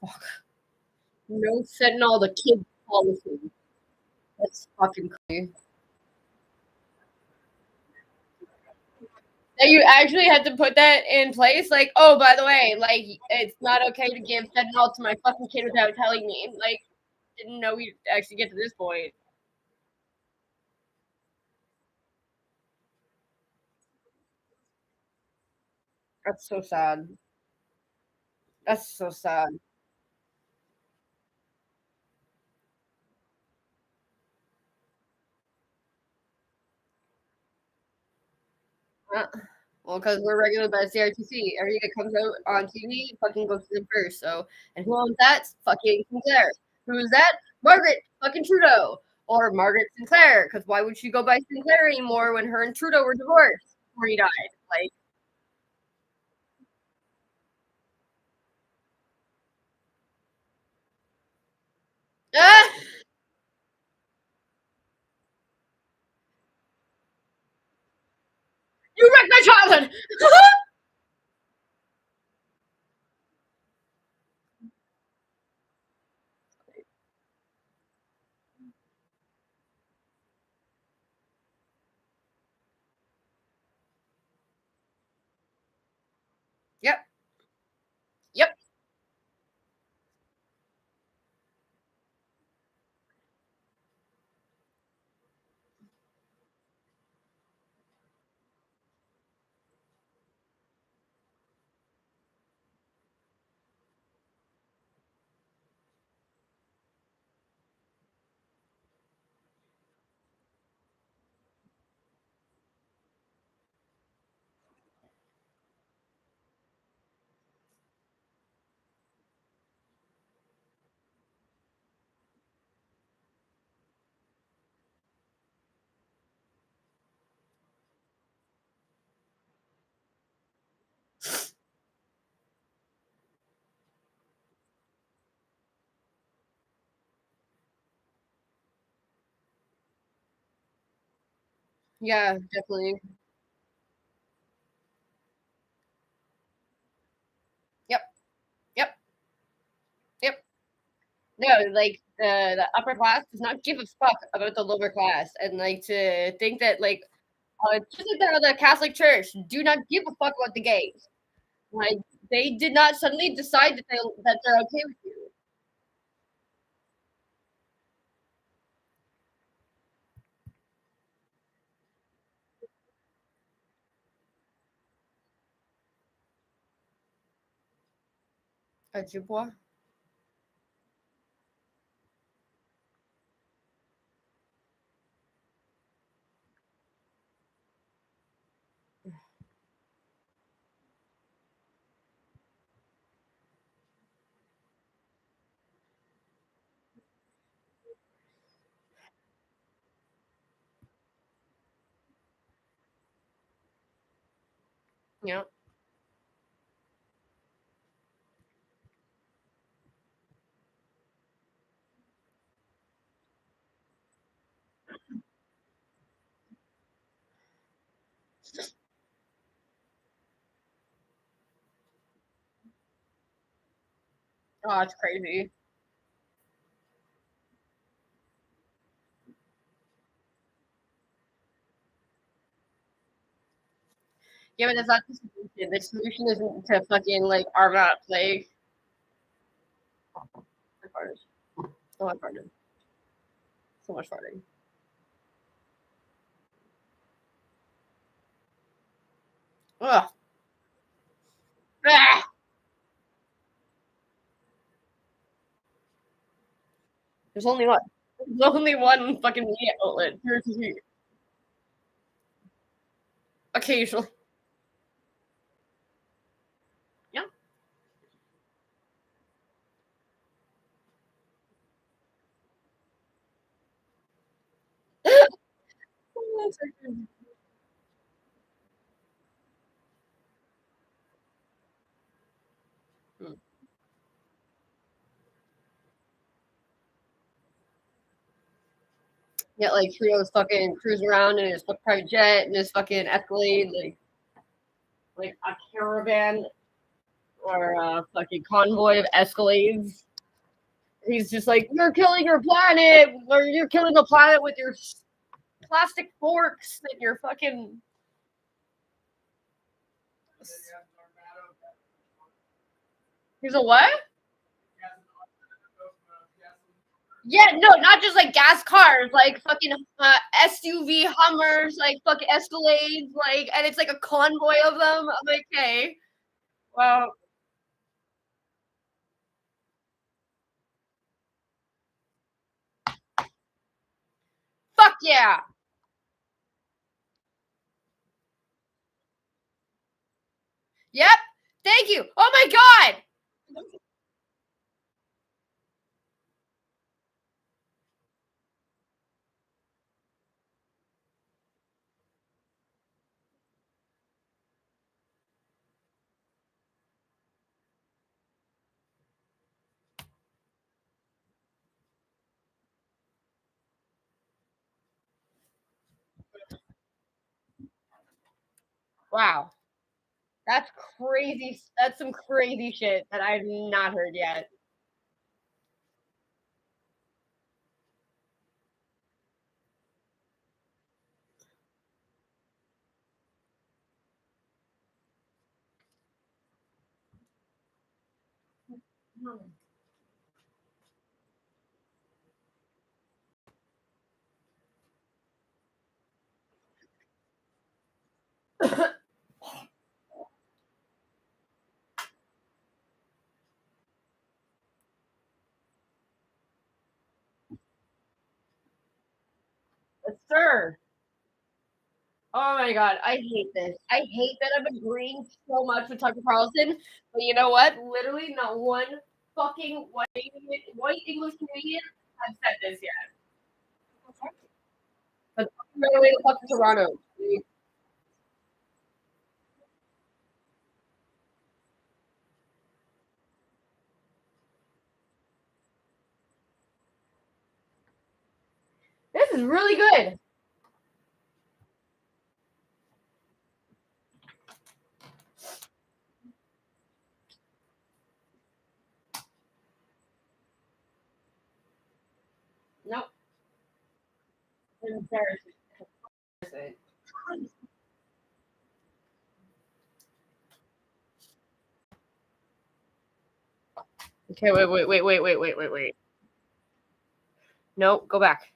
Fuck. No fentanyl, the kid policy. That's fucking crazy. That you actually had to put that in place? Like, oh, by the way, like, it's not okay to give fentanyl to my fucking kid without telling me. Like, didn't know we'd actually get to this point. That's so sad. That's so sad. Uh, well, because we're regulated by the CRTC. Everything that comes out on TV fucking goes to them first. So, and who owns that? Fucking Sinclair. Who is that? Margaret fucking Trudeau. Or Margaret Sinclair. Because why would she go by Sinclair anymore when her and Trudeau were divorced before he died? Like, ah, you wrecked my childhood! Yep. Yep. Yeah, definitely. Yep. Yep. Yep. No, like the upper class does not give a fuck about the lower class, and like to think that like just like the Catholic Church do not give a fuck about the gays. Like they did not suddenly decide that they're okay with you. Ojibwa. Yeah. Oh, it's crazy. Yeah, but that's not the solution. The solution isn't to fucking like arm up. Like, I farted. Oh, I farted. So much farting. Ugh. Ah! There's only one. There's only one fucking media outlet. Here's here. Occasionally. Yeah. Yeah, like Trio's fucking cruising around in his private jet and his fucking Escalade, like a caravan. or a fucking convoy of Escalades. He's just like, you're killing your planet, or you're killing the planet with your plastic forks and your fucking. He's a what? Yeah, no, not just like gas cars, like fucking SUV Hummers, like fucking Escalades, like, and it's like a convoy of them. I'm like, okay, well, fuck yeah, yep, thank you. Oh my god, wow, that's crazy. That's some crazy shit that I've not heard yet. Sir. Oh my god, I hate this. I hate that I'm agreeing so much with Tucker Carlson, but you know what? Literally, not one fucking white English Canadian has said this yet. But right away to fucking Toronto. This is really good. Nope, embarrassing. Okay, wait. Nope, go back.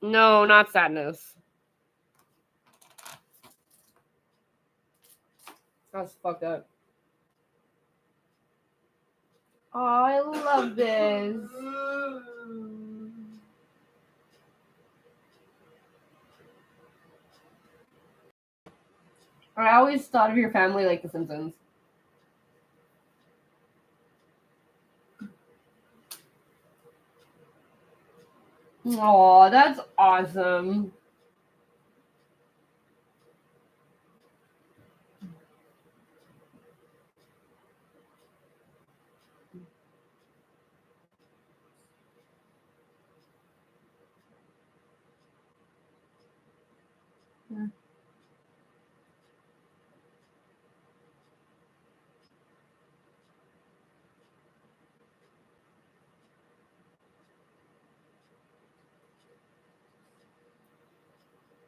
No, not sadness. That's fucked up. Oh, I love this. I always thought of your family like The Simpsons. Oh, that's awesome.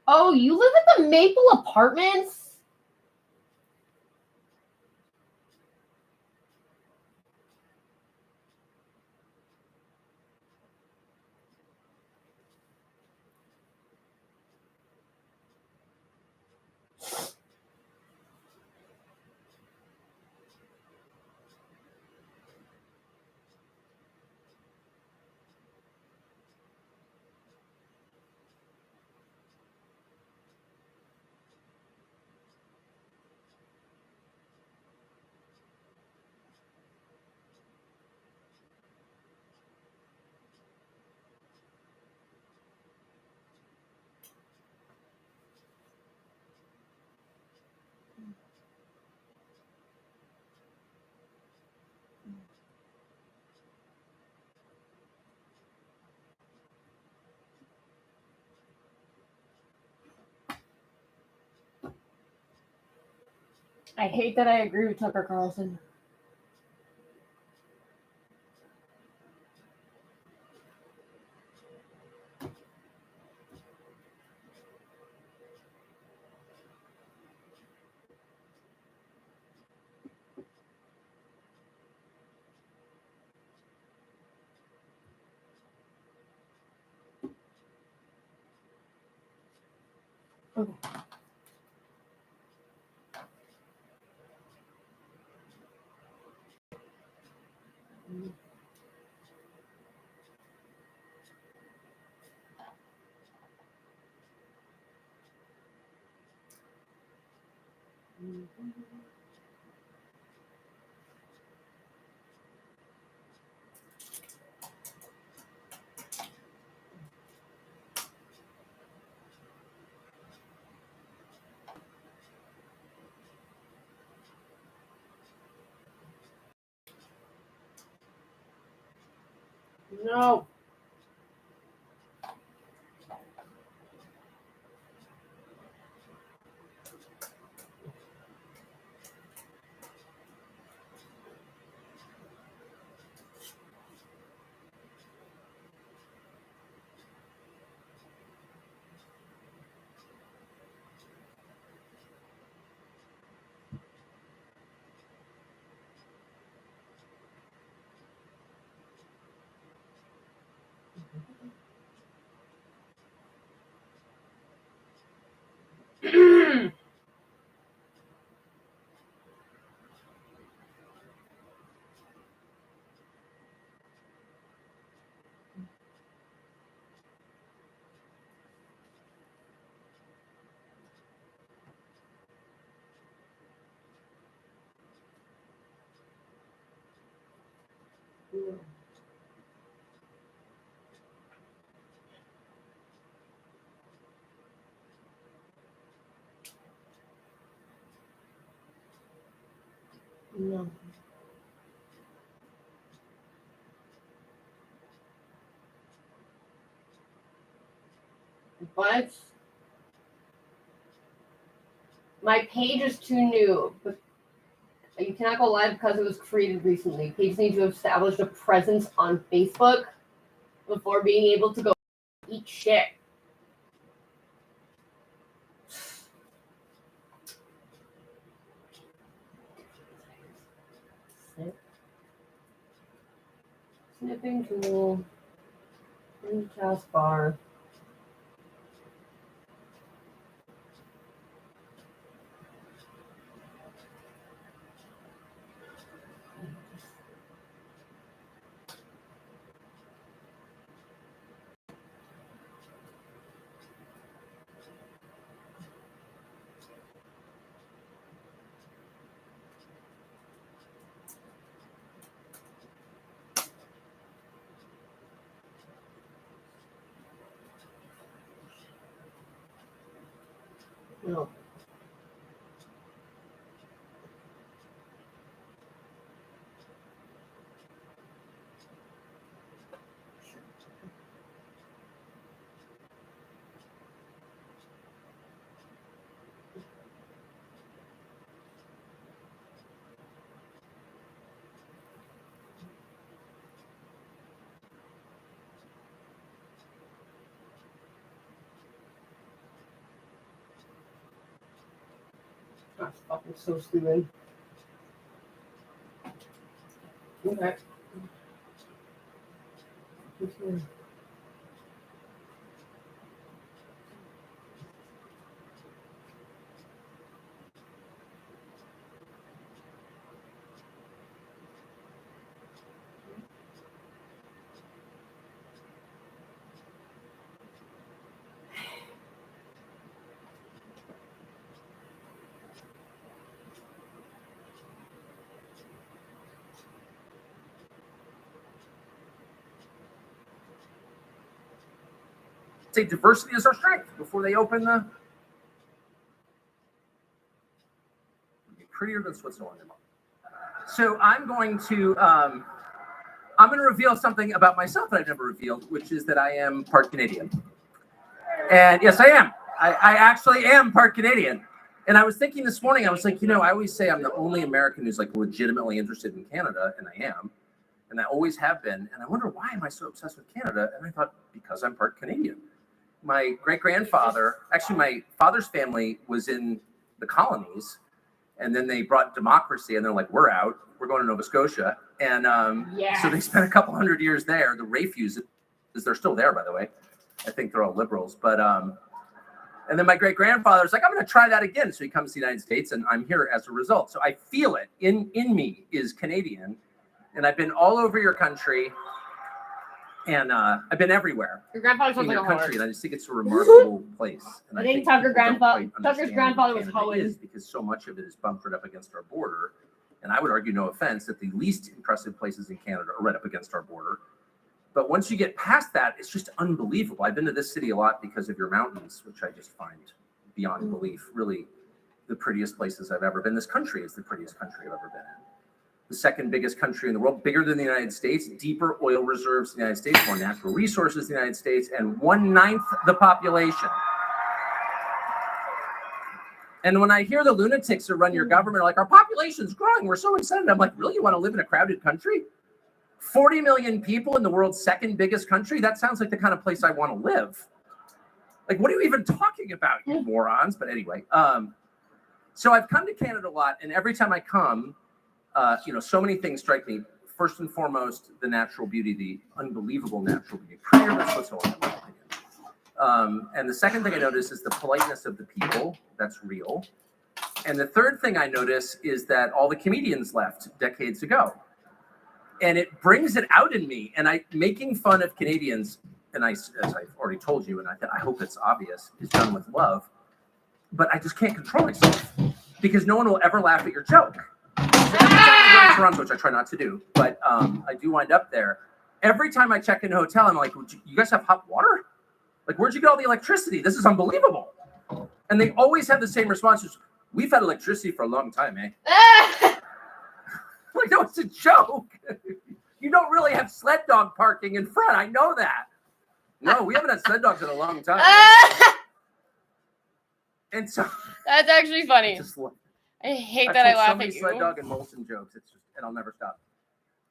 Oh, you live at the Maple Apartments? I hate that I agree with Tucker Carlson. Oh. No. No. What? My page is too new, but you cannot go live because it was created recently. Pages need to have established a presence on Facebook before being able to go eat shit. Snipping tool. In taskbar. No. That's fucking so stupid. Okay. Say diversity is our strength before they open the prettier than Switzerland. So I'm going to reveal something about myself that I've never revealed, which is that I am part Canadian. And yes, I am. I actually am part Canadian. And I was thinking this morning, I was like, I always say I'm the only American who's like legitimately interested in Canada, and I am, and I always have been. And I wonder, why am I so obsessed with Canada? And I thought, because I'm part Canadian. My great-grandfather, actually my father's family was in the colonies, and then they brought democracy, and they're like, we're out, we're going to Nova Scotia. And so they spent a couple hundred years there. The Rayfuses, they're still there, by the way. I think they're all liberals, but and then my great-grandfather's like, I'm going to try that again. So he comes to the United States, and I'm here as a result. So I feel it in me is Canadian, and I've been all over your country, and I've been everywhere. Your grandfather sounds in like your a country, whore. and I just think it's a remarkable place. And I think Tucker's grandfather was hoeing, because so much of it is bumped right up against our border. And I would argue, no offense, that the least impressive places in Canada are right up against our border. But once you get past that, it's just unbelievable. I've been to this city a lot because of your mountains, which I just find beyond belief. Really, the prettiest places I've ever been. This country is the prettiest country I've ever been in. The second biggest country in the world, bigger than the United States, deeper oil reserves in the United States, more natural resources in the United States, and 1/9 the population. And when I hear the lunatics who run your government are like, our population's growing, we're so excited. I'm like, really? You want to live in a crowded country? 40 million people in the world's second biggest country? That sounds like the kind of place I want to live. Like, what are you even talking about, you morons? But anyway, so I've come to Canada a lot, and every time I come, so many things strike me. First and foremost, the natural beauty, the unbelievable natural beauty. Prettier than Switzerland, in my opinion. And the second thing I notice is the politeness of the people. That's real. And the third thing I notice is that all the comedians left decades ago. And it brings it out in me. And making fun of Canadians, and as I've already told you, and I hope it's obvious, is done with love. But I just can't control myself because no one will ever laugh at your joke. So every time I go to Toronto, which I try not to do, but I do wind up there. Every time I check in a hotel, I'm like, you guys have hot water? Like, where'd you get all the electricity? This is unbelievable. And they always have the same responses. We've had electricity for a long time, eh? Like, no, it's a joke. You don't really have sled dog parking in front. I know that. No, we haven't had sled dogs in a long time. And so that's actually funny. I hate that I laugh at you. Sled dog and Molson jokes. It's just, and I'll never stop.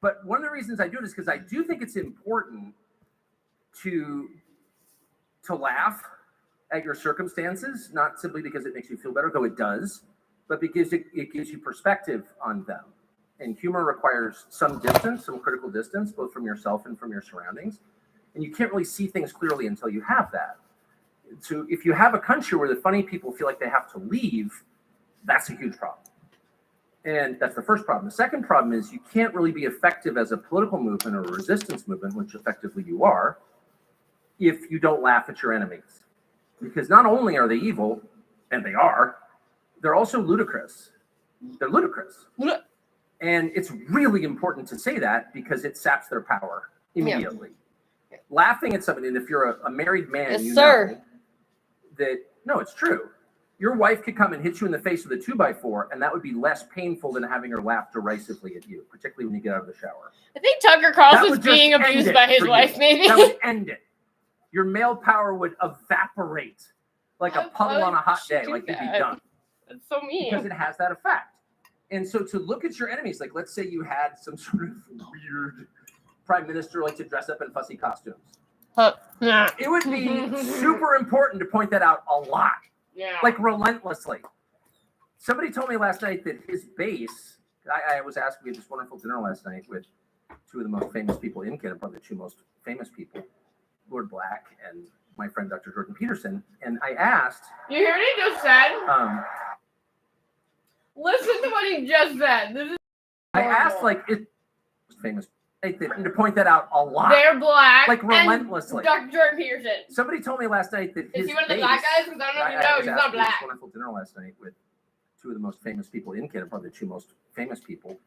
But one of the reasons I do it is because I do think it's important to laugh at your circumstances, not simply because it makes you feel better, though it does, but because it gives you perspective on them. And humor requires some distance, some critical distance, both from yourself and from your surroundings. And you can't really see things clearly until you have that. So if you have a country where the funny people feel like they have to leave, that's a huge problem. And that's the first problem. The second problem is you can't really be effective as a political movement or a resistance movement, which effectively you are, if you don't laugh at your enemies. Because not only are they evil, and they are, they're also ludicrous. They're ludicrous. And it's really important to say that because it saps their power immediately. Yeah. Laughing at somebody, and if you're a married man, yes, you sir. know that, no, it's true. Your wife could come and hit you in the face with a 2x4, and that would be less painful than having her laugh derisively at you, particularly when you get out of the shower. I think Tucker Carlson's being abused by his wife, maybe. That would end it. Your male power would evaporate like a puddle on a hot day. Like, it'd be done. That's so mean. Because it has that effect. And so to look at your enemies, like let's say you had some sort of weird prime minister like to dress up in fussy costumes. It would be super important to point that out a lot. Yeah. Like relentlessly. Somebody told me last night that his base, I was asked, we had this wonderful dinner last night with two of the most famous people in Canada, probably the two most famous people, Lord Black and my friend Dr. Jordan Peterson. And I asked. You hear what he just said? Listen to what he just said. This is I asked, like, it's famous. To point that out a lot. They're black. Like, relentlessly. Dr. Jordan Peterson. Somebody told me last night that is he one of the black guys? Because I don't know if you know, he's not black. This wonderful dinner last night with two of the most famous people in Canada, probably the two most famous people,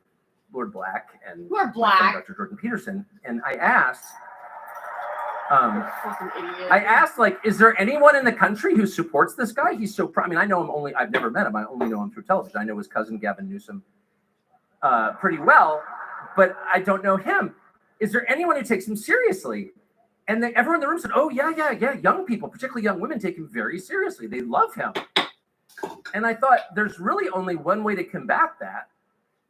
Lord Black and my friend Dr. Jordan Peterson. And I asked, like, is there anyone in the country who supports this guy? He's so I mean, I know him only, I've never met him. I only know him through television. I know his cousin, Gavin Newsom, pretty well, but I don't know him. Is there anyone who takes him seriously? And everyone in the room said, oh, yeah. Young people, particularly young women, take him very seriously. They love him. And I thought there's really only one way to combat that,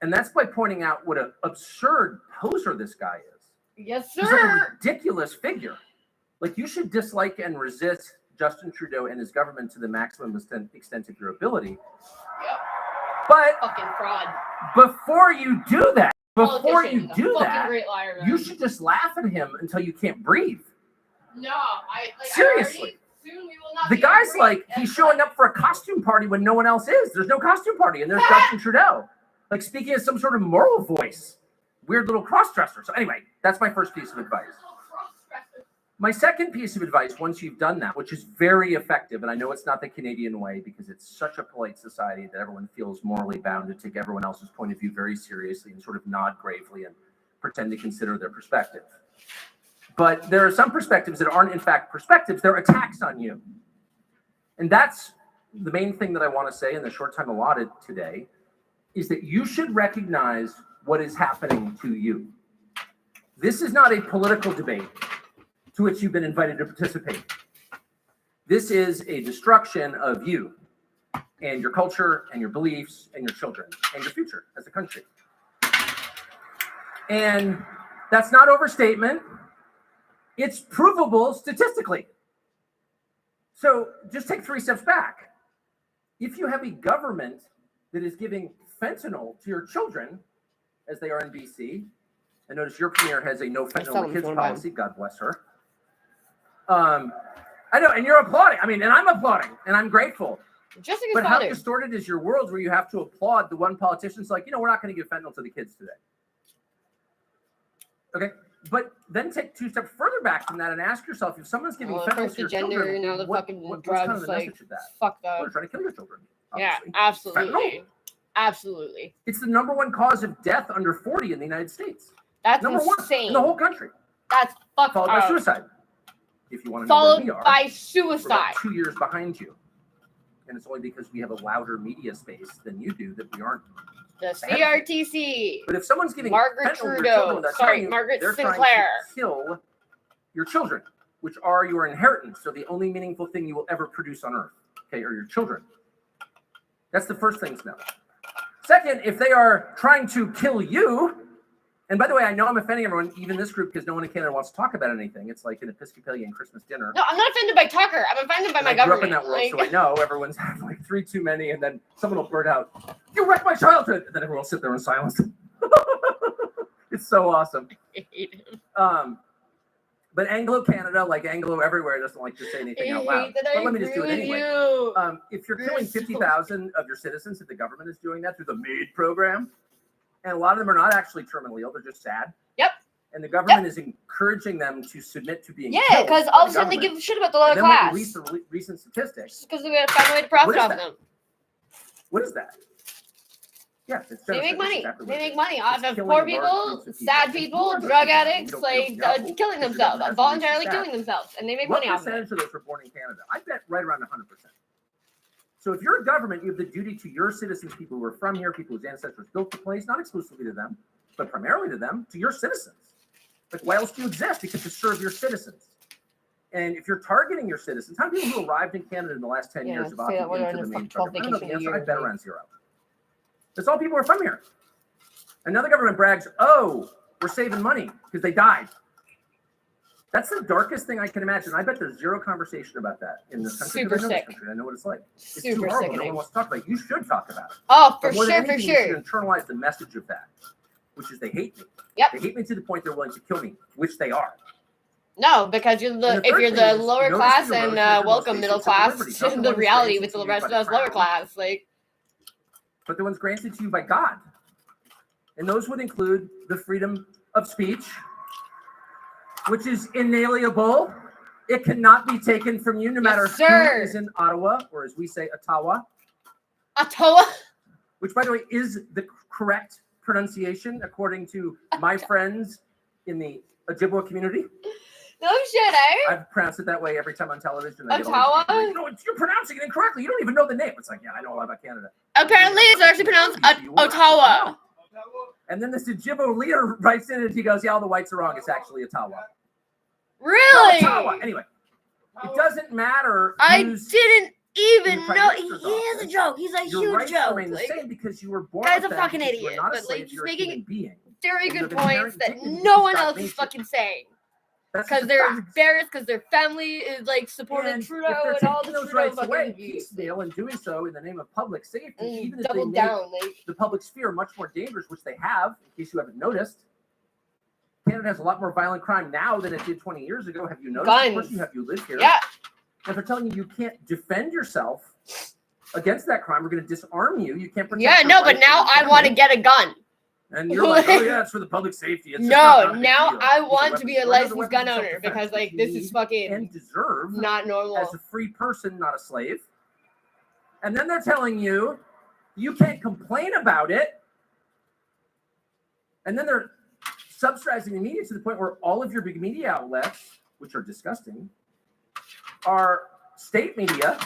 and that's by pointing out what an absurd poser this guy is. Yes, sir. He's like a ridiculous figure. Like, you should dislike and resist Justin Trudeau and his government to the maximum extent of your ability. Yep. But fucking fraud. Before you do that, liar, you should just laugh at him until you can't breathe. No, seriously. Soon we will not the guy's like, he's showing up for a costume party when no one else is. There's no costume party, and there's Justin Trudeau, like speaking as some sort of moral voice. Weird little cross-dresser. So anyway, that's my first piece of advice. My second piece of advice, once you've done that, which is very effective, and I know it's not the Canadian way because it's such a polite society that everyone feels morally bound to take everyone else's point of view very seriously and sort of nod gravely and pretend to consider their perspective. But there are some perspectives that aren't in fact perspectives, they're attacks on you. And that's the main thing that I want to say in the short time allotted today, is that you should recognize what is happening to you. This is not a political debate to which you've been invited to participate. This is a destruction of you and your culture and your beliefs and your children and your future as a country. And that's not overstatement. It's provable statistically. So just take 3 steps back. If you have a government that is giving fentanyl to your children, as they are in BC, and notice your premier has a no fentanyl to kids policy, God bless her. I know, and you're applauding. I mean, and I'm applauding, and I'm grateful. But how distorted is your world where you have to applaud the one politician's like, we're not going to give fentanyl to the kids today. Okay, but then take 2 steps further back from that and ask yourself, if someone's giving fentanyl to your children, now the fucking what's drugs, kind of the message of that? Fuck that. They're trying to kill your children. Obviously. Yeah, absolutely. Fentanyl. Absolutely. It's the #1 cause of death under 40 in the United States. That's #1 insane. in the whole country. That's fucked Followed by suicide. If you want to know Followed where we are, by we're suicide. about 2 years behind you. And it's only because we have a louder media space than you do that we aren't. The CRTC. But if someone's giving Margaret Trudeau, Margaret they're Sinclair, trying to kill your children, which are your inheritance. So the only meaningful thing you will ever produce on earth, okay, are your children. That's the first thing to know. Second, if they are trying to kill you, and by the way, I know I'm offending everyone, even this group, because no one in Canada wants to talk about anything. It's like an Episcopalian Christmas dinner. No, I'm not offended by Tucker. I'm offended by my government. I grew up in that world, so I know everyone's had like 3 too many, and then someone will blurt out, "You wrecked my childhood," and then everyone will sit there in silence. It's so awesome. I hate him. But Anglo-Canada, like Anglo everywhere, doesn't like to say anything out loud. But let me just do it anyway. If you're killing 50,000 of your citizens, if the government is doing that through the MAID program, and a lot of them are not actually terminally ill, they're just sad. Yep. And the government is encouraging them to submit to being killed. Because all of a sudden they give a shit about the lower class. Release the recent statistics. Because we gotta find a way to profit off them. What is that? Yeah, they make money. They make money off of poor people, sad people, drug addicts, like killing themselves, voluntarily killing themselves, and they make money off of it. What percentage of those were born in Canada? I bet right around 100%. So if you're a government, you have the duty to your citizens, people who are from here, people whose ancestors built the place, not exclusively to them, but primarily to them, to your citizens. Like, why else do you exist? Because to serve your citizens. And if you're targeting your citizens, how many people who arrived in Canada in the last 10 years have opted into the main program? I don't know the answer. I bet around 0. That's all people are from here. Another government brags, "Oh, we're saving money because they died." That's the darkest thing I can imagine. I bet there's 0 conversation about that in this country. Super sick. I know what it's like. It's super too horrible. sickening. No one wants to talk about it. You should talk about it. Oh, for sure, You should internalize the message of that, which is they hate me. Yep. They hate me to the point they're willing to kill me, which they are. No, because if you're the lower class and welcome middle class to the reality with the rest of us lower class, like. But the ones granted to you by God. And those would include the freedom of speech, which is inalienable. It cannot be taken from you, no matter who is in Ottawa, or as we say, Ottawa. Ottawa. Which, by the way, is the correct pronunciation, according to my friends in the Ojibwa community. No shit, eh? I've pronounced it that way every time on television. Ottawa? You're pronouncing it incorrectly. You don't even know the name. It's like, yeah, I know a lot about Canada. Apparently, it's actually pronounced Ottawa. And then this Ojibwa leader writes in and he goes, "Yeah, all the whites are wrong. It's actually Ottawa." Really? Ottawa. Anyway, it doesn't matter. I didn't even know he is a joke. He's a your huge rights joke. remain the like, same because you were born. guy's with a them, fucking because you are idiot. not a But slave, like, he's you're a making human being. very And you good have inherent points that dignity no because one God else made is you. fucking saying. That's Because just a they're fact. embarrassed because their family is like supporting And Trudeau if they're and all taking the those Trudeau rights fucking away abuse. piecemeal and doing so in the name of public safety, And even if they double make down, like the public sphere much more dangerous, which they have, in case you haven't noticed. Canada has a lot more violent crime now than it did 20 years ago. Have you noticed? guns. Of course you have. You live here. Yeah. If they're telling you can't defend yourself against that crime, we're going to disarm you. You can't protect. Yeah, no, but now I want to get a gun. And you're like, oh yeah, it's for the public safety. It's no, now I want to be a licensed gun owner because like this is fucking and deserve not normal. As a free person, not a slave. And then they're telling you you can't complain about it. And then they're subsidizing the media to the point where all of your big media outlets, which are disgusting, are state media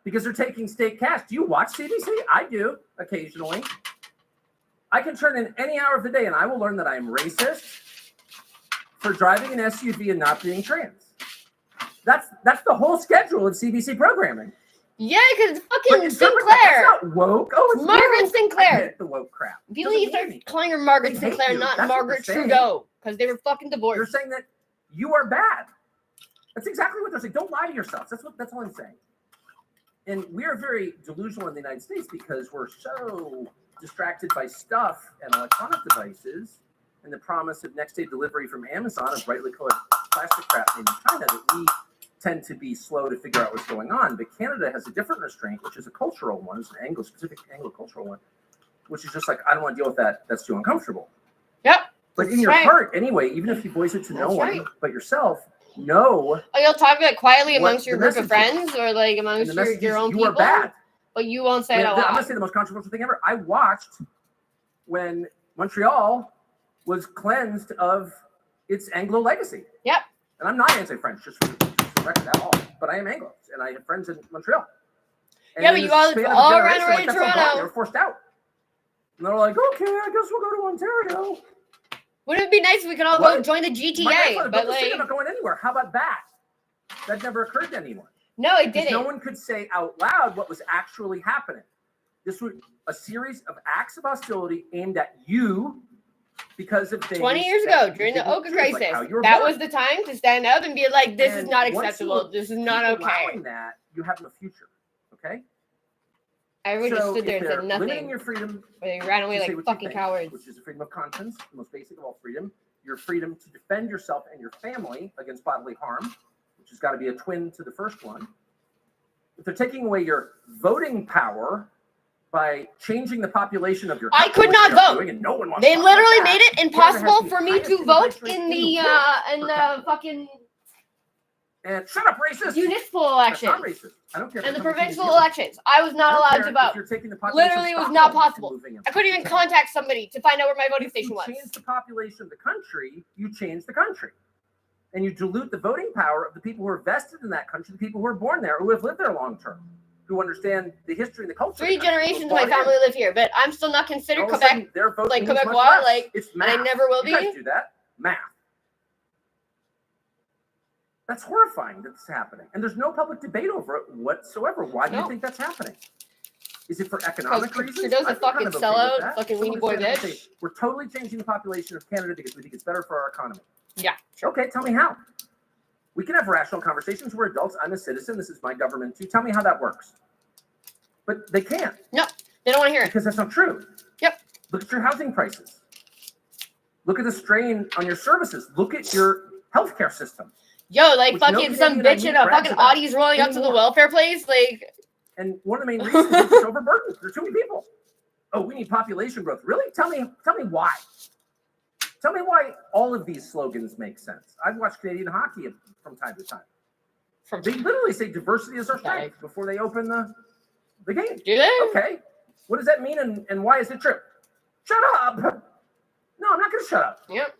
because they're taking state cash. Do you watch CBC? I do occasionally. I can turn in any hour of the day and I will learn that I am racist for driving an SUV and not being trans. That's the whole schedule of CBC programming. Yeah, because it's fucking Sinclair. That's not woke. Oh, it's Margaret woke. Sinclair. I hate the woke crap. People need to start calling her Margaret Sinclair, not Margaret Trudeau, because they were fucking divorced. They're saying that you are bad. That's exactly what they're saying. Don't lie to yourselves. That's all I'm saying. And we are very delusional in the United States because we're so distracted by stuff and electronic devices and the promise of next day delivery from Amazon of brightly colored plastic crap made in China that we tend to be slow to figure out what's going on. But Canada has a different restraint, which is a cultural one. It's an specific Anglo-cultural one, which is just like, I don't want to deal with that. That's too uncomfortable. Yep. But in your heart, anyway, even if you voice it to no one but yourself, know. Oh, you'll talk about it quietly amongst your group of friends or like amongst your own people. You are bad. But you won't say it out loud. I'm going to say the most controversial thing ever. I watched when Montreal was cleansed of its Anglo legacy. Yep. And I'm not anti-French, just for the record at all. But I am Anglo, and I have friends in Montreal. And yeah, but you all ran away to Toronto. They were forced out. And they're like, okay, I guess we'll go to Ontario. Wouldn't it be nice if we could all go join the GTA? But like, I'm not going anywhere. How about that? That never occurred to anyone. No, it didn't. No one could say out loud what was actually happening. This was a series of acts of hostility aimed at you because of things 20 years ago during the Oka crisis. Like that was the time to stand up and be like, this is not acceptable. This is not okay. Allowing that, you have no future. Okay? Everyone just stood there and said nothing. Limiting your freedom. They ran away like fucking cowards. Which is the freedom of conscience, the most basic of all freedom. Your freedom to defend yourself and your family against bodily harm, which has got to be a twin to the first one. If they're taking away your voting power by changing the population of your country, I could not vote. And no one wants they literally made it impossible for me to vote in the fucking and shut up, racist. Municipal elections. That's not racist. I don't care. And the provincial elections, I was not allowed to vote. You're taking the literally, it was not possible. I couldn't even contact somebody to find out where my voting station was. If you change the population of the country, you change the country. And you dilute the voting power of the people who are vested in that country, the people who are born there, who have lived there long term, who understand the history and the culture. 3 generations of my family live here, but I'm still not considered Quebec, like Quebecois, like, and I never will be. You guys do that. Math. That's horrifying that this is happening. And there's no public debate over it whatsoever. Why do you think that's happening? Is it for economic reasons? Trudeau's a fucking sellout, fucking weenie boy bitch. We're totally changing the population of Canada because we think it's better for our economy. Yeah. Sure. Okay, tell me how. We can have rational conversations. We're adults. I'm a citizen. This is my government too. Tell me how that works. But they can't. No, they don't want to hear it. Because that's not true. Yep. Look at your housing prices. Look at the strain on your services. Look at your healthcare system. Yo, like fucking some bitch in a fucking Audi's rolling up to the welfare place, like. And one of the main reasons is it's overburdened. There's too many people. Oh, we need population growth. Really? Tell me why. Tell me why all of these slogans make sense. I've watched Canadian hockey from time to time. They literally say diversity is our strength before they open the game. Do they? Okay. What does that mean and why is it true? Shut up. No, I'm not going to shut up. Yep.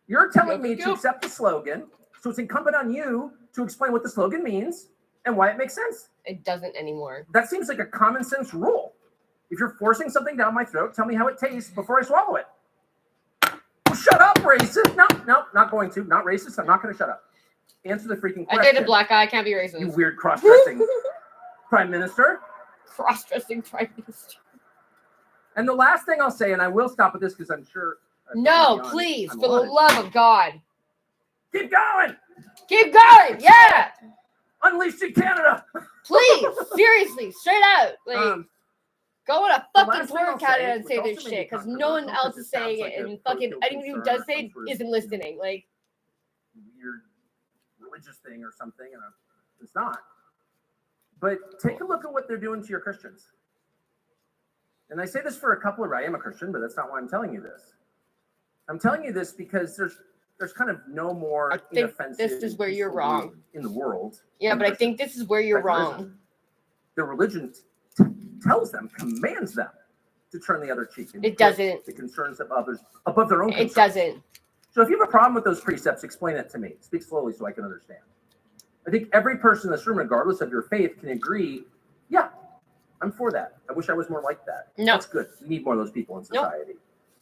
You're telling me to accept the slogan, so it's incumbent on you to explain what the slogan means and why it makes sense. It doesn't anymore. That seems like a common sense rule. If you're forcing something down my throat, tell me how it tastes before I swallow it. Well, shut up, racist. No, not going to. Not racist. I'm not going to shut up. Answer the freaking question. I dated a black guy. I can't be racist. You weird cross-dressing Prime Minister. Cross-dressing Prime Minister. And the last thing I'll say, and I will stop with this because I'm sure. No, please, for the love of God. Keep going. Keep going. Yeah. Unleashed in Canada. Please, seriously, straight out. Like, go on a fucking tour of Canada and say this shit because no one else is saying it, and fucking anyone who does say it isn't listening. Like, weird religious thing or something, and it's not. But take a look at what they're doing to your Christians. And I say this for a couple of, I am a Christian, but that's not why I'm telling you this. I'm telling you this because there's kind of no more inoffensive. This is where you're wrong in the world. Yeah, but I think this is where you're wrong. Their religion tells them, commands them to turn the other cheek. And it doesn't. The concerns of others above their own concerns. It doesn't. So if you have a problem with those precepts, explain it to me. Speak slowly so I can understand. I think every person in this room, regardless of your faith, can agree, yeah, I'm for that. I wish I was more like that. No. That's good. We need more of those people in society.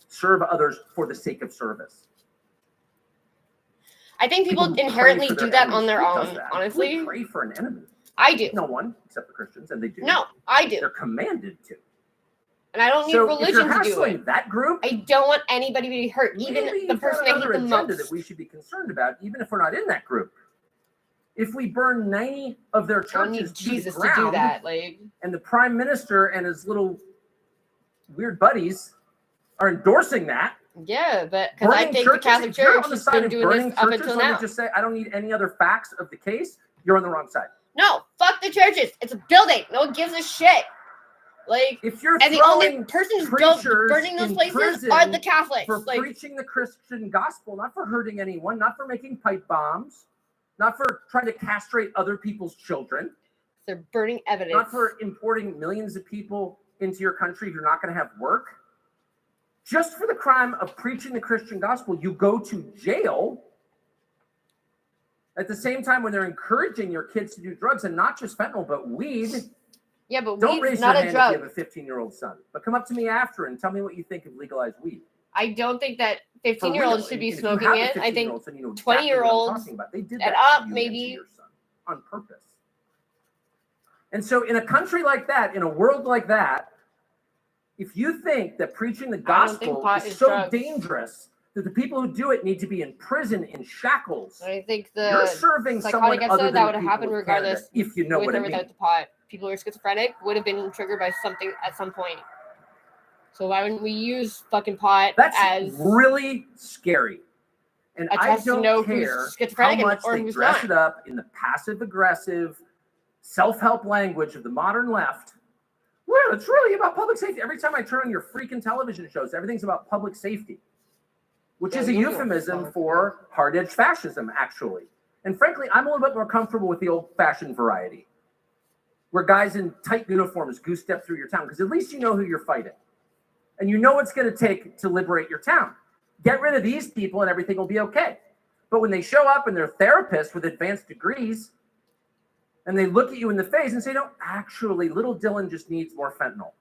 Serve others for the sake of service. I think people inherently do that on their own, honestly. We pray for an enemy. I do. No one, except the Christians, and they do. No, I do. They're commanded to. And I don't need religion to do it. That group, I don't want anybody to be hurt, even the person I hate the most. That we should be concerned about, even if we're not in that group. If we burn 90 of their churches to the ground, to do that, like, and the prime minister and his little weird buddies are endorsing that. Yeah, but because I think the Catholic Church has been doing this up until now. Just say, I don't need any other facts of the case. You're on the wrong side. No, fuck the churches. It's a building. No one gives a shit. Like, if you're and the only person who's burning those places are the Catholics. For preaching the Christian gospel, not for hurting anyone, not for making pipe bombs, not for trying to castrate other people's children. They're burning evidence. Not for importing millions of people into your country who are not going to have work. Just for the crime of preaching the Christian gospel, you go to jail. At the same time, when they're encouraging your kids to do drugs, and not just fentanyl, but weed. Yeah, but don't raise not your a hand drug. If you have a 15-year-old son. But come up to me after and tell me what you think of legalized weed. I don't think that 15-year-olds should be smoking it. I think 20-year-olds and up, maybe. On purpose. And so in a country like that, in a world like that, if you think that preaching the gospel is so dangerous that the people who do it need to be in prison in shackles, I think you're serving someone other than that would have happened regardless. If you know what I mean. Without the pot, people who are schizophrenic would have been triggered by something at some point. So why wouldn't we use fucking pot as really scary? And I don't care how much they dress it up in the passive-aggressive, self-help language of the modern left. Well, it's really about public safety. Every time I turn on your freaking television shows, everything's about public safety, which is a euphemism for hard-edge fascism, actually. And frankly, I'm a little bit more comfortable with the old-fashioned variety, where guys in tight uniforms goose-step through your town, because at least you know who you're fighting. And you know what it's going to take to liberate your town. Get rid of these people and everything will be okay. But when they show up and they're therapists with advanced degrees, and they look at you in the face and say, no, actually, little Dylan just needs more fentanyl.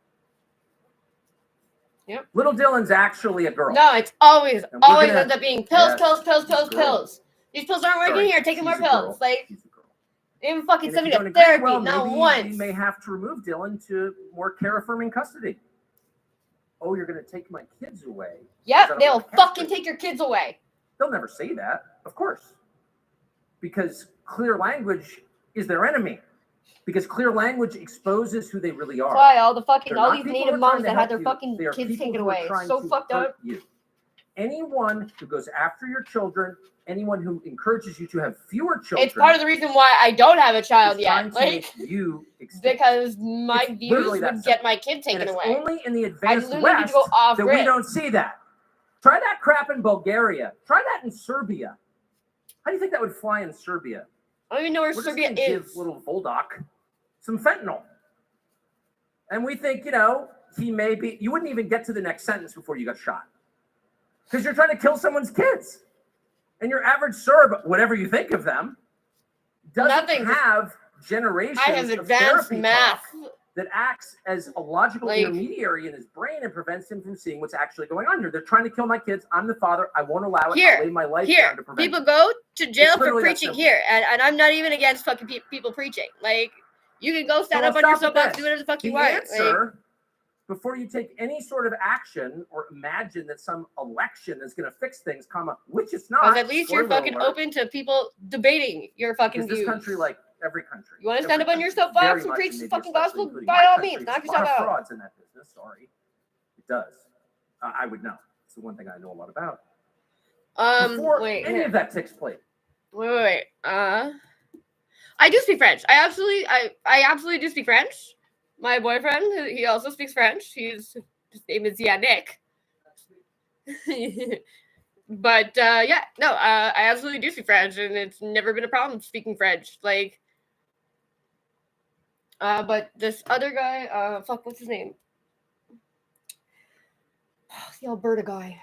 Yep. Little Dylan's actually a girl. No, it's always ends up being pills, pills. These pills aren't working here. Taking more pills. Like, they even fucking send me to therapy, not once. We may have to remove Dylan to more care-affirming custody. Oh, you're going to take my kids away. Yep, they'll fucking take your kids away. They'll never say that, of course. Because clear language is their enemy. Because clear language exposes who they really are. That's why all these native moms that had their fucking kids taken away. So fucked up. Anyone who goes after your children, anyone who encourages you to have fewer children. It's part of the reason why I don't have a child yet. Like, because my views would get my kid taken away. It's only in the advanced West that we don't see that. Try that crap in Bulgaria. Try that in Serbia. How do you think that would fly in Serbia? I don't even know where Serbia is. Give little Voldoc some fentanyl. And we think, he may be, you wouldn't even get to the next sentence before you got shot. Because you're trying to kill someone's kids. And your average Serb, whatever you think of them, doesn't have generations of advanced math that acts as a logical intermediary in his brain and prevents him from seeing what's actually going on here. They're trying to kill my kids. I'm the father. I won't allow it. I'll lay my life down to prevent people go to jail for preaching here. And I'm not even against fucking people preaching. Like, You can go stand So up on your I'll stop with soapbox, this. do whatever the fuck you The want. answer, before you take any sort of action or imagine that some election is going to fix things, which it's not. Because at least you're spoiler fucking alert, open to people debating your fucking because this views. country, like every country, You want to every stand up on your country, soapbox very and much, preach and the maybe fucking especially gospel? including By my all country, means, there's knock a lot yourself of out. frauds in that business. Sorry, it does. I would know. It's the one thing I know a lot about. Before any of that takes place. Wait. I do speak French. I absolutely do speak French. My boyfriend, he also speaks French. His name is Yannick. But yeah, no, I absolutely do speak French, and it's never been a problem speaking French. Like, but this other guy, fuck, what's his name? The Alberta guy.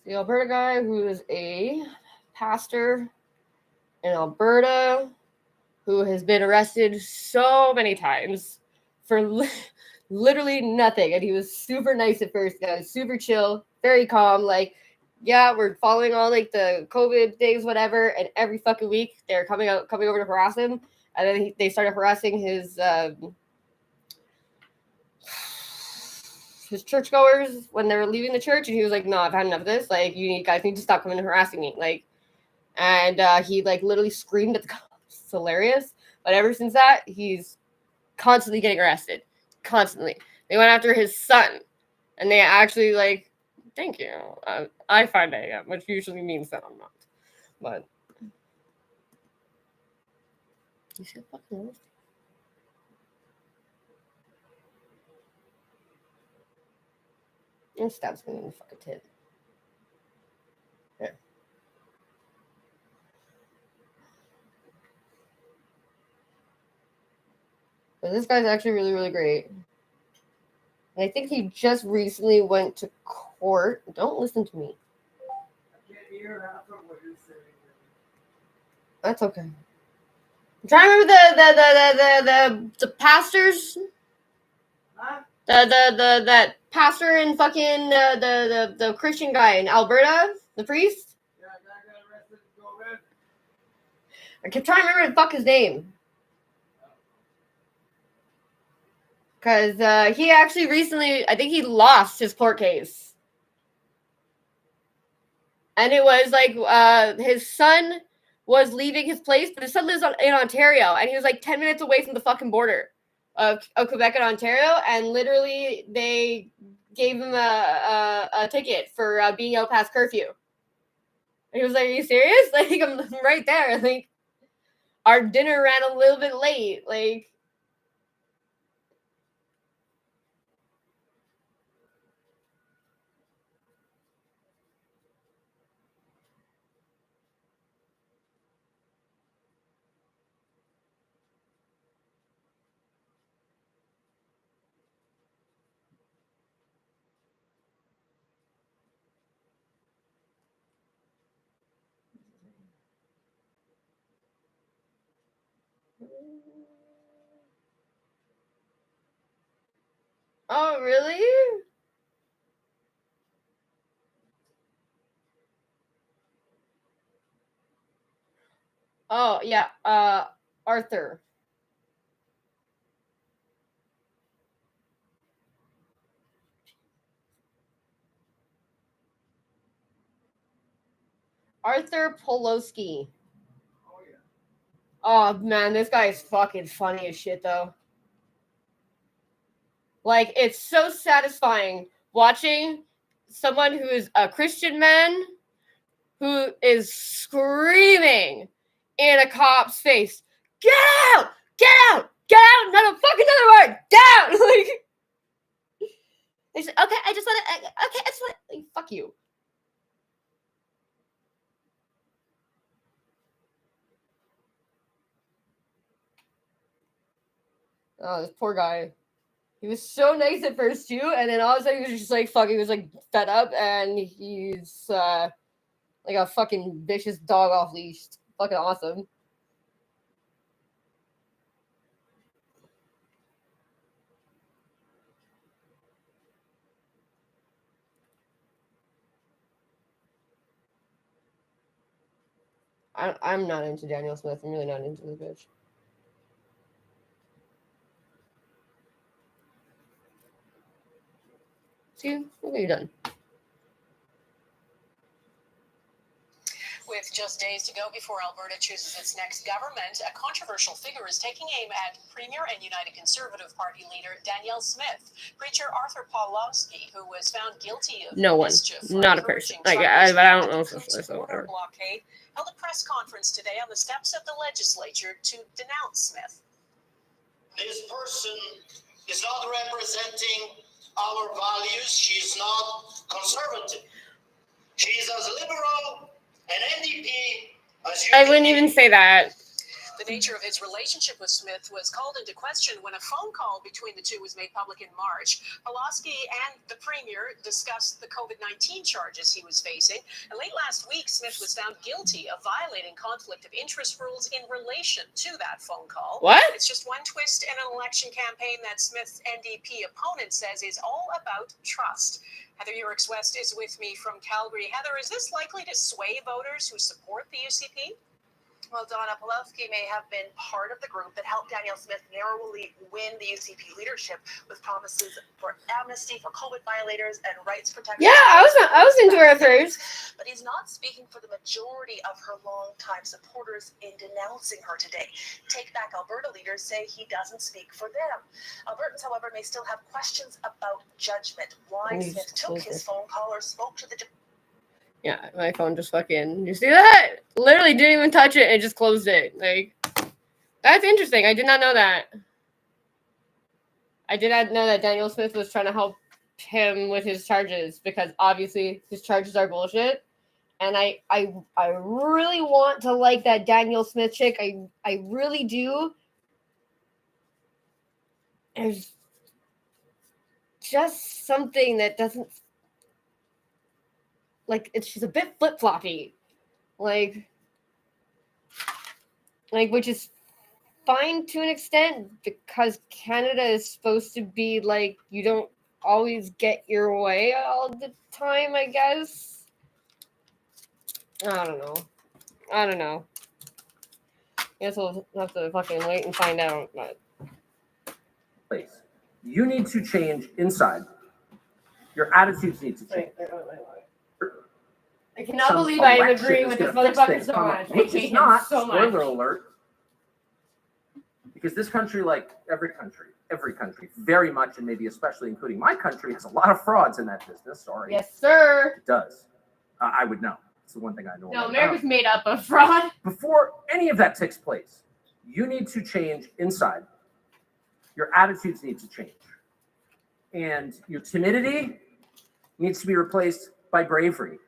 The Alberta guy who is a pastor in Alberta who has been arrested so many times for literally nothing. And he was super nice at first, guys, super chill, very calm. Like, yeah, we're following all like the COVID things, whatever. And every fucking week they're coming over to harass him. And then they started harassing his churchgoers when they were leaving the church. And he was like, no, I've had enough of this. Like, guys need to stop coming and harassing me. Like, and he like literally screamed at the cops. It's hilarious. But ever since that, he's constantly getting arrested. Constantly. They went after his son. And they actually like, thank you. I find I am, which usually means that I'm not. But you see fucking arrested. And stabs me in the fucking tit. Yeah. But this guy's actually really, really great. And I think he just recently went to court. Don't listen to me. I can't hear half of what you're saying. That's okay. I'm trying to remember the pastors. Huh? That pastor and fucking the Christian guy in Alberta, the priest. Yeah, that got arrested and go red. I kept trying to remember the fuck his name. Because he actually recently, I think he lost his court case. And it was like his son was leaving his place, but his son lives in Ontario, and he was like 10 minutes away from the fucking border of Quebec and Ontario, and literally they gave him a ticket for being out past curfew. And he was like, "Are you serious? Like, I'm right there. Like, our dinner ran a little bit late. Like." Oh, really? Oh, yeah. Arthur. Arthur Poloski. Oh, yeah. Oh, man, this guy is fucking funny as shit, though. Like, it's so satisfying watching someone who is a Christian man who is screaming in a cop's face, "Get out! Get out! Get out! Not a fucking other word! Down!" Like, they said, "Okay, I just want to. Okay, I just want to. Like, fuck you." Oh, this poor guy. He was so nice at first too, and then all of a sudden he was just like fucking. He was like fed up, and he's like a fucking vicious dog off leash. Fucking awesome. I'm not into Daniel Smith. I'm really not into the bitch. See, look what you done. With just days to go before Alberta chooses its next government, a controversial figure is taking aim at Premier and United Conservative Party leader Danielle Smith. Preacher Arthur Pawlowski, who was found guilty of mischief, not a person. Like, I don't know socialist or whatever. Blockade, held a press conference today on the steps of the legislature to denounce Smith. This person is not representing our values. She's not conservative. She's as liberal an NDP as you. I wouldn't even say that. The nature of his relationship with Smith was called into question when a phone call between the two was made public in March. Pawlowski and the Premier discussed the COVID-19 charges he was facing. And late last week, Smith was found guilty of violating conflict of interest rules in relation to that phone call. What? It's just one twist in an election campaign that Smith's NDP opponent says is all about trust. Heather Urix-West is with me from Calgary. Heather, is this likely to sway voters who support the UCP? Well, Donna, Pawlowski may have been part of the group that helped Danielle Smith narrowly win the UCP leadership with promises for amnesty for COVID violators and rights protection. Yeah, I was into her first. But he's not speaking for the majority of her longtime supporters in denouncing her today. Take Back Alberta leaders say he doesn't speak for them. Albertans, however, may still have questions about judgment. Why Smith took his phone call or spoke to the. Yeah, my phone just fucking. You see that? Literally didn't even touch it and just closed it. Like, that's interesting. I did not know that. I did not know that Daniel Smith was trying to help him with his charges because obviously his charges are bullshit. And I really want to like that Daniel Smith chick. I really do. There's just something that doesn't. Like, she's a bit flip-floppy. Like, which is fine to an extent because Canada is supposed to be, like, you don't always get your way all the time, I guess. I don't know. I guess we'll have to fucking wait and find out. But. Place. You need to change inside. Your attitudes need to change. Wait. I cannot believe I am agreeing with this motherfucker so much. I hate him so much. Spoiler alert. Because this country, like every country, very much, and maybe especially including my country, has a lot of frauds in that business. Sorry. Yes, sir. It does. I would know. It's the one thing I know. No, America's made up of fraud. Before any of that takes place, you need to change inside. Your attitudes need to change. And your timidity needs to be replaced by bravery.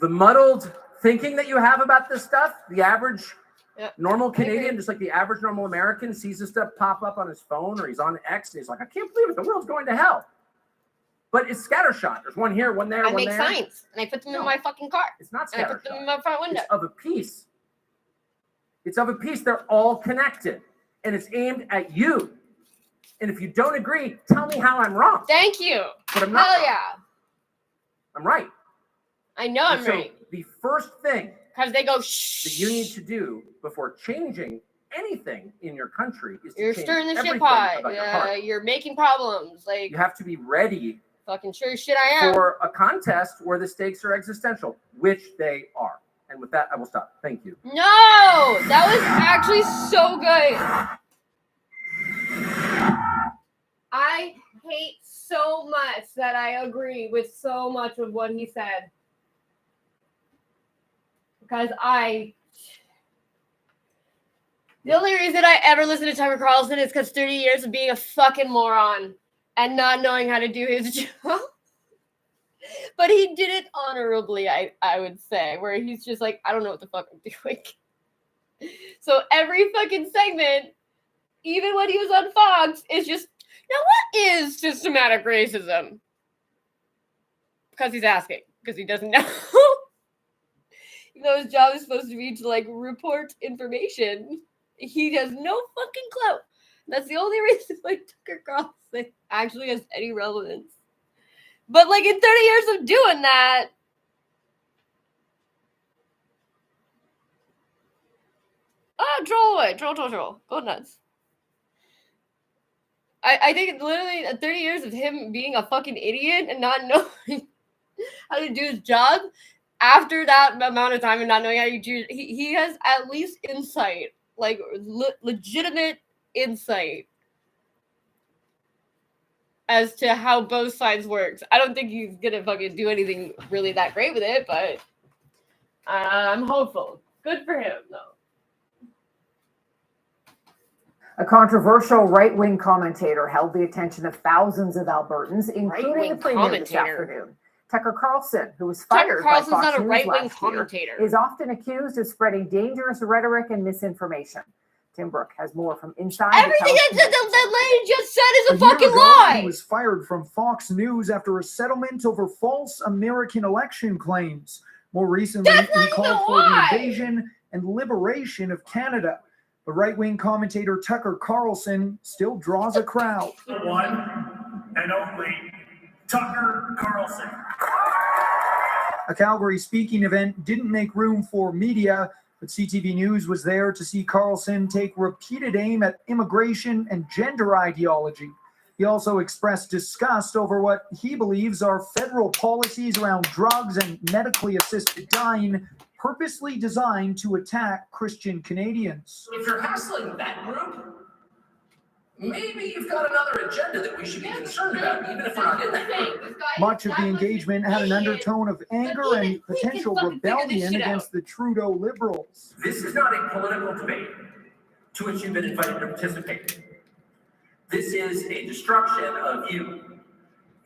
The muddled thinking that you have about this stuff, the average normal Canadian, just like the average normal American, sees this stuff pop up on his phone or he's on X and he's like, I can't believe it, the world's going to hell. But it's scattershot. There's one here, one there, one there. I make signs and I put them in my fucking car. It's not scattershot. And I put them in my front window. It's of a piece. They're all connected. And it's aimed at you. And if you don't agree, tell me how I'm wrong. Thank you. But I'm not Hell wrong. yeah. I'm right. I know I'm right. The first thing because they go shh that you need to do before changing anything in your country is you're to change stirring the shit everything pot. about your heart. You're making problems. Like you have to be ready. Fucking sure shit I am. For a contest where the stakes are existential, which they are. And with that, I will stop. Thank you. No, that was actually so good. I hate so much that I agree with so much of what he said. Because the only reason I ever listen to Tucker Carlson is because 30 years of being a fucking moron and not knowing how to do his job. But he did it honorably, I would say, where he's just like, I don't know what the fuck I'm doing. So every fucking segment, even when he was on Fox, is just, now what is systematic racism? Because he's asking, because he doesn't know. Even though his job is supposed to be to, like, report information, he has no fucking clue. That's the only reason why Tucker Carlson actually has any relevance. But, like, in 30 years of doing that, Oh, troll away. Troll. Go nuts. I think literally 30 years of him being a fucking idiot and not knowing how to do his job after that amount of time and not knowing how to do he has at least insight, like legitimate insight as to how both sides works. I don't think he's gonna fucking do anything really that great with it, but I'm hopeful. Good for him, though. A controversial right-wing commentator held the attention of thousands of Albertans, including the premier this afternoon. Tucker Carlson, who was fired by Fox News last year, is often accused of spreading dangerous rhetoric and misinformation. Tim Brooke has more from inside. Everything that lady just said is a fucking lie. He was fired from Fox News after a settlement over false American election claims. More recently, he called for the invasion and liberation of Canada. The right-wing commentator Tucker Carlson still draws a crowd. The one and only Tucker Carlson. A Calgary speaking event didn't make room for media, but CTV News was there to see Carlson take repeated aim at immigration and gender ideology. He also expressed disgust over what he believes are federal policies around drugs and medically assisted dying, purposely designed to attack Christian Canadians. If you're hassling that group, maybe you've got another agenda that we should be concerned about, even if we're not in that group. Much of the engagement had an undertone of anger and potential rebellion against the Trudeau Liberals. This is not a political debate to which you've been invited to participate. This is a destruction of you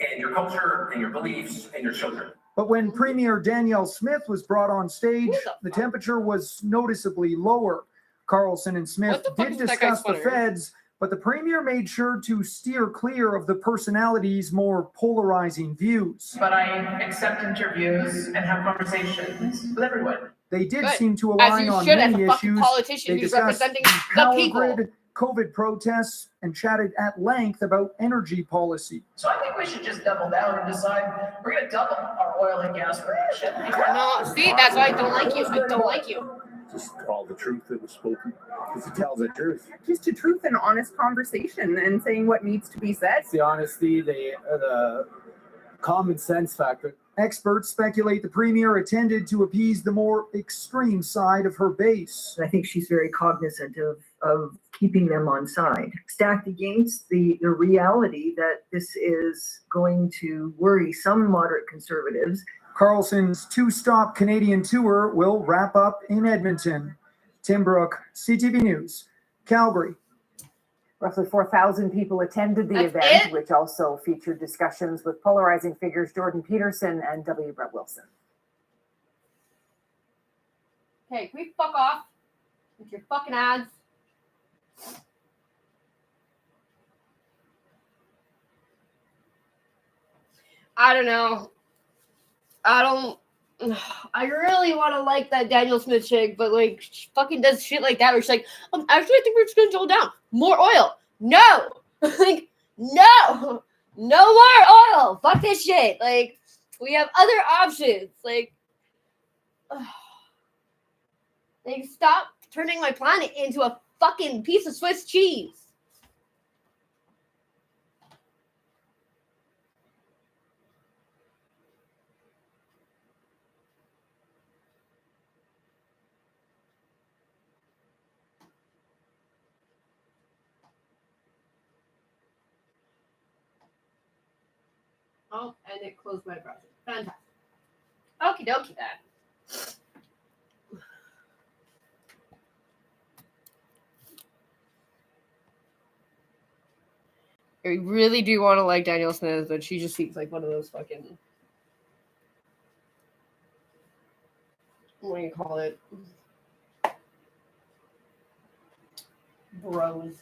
and your culture and your beliefs and your children. But when Premier Danielle Smith was brought on stage, the temperature was noticeably lower. Carlson and Smith did discuss the feds, but the Premier made sure to steer clear of the personality's more polarizing views. But I accept interviews and have conversations with everyone. They did seem to align on many issues. They discussed the power grid, COVID protests, and chatted at length about energy policy. So I think we should just double down and decide we're going to double our oil and gas production. No, see, that's why I don't like you. I don't like you. Just call the truth that was spoken, because it tells the truth. Just a truth and honest conversation and saying what needs to be said. It's the honesty, the common sense factor. Experts speculate the Premier attended to appease the more extreme side of her base. I think she's very cognizant of keeping them on side, stacked against the reality that this is going to worry some moderate conservatives. Carlson's two-stop Canadian tour will wrap up in Edmonton. Tim Brooke, CTV News, Calgary. Roughly 4,000 people attended the event, which also featured discussions with polarizing figures Jordan Peterson and W. Brett Wilson. Hey, can we fuck off with your fucking ads? I don't know. I really want to like that Danielle Smith chick, but like she fucking does shit like that where she's like, actually I think we're just gonna drill down. More oil. No. Like, no more oil. Fuck this shit. Like, we have other options. Like stop turning my planet into a fucking piece of Swiss cheese. Oh, and it closed my browser. Fantastic. Okie dokie then. I really do want to like Danielle Smith, but she just seems like one of those fucking, what do you call it? Bros.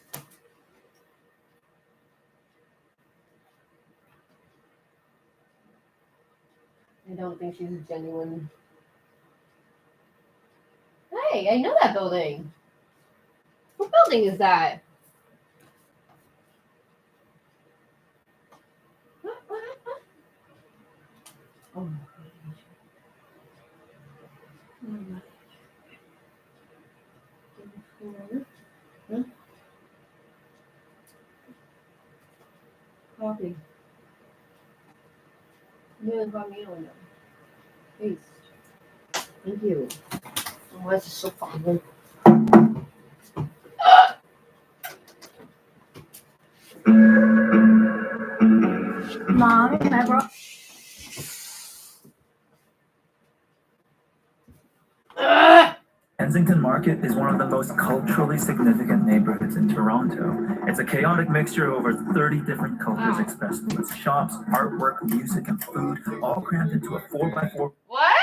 I don't think she's genuine. Hey, I know that building. What building is that? What? Oh my gosh. Copy. No, got me on them. Paste. Thank you. Oh, this is so fun. Mom, can I borrow? Kensington Market is one of the most culturally significant neighborhoods in Toronto. It's a chaotic mixture of over 30 different cultures expressed through its shops, artwork, music, and food, all crammed into a 4x4. What?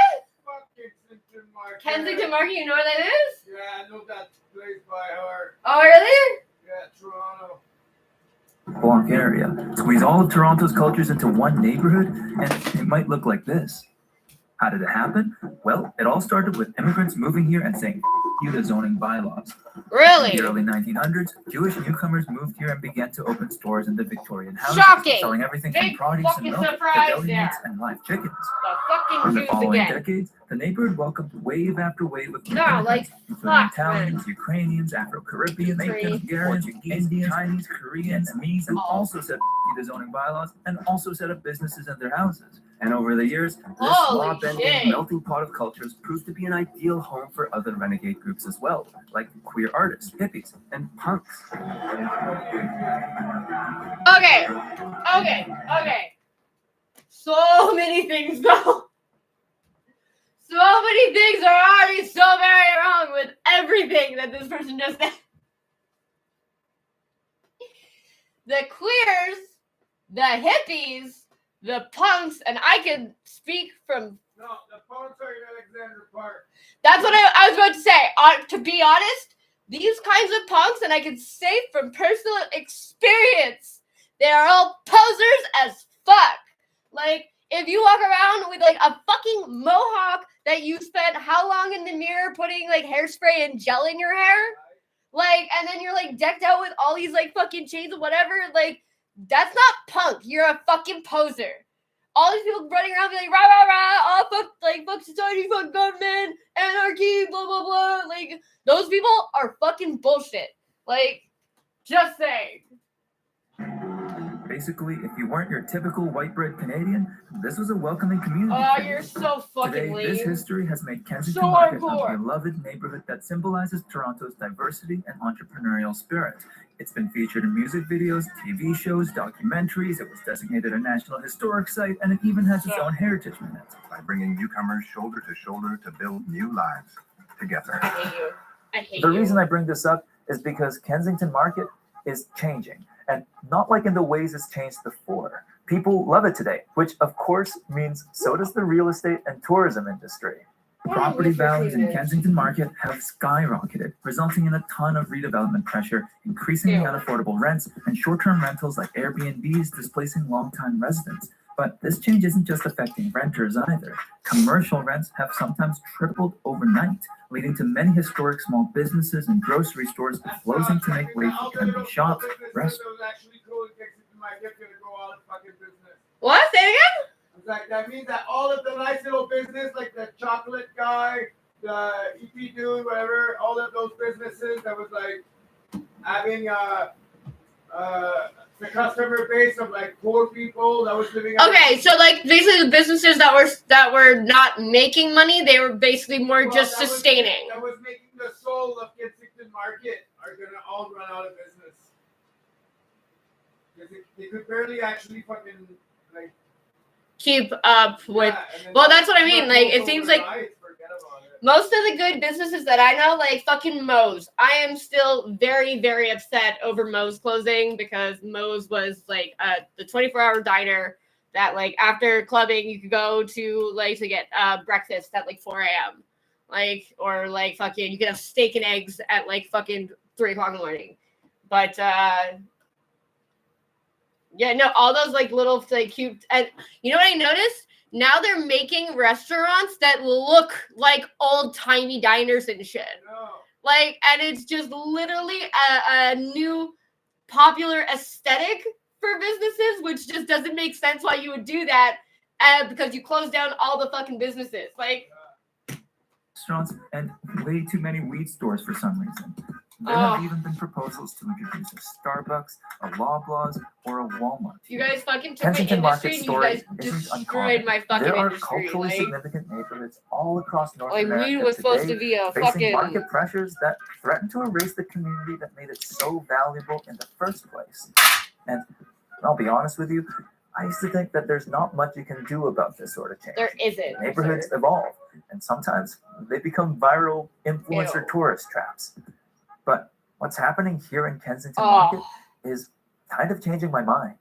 Kensington Market. Kensington Market, you know where that is? Yeah, I know that place by heart. Oh, really? Yeah, Toronto. Block area. Squeeze all of Toronto's cultures into one neighborhood, and it might look like this. How did it happen? Well, it all started with immigrants moving here and saying, "F you to zoning bylaws." Really? In the early 1900s, Jewish newcomers moved here and began to open stores in the Victorian houses, Shocking! selling everything Big from produce and fucking milk to surprise deli there. meats and live chickens. The fucking In the Jews following again. decades, the neighborhood welcomed wave after wave of No, immigrants, like, including fuck, Italians, man. Ukrainians, Afro-Caribbean, Jamaicans, Hungarians, Indians, Chinese, Koreans, Vietnamese, who also set the zoning bylaws and also set up businesses in their houses. And over the years, this Holy law-bending shit. melting pot of cultures proved to be an ideal home for other renegade groups as well, like queer artists, hippies, and punks. Okay. So many things though. So many things are already so very wrong with everything that this person just said. The queers, the hippies, the punks, and I can speak from... No, the punks are in Alexander Park. That's what I was about to say. To be honest, these kinds of punks, and I can say from personal experience, they are all posers as fuck. Like, if you walk around with, like, a fucking mohawk that you spent how long in the mirror putting, like, hairspray and gel in your hair? Like, and then you're, like, decked out with all these, like, fucking chains and whatever. Like, that's not punk. You're a fucking poser. All these people running around being like, rah, rah, rah, oh, fuck, like, fuck society, fuck government, anarchy, blah, blah, blah. Like, those people are fucking bullshit. Like, just saying. Basically, if you weren't your typical white-bread Canadian, this was a welcoming community. Oh, you're so fucking Today, lame. this history has made Kensington So Market hardcore. a beloved neighborhood that symbolizes Toronto's diversity and entrepreneurial spirit. It's been featured in music videos, TV shows, documentaries. It was designated a National Historic Site, and it even has its own heritage minute. By bringing newcomers shoulder to shoulder to build new lives together. I hate you. I hate The you. reason I bring this up is because Kensington Market is changing, and not like in the ways it's changed before. People love it today, which of course means so does the real estate and tourism industry. Property values in Kensington Market have skyrocketed, resulting in a ton of redevelopment pressure, increasingly unaffordable rents, and short-term rentals like Airbnbs displacing long-time residents. But this change isn't just affecting renters either. Commercial rents have sometimes tripled overnight, leading to many historic small businesses and grocery stores closing to make way for trendy shops, restaurants. What? Say it again? It's like, that means that all of the nice little business, like the chocolate guy, the EP dude, whatever, all of those businesses that was like having the customer base of like poor people that was living. Okay, so like basically the businesses that were not making money, they were basically more just sustaining. That was making the soul of Kensington Market are gonna all run out of business. Because they could barely actually fucking like Keep up with. Well, that's what I mean. Like, it seems like most of the good businesses that I know, like fucking Moe's. I am still very, very upset over Moe's closing because Moe's was like the 24-hour diner that like after clubbing you could go to like to get breakfast at like 4 a.m. Like, or like fucking you could have steak and eggs at like fucking 3 o'clock in the morning. But yeah, no, all those like little like cute, and you know what I noticed? Now they're making restaurants that look like old timey diners and shit. Like, and it's just literally a new popular aesthetic for businesses, which just doesn't make sense why you would do that, because you close down all the fucking businesses. Like, Restaurants and way too many weed stores for some reason. There have even been proposals to introduce a Starbucks, a Loblaws, or a Walmart. You guys fucking took Kensington my Market industry and you story guys isn't destroyed uncommon. my fucking There are industry. culturally Like, significant neighborhoods all across North weed America was supposed today to be a facing fucking market pressures that threaten to erase the community that made it so valuable in the first place. And I'll be honest with you, I used to think that there's not much you can do about this sort of change. There isn't. Neighborhoods evolve, and sometimes they become viral influencer tourist traps. But what's happening here in Kensington Market is kind of changing my mind.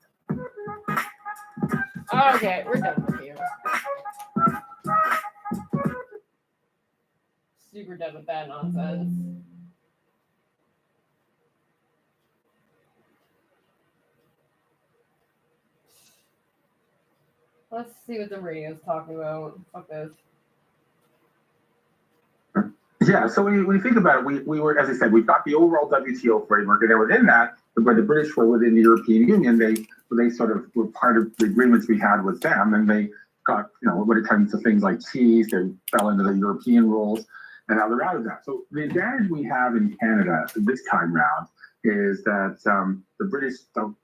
Okay, we're done with you. Super done with that nonsense. Let's see what the radio's talking about. Fuck this. Yeah, so when you think about it, we were, as I said, we've got the overall WTO framework, and then within that, when the British were within the European Union, they sort of were part of the agreements we had with them, and they got, when it comes to things like cheese, they fell into the European rules, and now they're out of that. So the advantage we have in Canada this time round is that the British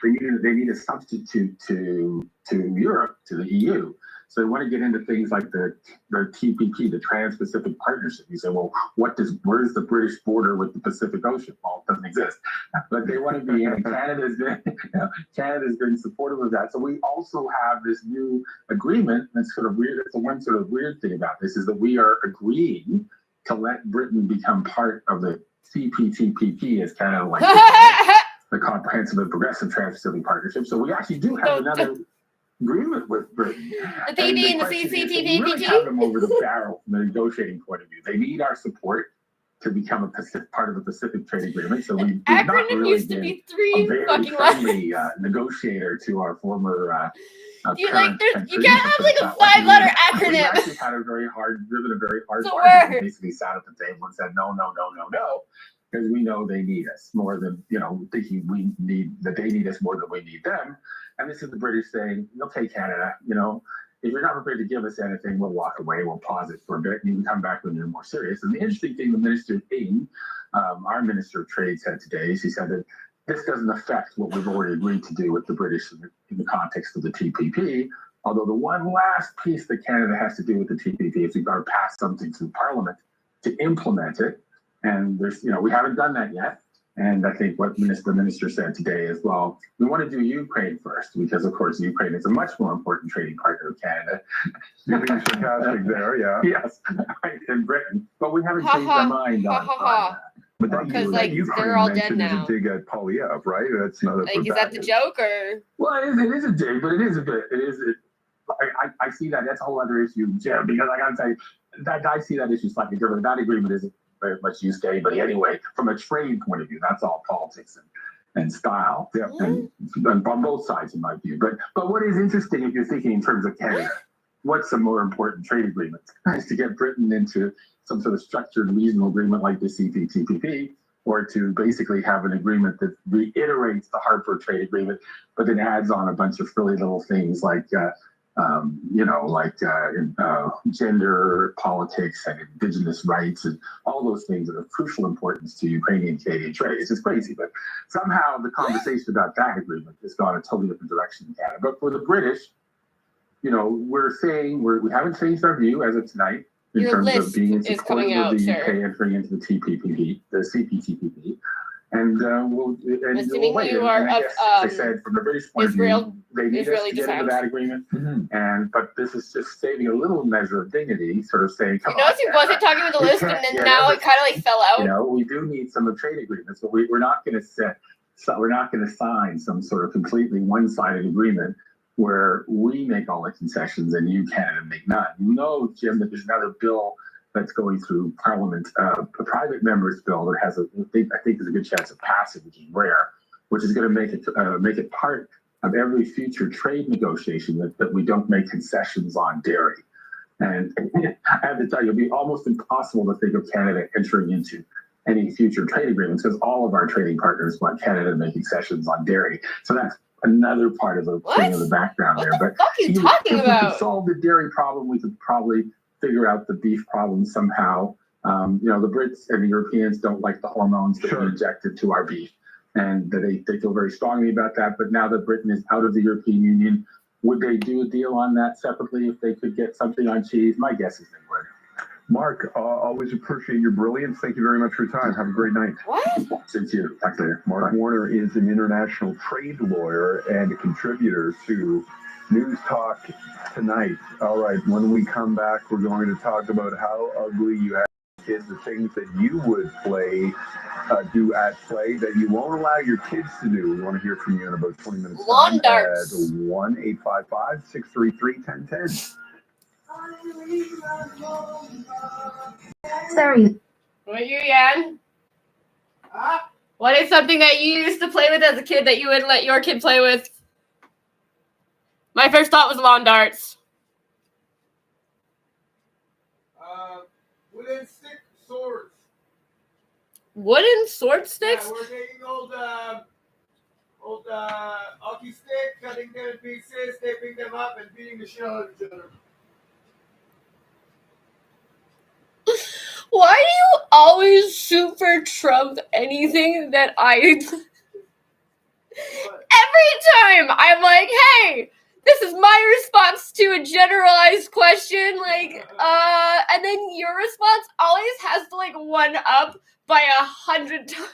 they need a substitute to Europe, to the EU. So they want to get into things like the TPP, the Trans-Pacific Partnership. You say, well, where's the British border with the Pacific Ocean? Well, it doesn't exist. But they want to be in, and Canada's been supportive of that. So we also have this new agreement that's sort of weird. It's the one sort of weird thing about this is that we are agreeing to let Britain become part of the CPTPP, as kind of like the Comprehensive and Progressive Trans-Pacific Partnership. So we actually do have another agreement with Britain. The PD and the CCTPP. We really have them over the barrel from a negotiating point of view. They need our support to become a part of the Pacific Trade Agreement. So we've not really used to be three a very fucking friendly negotiator to our former. You can't have like a 5-letter acronym. We actually had driven a very hard It's a bargain. word. We basically sat at the table and said no, because we know they need us more than thinking they need us more than we need them. And this is the British saying, "You'll take Canada. If you're not prepared to give us anything, we'll walk away. We'll pause it for a bit, and you can come back when you're more serious." And the interesting thing, the Minister Ing, our Minister of Trade, said today, she said that this doesn't affect what we've already agreed to do with the British in the context of the TPP. Although the one last piece that Canada has to do with the TPP is we've got to pass something through Parliament to implement it. And there's, we haven't done that yet. And I think what the minister said today is, well, we want to do Ukraine first, because of course Ukraine is a much more important trading partner of Canada. There, yeah. Yes, right, in Britain. But we haven't changed our mind on that. But that Because, Ukraine they're all dead mention is now. a dig at Polyev, right? That's another. Is that the joke or? Well, it is a dig, but it is a bit. I see that. That's a whole other issue, Jim, because I got to tell you, that I see that issue slightly different. That agreement isn't very much used to anybody anyway. From a trade point of view, that's all politics and style, and on both sides, in my view. But what is interesting, if you're thinking in terms of Canada, what's a more important trade agreement? Is to get Britain into some sort of structured, reasonable agreement like the CPTPP, or to basically have an agreement that reiterates the Hartford Trade Agreement, but then adds on a bunch of frilly little things like, gender politics and indigenous rights and all those things that are of crucial importance to Ukrainian-Canadian trade. It's just crazy, but somehow the conversation about that agreement has gone a totally different direction in Canada. But for the British, we're saying we haven't changed our view as of tonight in terms of being in support of the UK entering into the TPP, the CPTPP. And we'll wait. You are as I said, from the British point of view, they need us to get into that agreement. But this is just saving a little measure of dignity, sort of saying, come on. He wasn't talking about the list, and then now it kind of fell out. We do need some of trade agreements, but we're not going to sign some sort of completely one-sided agreement where we make all the concessions and you, Canada, make none. Jim, that there's another bill that's going through Parliament, a private member's bill that has I think there's a good chance of passing, which is rare, which is going to make it part of every future trade negotiation that we don't make concessions on dairy. And I have to tell you, it'd be almost impossible to think of Canada entering into any future trade agreements because all of our trading partners want Canada to make concessions on dairy. So that's another part of the thing in the background there. But you talking if about? we could solve the dairy problem, we could probably figure out the beef problem somehow. The Brits and the Europeans don't like the hormones that we injected to our beef, and they feel very strongly about that. But now that Britain is out of the European Union, would they do a deal on that separately if they could get something on cheese? My guess is they would. Mark, always appreciate your brilliance. Thank you very much for your time. Have a great night. What? Since you, talk later. Mark Warner is an international trade lawyer and a contributor to News Talk Tonight. All right, when we come back, we're going to talk about how ugly you have kids, the things that you would do at play that you won't allow your kids to do. We want to hear from you in about 20 minutes. Lawn darts. At 1-855-633-1010. Sorry. What, you, Yan? What is something that you used to play with as a kid that you wouldn't let your kid play with? My first thought was lawn darts. Wooden stick swords. Wooden sword sticks? Yeah, we're taking old hockey stick, cutting them in pieces, taping them up, and beating the shit out of each other. Why do you always super trump anything that I... Every time I'm like, hey, this is my response to a generalized question, and then your response always has to, one up by 100 times.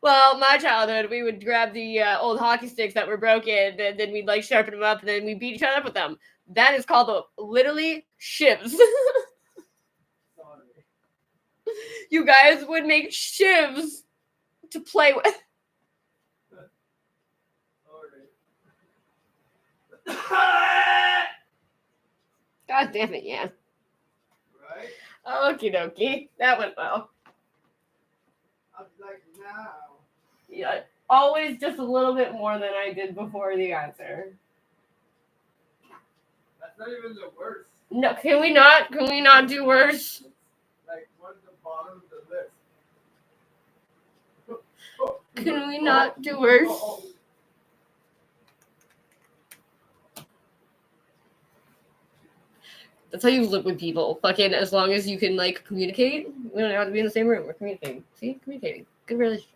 Well, my childhood, we would grab the old hockey sticks that were broken, and then we'd, sharpen them up, and then we'd beat each other up with them. That is called, literally, shivs. You guys would make shivs to play with. God damn it, yeah. Right? Okie dokie. That went well. I'm like, now. Yeah, always just a little bit more than I did before the answer. That's not even the worst. No, can we not do worse? Like, what's the bottom of the list? Can we not do worse? That's how you live with people. Fucking as long as you can communicate. We don't have to be in the same room. We're communicating. See? Communicating. Good relationship.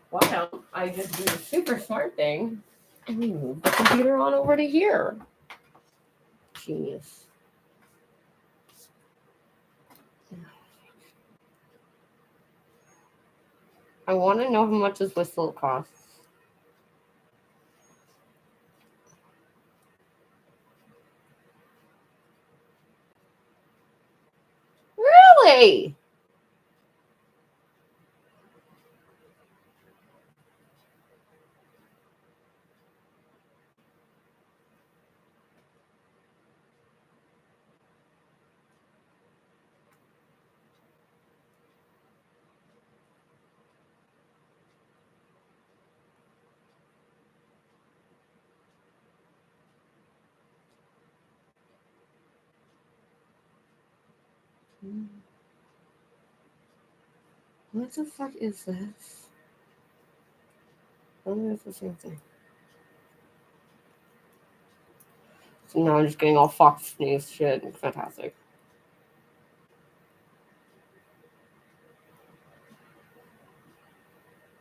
Why don't I just do the super smart thing and we move the computer on over to here? Genius. I want to know how much this whistle costs. Really? What the fuck is this? I wonder if it's the same thing. So now I'm just getting all Fox News shit. Fantastic.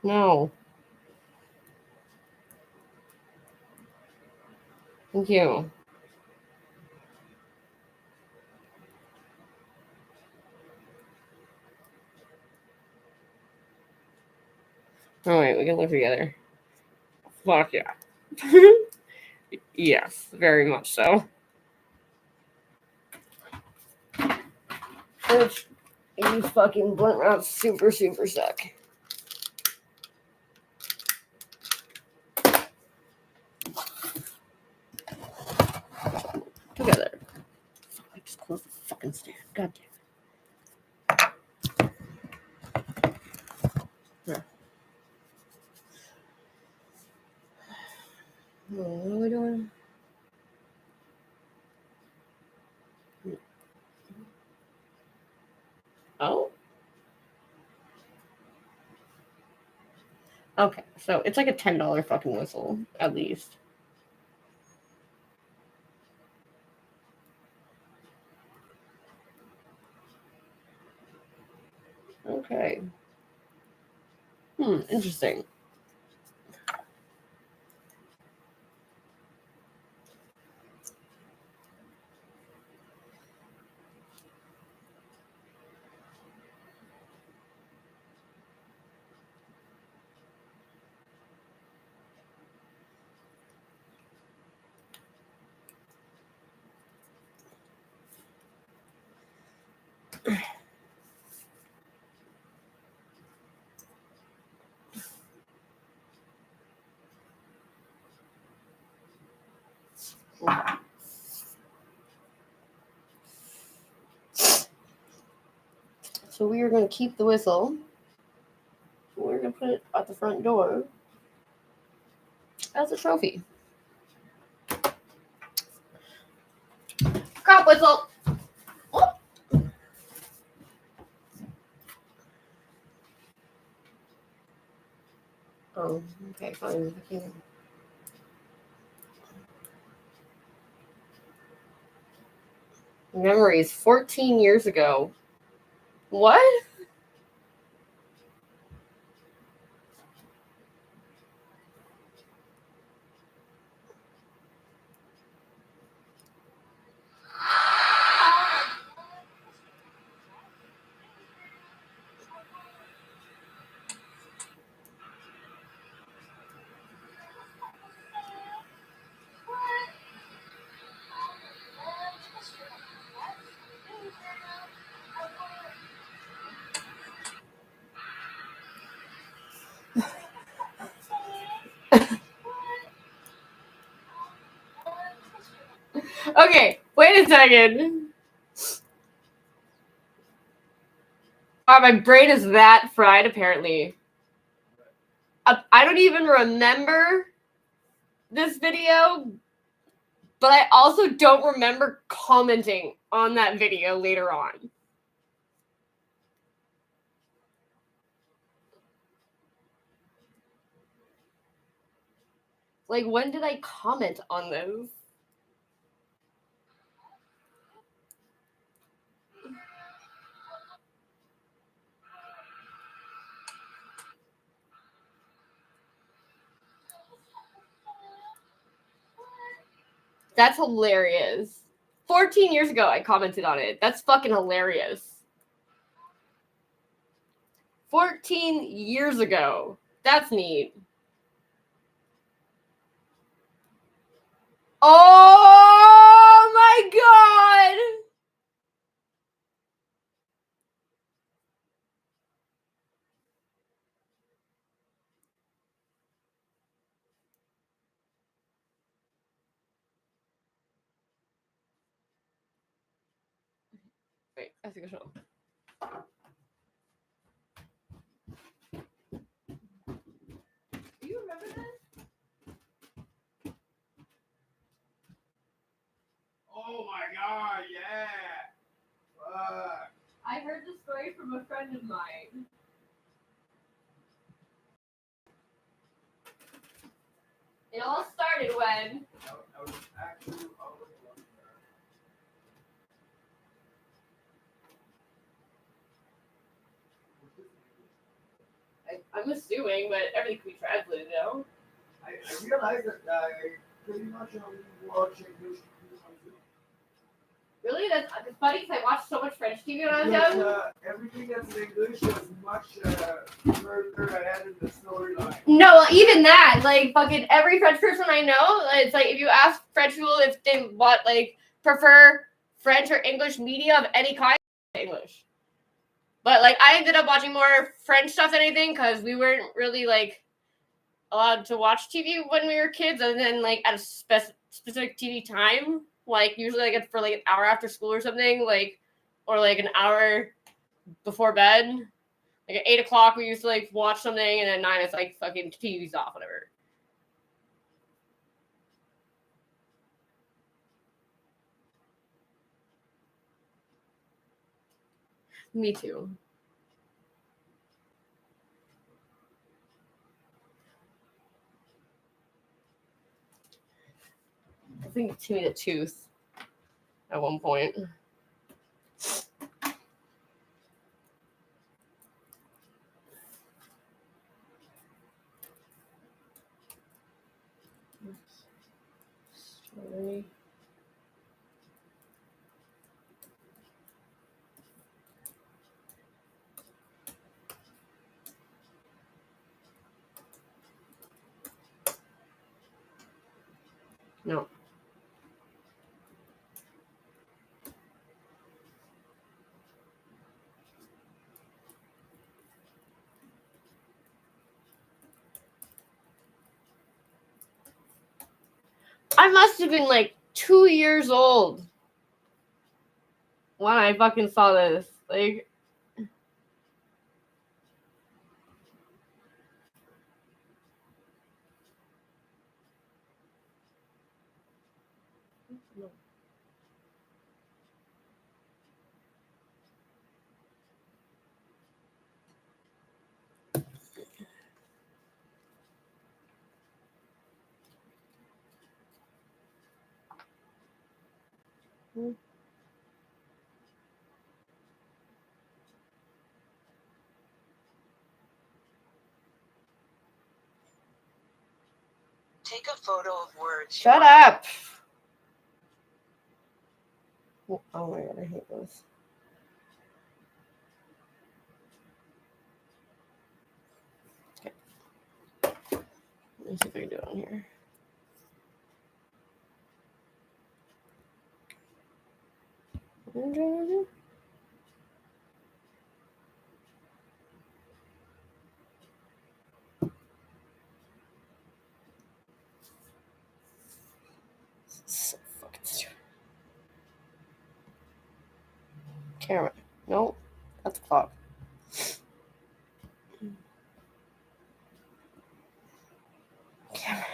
No. Thank you. Oh wait, we can live together. Fuck yeah. Yes, very much so. Which you fucking blunt routes super suck. Together. I just closed the fucking stand. God damn it. Yeah. What are we doing? Oh. Okay, so it's like a $10 fucking whistle, at least. Okay. Interesting. So we are going to keep the whistle. We're going to put it at the front door as a trophy. Cop whistle! Oh. Oh, okay, fine. Memories 14 years ago. What? Okay, wait a second. Oh, my brain is that fried, apparently. I don't even remember this video, but I also don't remember commenting on that video later on. Like, when did I comment on this? That's hilarious. 14 years ago, I commented on it. That's fucking hilarious. 14 years ago. That's neat. Oh my god! Wait, I think I should. Do you remember this? Oh my god, yeah. Fuck. I heard the story from a friend of mine. It all started when I was actually I'm assuming, but everything can be translated now. I realized that I pretty much only watch English TV on YouTube. Really? That's funny because I watched so much French TV when I was Because, young. everything that's in English is much further ahead in the storyline. No, well, even that, like, fucking every French person I know, it's like if you ask French people if they prefer French or English media of any kind, English. But like, I ended up watching more French stuff than anything because we weren't really like allowed to watch TV when we were kids, and then like at a specific TV time, like usually like for like an hour after school or something, like, or like an hour before bed. Like at 8 o'clock, we used to like watch something, and at 9 it's like fucking TV's off, whatever. Me too. think to me the tooth at one point. Sorry. No. I must have been like 2 years old when I fucking saw this. Like, Take a photo of words. shut up. Oh my god, I hate this. Okay. Let me see if I can do it on here. So fucking stupid. Camera. No, that's the clock. Camera.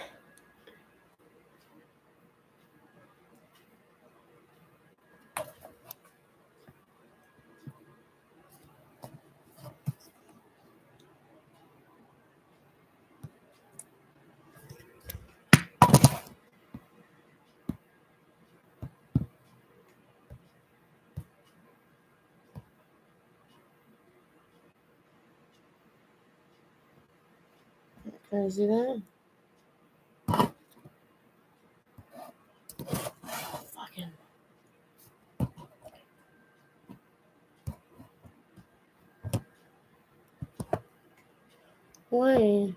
Can I see that? Fucking. Why?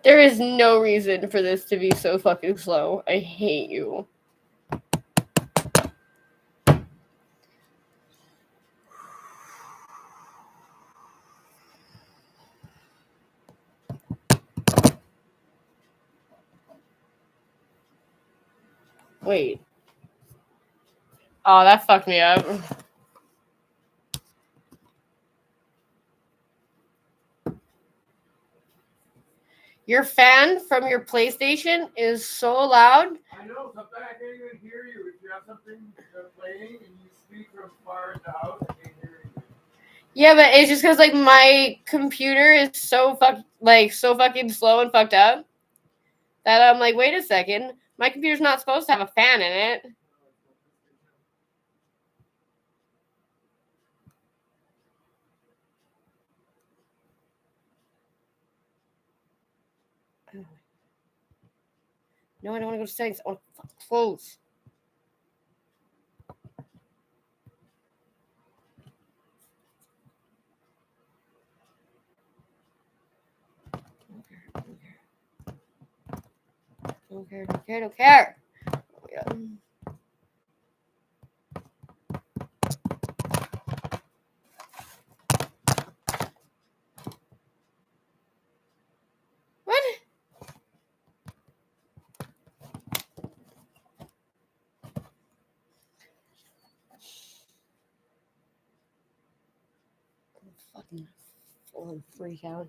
There is no reason for this to be so fucking slow. I hate you. Wait. Oh, that fucked me up. Your fan from your PlayStation is so loud. I know, sometimes I can't even hear you. If you have something playing and you speak from far in the house, I can't hear you. Yeah, but it's just because like my computer is so fucking slow and fucked up that I'm like, wait a second, my computer's not supposed to have a fan in it. No, I don't want to go to settings. I want to fucking close. Don't care. Oh my god. What? Fucking freak out.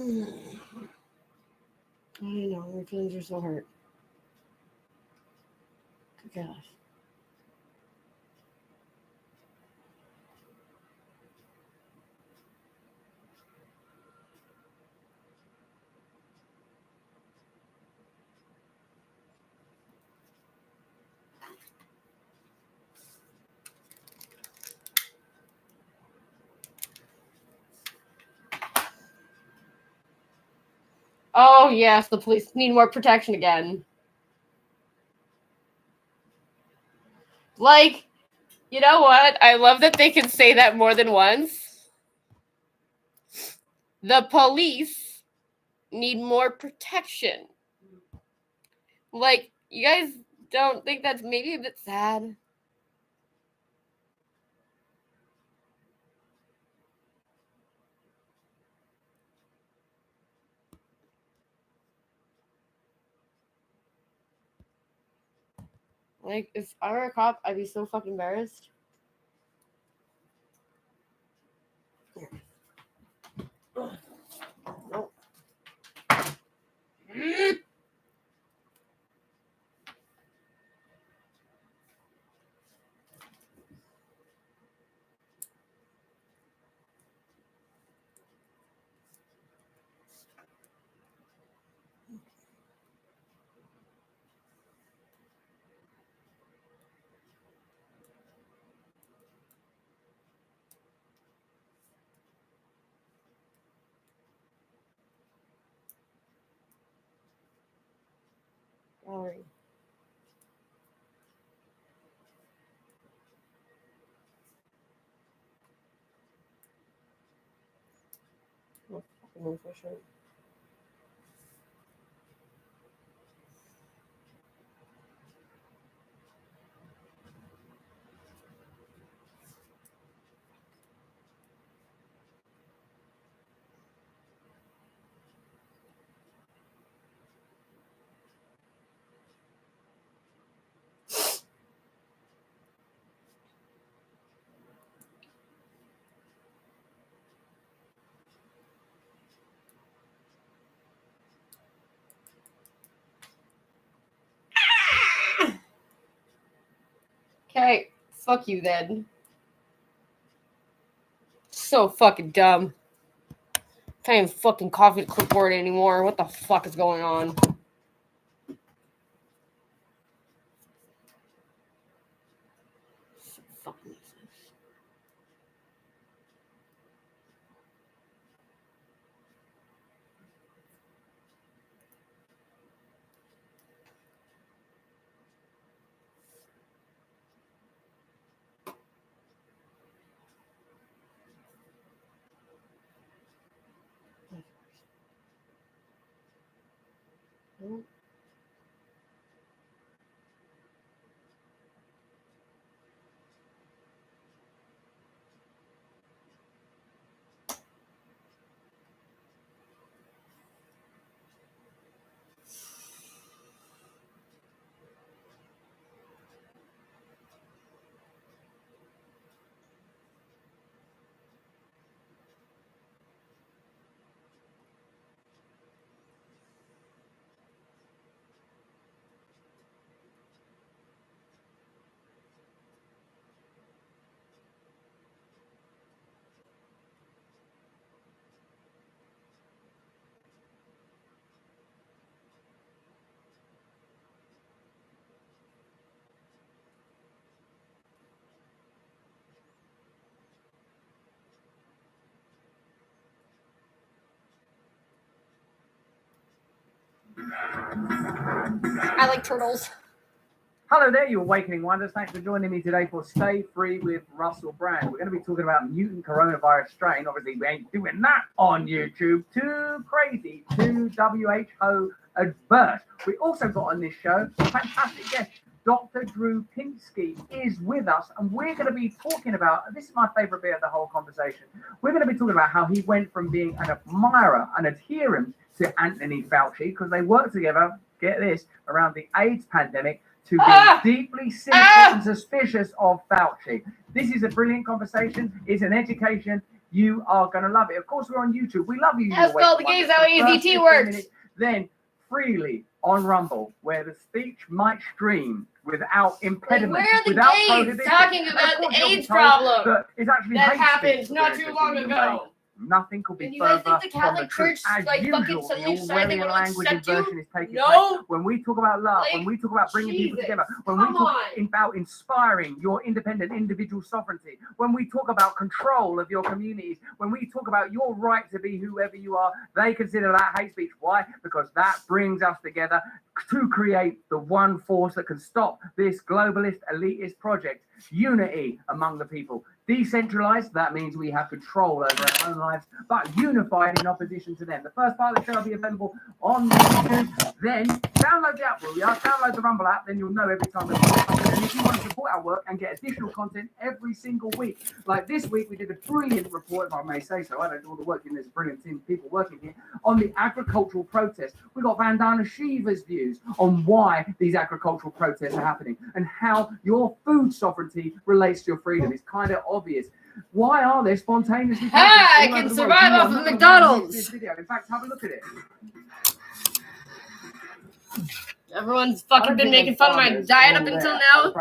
I know, my feelings are so hurt. Good gosh. Oh, yes, the police need more protection again. Like, you know what? I love that they can say that more than once. The police need more protection. Like, you guys don't think that's maybe a bit sad? Like, if I were a cop, I'd be so fucking embarrassed. Nope. Sorry. Oh, fucking efficient. Okay, fuck you then. So fucking dumb. Can't even fucking copy the clipboard anymore. What the fuck is going on? So fucking useless. Nope. I like turtles. Hello there, you awakening wonders. Thanks for joining me today for Stay Free with Russell Brand. We're going to be talking about mutant coronavirus strain. Obviously, we ain't doing that on YouTube. Too crazy. Too WHO adverse. We also got on this show a fantastic guest. Dr. Drew Pinsky is with us, and we're going to be talking about, this is my favorite bit of the whole conversation, we're going to be talking about how he went from being an admirer, an adherent to Anthony Fauci, because they worked together, get this, around the AIDS pandemic, to be deeply cynical and suspicious of Fauci. This is a brilliant conversation. It's an education. You are going to love it. Of course, we're on YouTube. We love you. Ask all the gays how AZT works. Then freely on Rumble, where the speech might stream without impediment, where are the without gays prohibition. talking about the AIDS problem that happened not too long ago? Nothing could be And you guys further think the from the Catholic truth. Church, As like, fucking usual, the suddenly decided they Orwellian wanna language accept you? inversion is taking No. place. When we talk about love, Like, when we talk about bringing people Jesus, together, when we come talk on. about inspiring your independent individual sovereignty, when we talk about control of your communities, when we talk about your right to be whoever you are, they consider that hate speech. Why? Because that brings us together to create the one force that can stop this globalist elitist project. Unity among the people. Decentralized, that means we have control over our own lives, but unified in opposition to them. The first part of the show will be available on YouTube. Then download the app, will you? Download the Rumble app, then you'll know every time that we put something. And if you want to support our work and get additional content every single week, like this week we did a brilliant report, if I may say so. I don't do all the work, and there's a brilliant team of people working here on the agricultural protest. We got Vandana Shiva's views on why these agricultural protests are happening and how your food sovereignty relates to your freedom. It's kind of obvious. Why are there spontaneously? I can survive off of McDonald's. This video. In fact, have a look at it. Everyone's fucking been making fun of my diet up until now.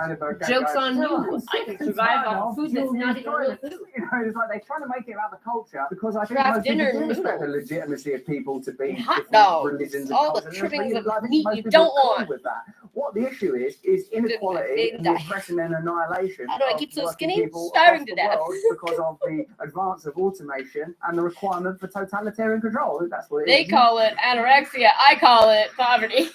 Joke's on you. I can survive off food that's not even real food. You know, it's like they're trying to make it about the culture because I think Craft most people dinner do respect the noodles. legitimacy of people to be Hot different dogs. religions and All the cultures. trimmings of I think meat most you people don't are cool want. with that. What the issue is inequality and the oppression and annihilation. How do I of keep so working skinny? people Starving across to the death. world because of the advance of automation and the requirement for totalitarian control. That's what it They is. call it anorexia. I call it poverty.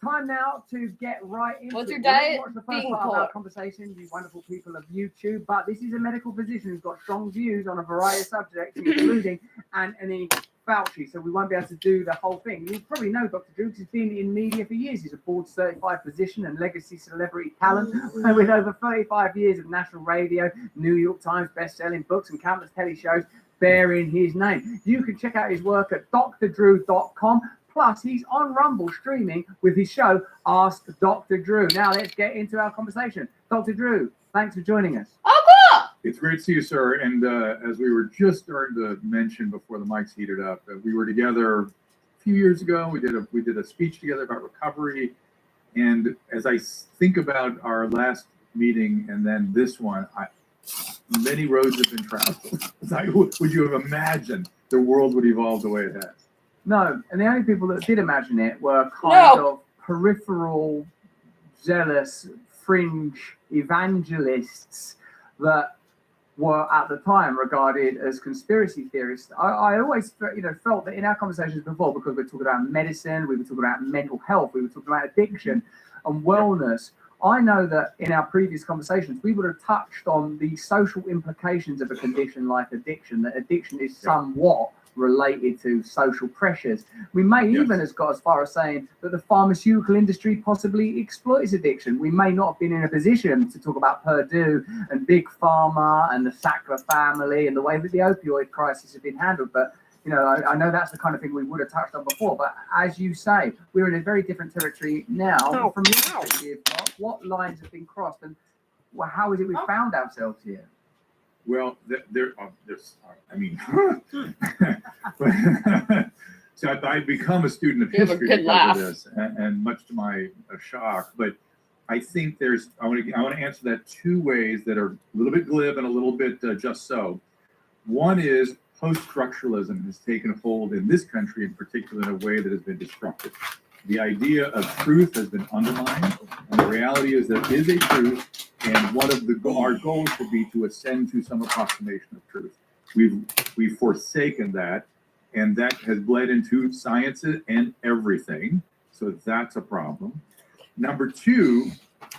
Time now to get right into What's your it. We'll diet? watch the first Being part of poor. our conversation, you wonderful people of YouTube. But this is a medical physician who's got strong views on a variety of subjects, including Anthony Fauci. So we won't be able to do the whole thing. You probably know Dr. Drew because he's been in media for years. He's a board-certified physician and legacy celebrity talent with over 35 years of national radio, New York Times best-selling books, and countless telly shows bearing his name. You can check out his work at drdrew.com. Plus, he's on Rumble streaming with his show, Ask Dr. Drew. Now, let's get into our conversation. Dr. Drew, thanks for joining us. Oh, cool! It's great to see you, sir. And as we were just starting to mention before the mics heated up, we were together a few years ago. We did a speech together about recovery. And as I think about our last meeting and then this one, many roads have been traveled. Would you have imagined the world would evolve the way it has? No, and the only people that did imagine it were kind of peripheral, zealous, fringe evangelists that were at the time regarded as conspiracy theorists. I always, felt that in our conversations before, because we were talking about medicine, we were talking about mental health, we were talking about addiction and wellness. I know that in our previous conversations, we would have touched on the social implications of a condition like addiction, that addiction is somewhat related to social pressures. We may even have got as far as saying that the pharmaceutical industry possibly exploits addiction. We may not have been in a position to talk about Purdue and Big Pharma and the Sackler family and the way that the opioid crisis has been handled, but I know that's the kind of thing we would have touched on before, but as you say, we're in a very different territory now. From your perspective, what lines have been crossed and how is it we found ourselves here? Well, so I've become a student of history because of this, and much to my shock. But I think I want to answer that two ways that are a little bit glib and a little bit just so. One is post-structuralism has taken hold in this country in particular in a way that has been destructive. The idea of truth has been undermined, and the reality is there is a truth, and one of our goals should be to ascend to some approximation of truth. We've forsaken that, and that has bled into science and everything. So that's a problem. Number two,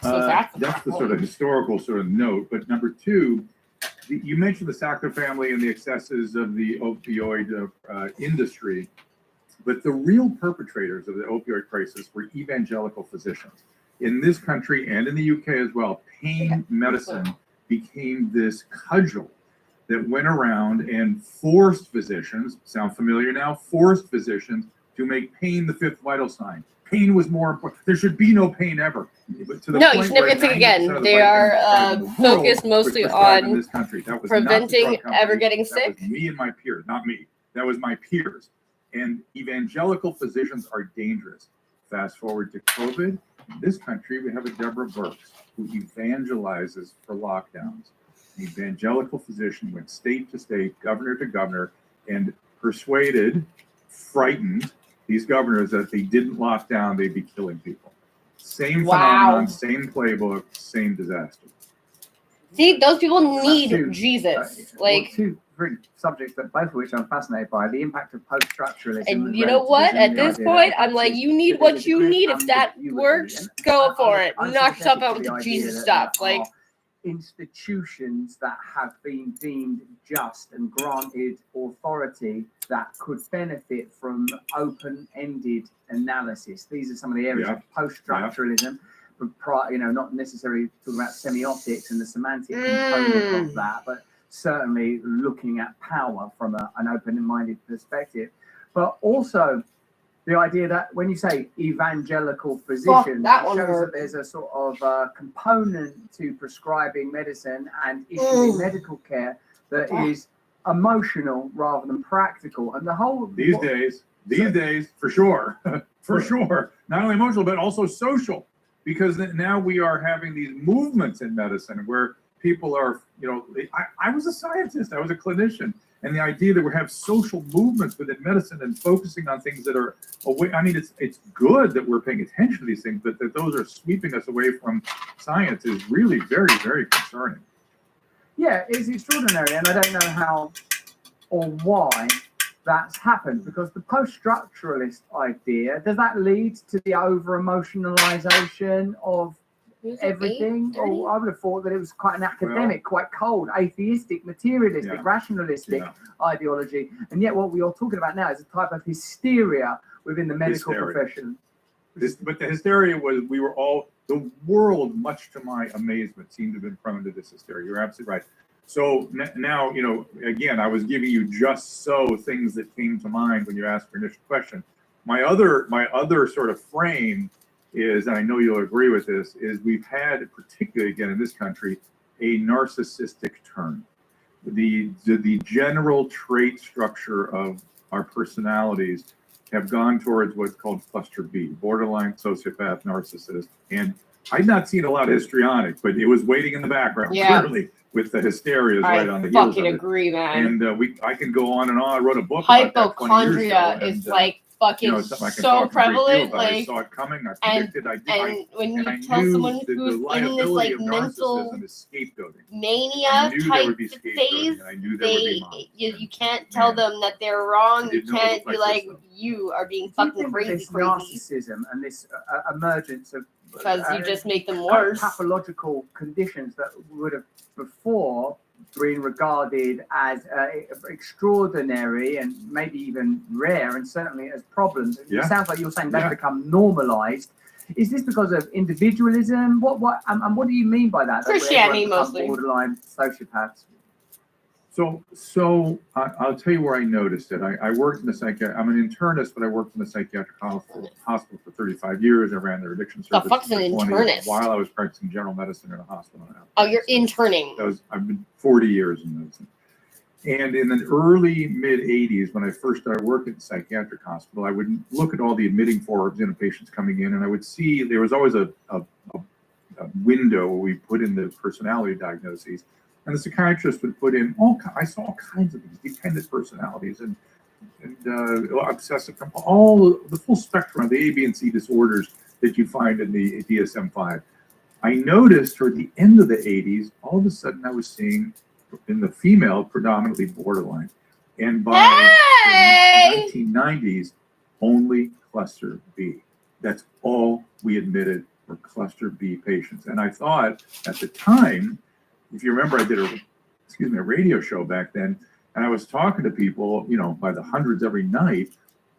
that's the sort of historical sort of note. But number two, you mentioned the Sackler family and the excesses of the opioid industry. But the real perpetrators of the opioid crisis were evangelical physicians. In this country and in the UK as well, pain medicine became this cudgel that went around and forced physicians, sound familiar now, forced physicians to make pain the fifth vital sign. Pain was more important. There should be no pain ever. No, you should never get sick again. They are focused mostly on this country. That was preventing ever getting that sick. Was me and my peers, not me. That was my peers. And evangelical physicians are dangerous. Fast forward to COVID. In this country, we have a Deborah Birx who evangelizes for lockdowns. An evangelical physician went state to state, governor to governor, and persuaded, frightened these governors that they didn't lock down, they'd be killing people. Same phenomenon, same playbook, same disaster. See, those people need Jesus. Like two subjects that both of which I'm fascinated by: the impact of post-structuralism. And you know what? At this point, I'm like, you need what you need. If that works, go for it. Knock yourself out with the Jesus stuff. Like institutions that have been deemed just and granted authority that could benefit from open-ended analysis. These are some of the areas of post-structuralism. You know, not necessarily talking about semiotics and the semantic component of that, but certainly looking at power from an open-minded perspective. But also the idea that when you say evangelical physician, it shows that there's a sort of component to prescribing medicine and issuing medical care that is emotional rather than practical. And the whole these days, for sure, for sure, not only emotional but also social, because now we are having these movements in medicine where people are, you know, I was a scientist, I was a clinician. And the idea that we have social movements within medicine and focusing on things that are away. I mean, it's good that we're paying attention to these things, but that those are sweeping us away from science is really very, very concerning. Yeah, it's extraordinary. And I don't know how or why that's happened, because the post-structuralist idea, does that lead to the over-emotionalization of everything? Or I would have thought that it was quite an academic, quite cold, atheistic, materialistic, rationalistic ideology. And yet what we are talking about now is a type of hysteria within the medical profession. But the hysteria was, the world, much to my amazement, seemed to have been prone to this hysteria. You're absolutely right. So now, you know, again, I was giving you just so things that came to mind when you asked your initial question. My other sort of frame is, and I know you'll agree with this, is we've had, particularly again in this country, a narcissistic turn. The general trait structure of our personalities have gone towards what's called cluster B, borderline sociopath, narcissist. And I'd not seen a lot of histrionic, but it was waiting in the background, clearly, with the hysterias right on the heels of it. I fucking agree, man. And I can go on and on. I wrote a book Hypochondria about that 20 years ago, is like fucking so prevalent. Like, I saw it coming. I predicted. And when you tell someone who's in this like mental mania type phase, you can't tell them that they're wrong. You can't be like, you are being fucking crazy. This narcissism and this emergence of because you just make them worse. Pathological conditions that would have before been regarded as extraordinary and maybe even rare, and certainly as problems. It sounds like you're saying they've become normalized. Is this because of individualism? What do you mean by that? Christianity mostly. Borderline sociopaths. So I'll tell you where I noticed it. I worked in the I'm an internist, but I worked in the psychiatric hospital for 35 years. I ran their addiction service. The fuck's an internist? While I was practicing general medicine in a hospital. Oh, you're interning. I've been 40 years in medicine. And in the early mid 80s, when I first started working at the psychiatric hospital, I would look at all the admitting forms, patients coming in, and I would see there was always a window where we put in the personality diagnoses. And the psychiatrist would put in I saw all kinds of things, dependent personalities and obsessive, all the full spectrum of the A, B, and C disorders that you find in the DSM-5. I noticed toward the end of the 80s, all of a sudden I was seeing in the female predominantly borderline. And by the 1990s, only cluster B. That's all we admitted were cluster B patients. And I thought at the time, if you remember, I did a radio show back then, and I was talking to people, by the hundreds every night,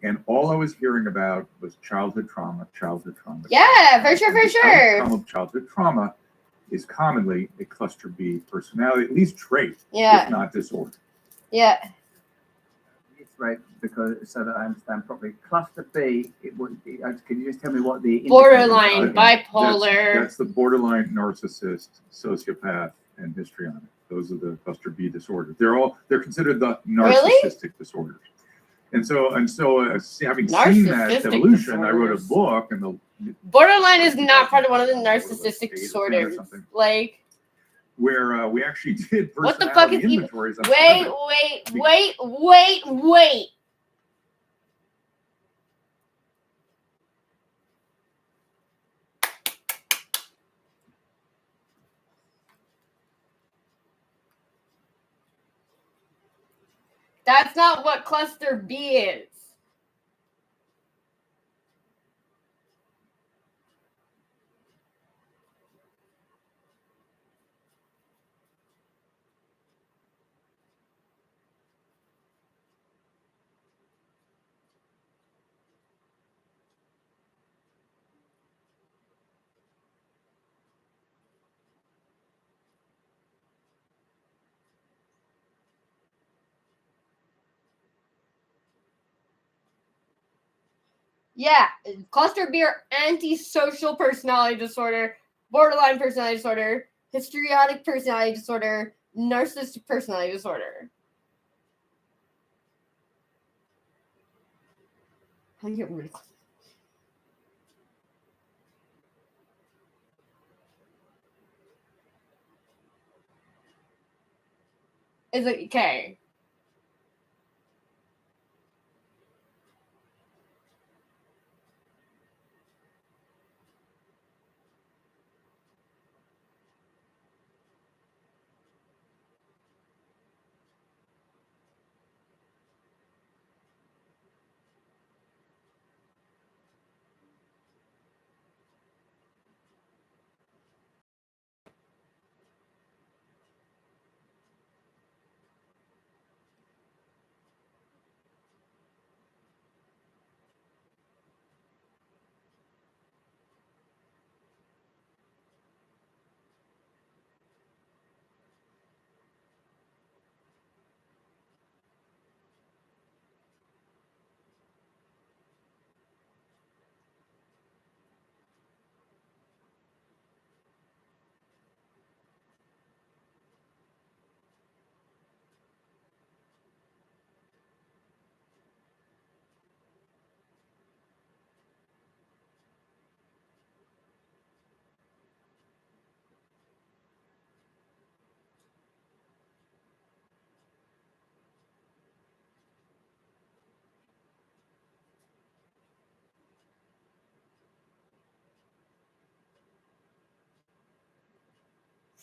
and all I was hearing about was childhood trauma. Yeah, for sure. Childhood trauma is commonly a cluster B personality, at least trait, if not disorder. Yeah. right? Because so that I understand properly. Cluster B, it would. Can you just tell me what the borderline bipolar? That's the borderline narcissist, sociopath, and histrionic. Those are the cluster B disorders. They're considered the narcissistic disorders. And so having seen that evolution, I wrote a book, and the borderline is not part of one of the narcissistic disorders. Like, where we actually did what the fuck is inventories. Wait. That's not what cluster B is. Yeah, cluster B are antisocial personality disorder, borderline personality disorder, histrionic personality disorder, narcissistic personality disorder. How do you get rid of Is it okay?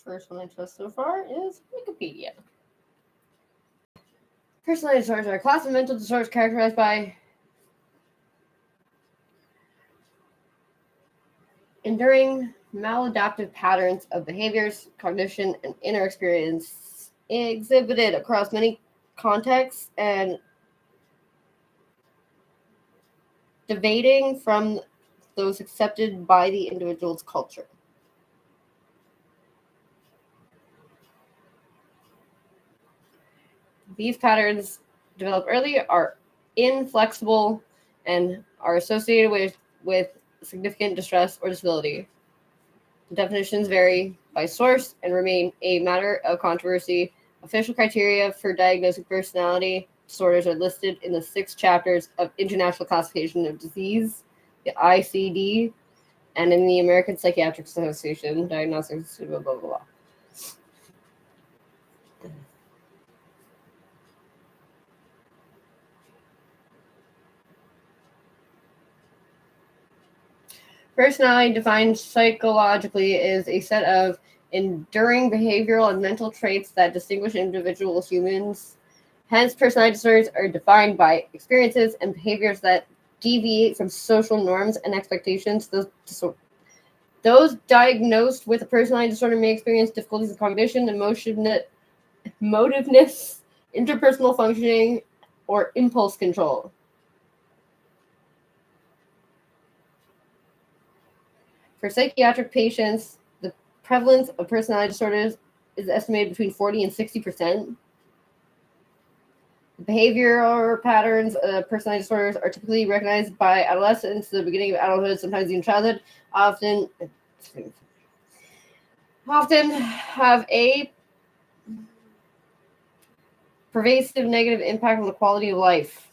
First one I trust so far is Wikipedia. Personality disorders are a class of mental disorders characterized by enduring maladaptive patterns of behaviors, cognition, and inner experience exhibited across many contexts and deviating from those accepted by the individual's culture. These patterns develop early, are inflexible, and are associated with significant distress or disability. Definitions vary by source and remain a matter of controversy. Official criteria for diagnosing personality disorders are listed in the 6 chapters of International Classification of Disease, the ICD, and in the American Psychiatric Association, Diagnostics, blah, blah, blah. Personality defined psychologically is a set of enduring behavioral and mental traits that distinguish individual humans. Hence, personality disorders are defined by experiences and behaviors that deviate from social norms and expectations. Those diagnosed with a personality disorder may experience difficulties in cognition, emotiveness, interpersonal functioning, or impulse control. For psychiatric patients, the prevalence of personality disorders is estimated between 40 and 60%. Behavioral patterns of personality disorders are typically recognized by adolescents, the beginning of adulthood, sometimes even childhood. Often have a pervasive negative impact on the quality of life.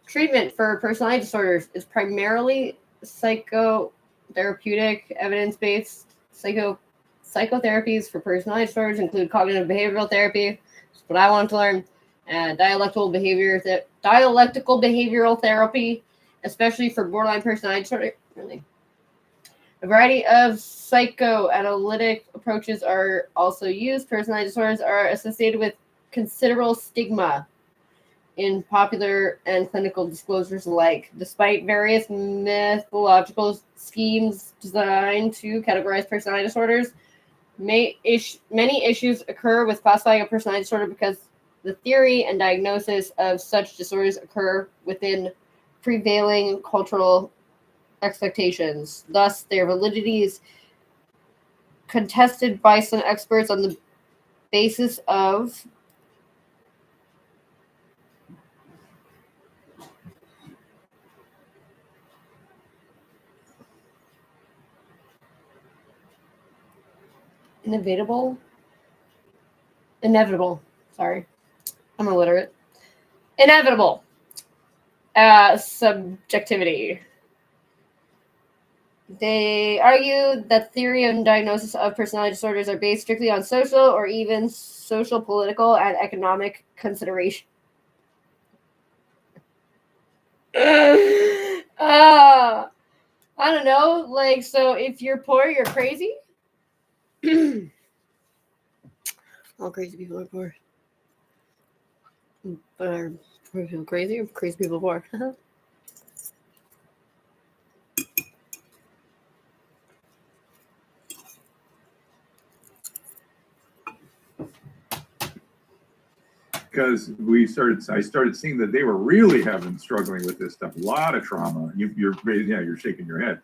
Treatment for personality disorders is primarily psychotherapeutic, evidence-based psychotherapies for personality disorders include cognitive behavioral therapy, that's what I wanted to learn, and dialectical behavioral therapy, especially for borderline personality disorder. Really. A variety of psychoanalytic approaches are also used. Personality disorders are associated with considerable stigma in popular and clinical disclosures alike, despite various methodological schemes designed to categorize personality disorders. Many issues occur with classifying a personality disorder because the theory and diagnosis of such disorders occur within prevailing cultural expectations. Thus, their validity is contested by some experts on the basis of inevitable. Sorry, I'm illiterate. Inevitable subjectivity. They argue that theory and diagnosis of personality disorders are based strictly on social or even social, political, and economic consideration. I don't know. Like, so if you're poor, you're crazy? All crazy people are poor. But are poor people crazy or crazy people poor? Because I started seeing that they were really struggling with this stuff. A lot of trauma. You're shaking your head.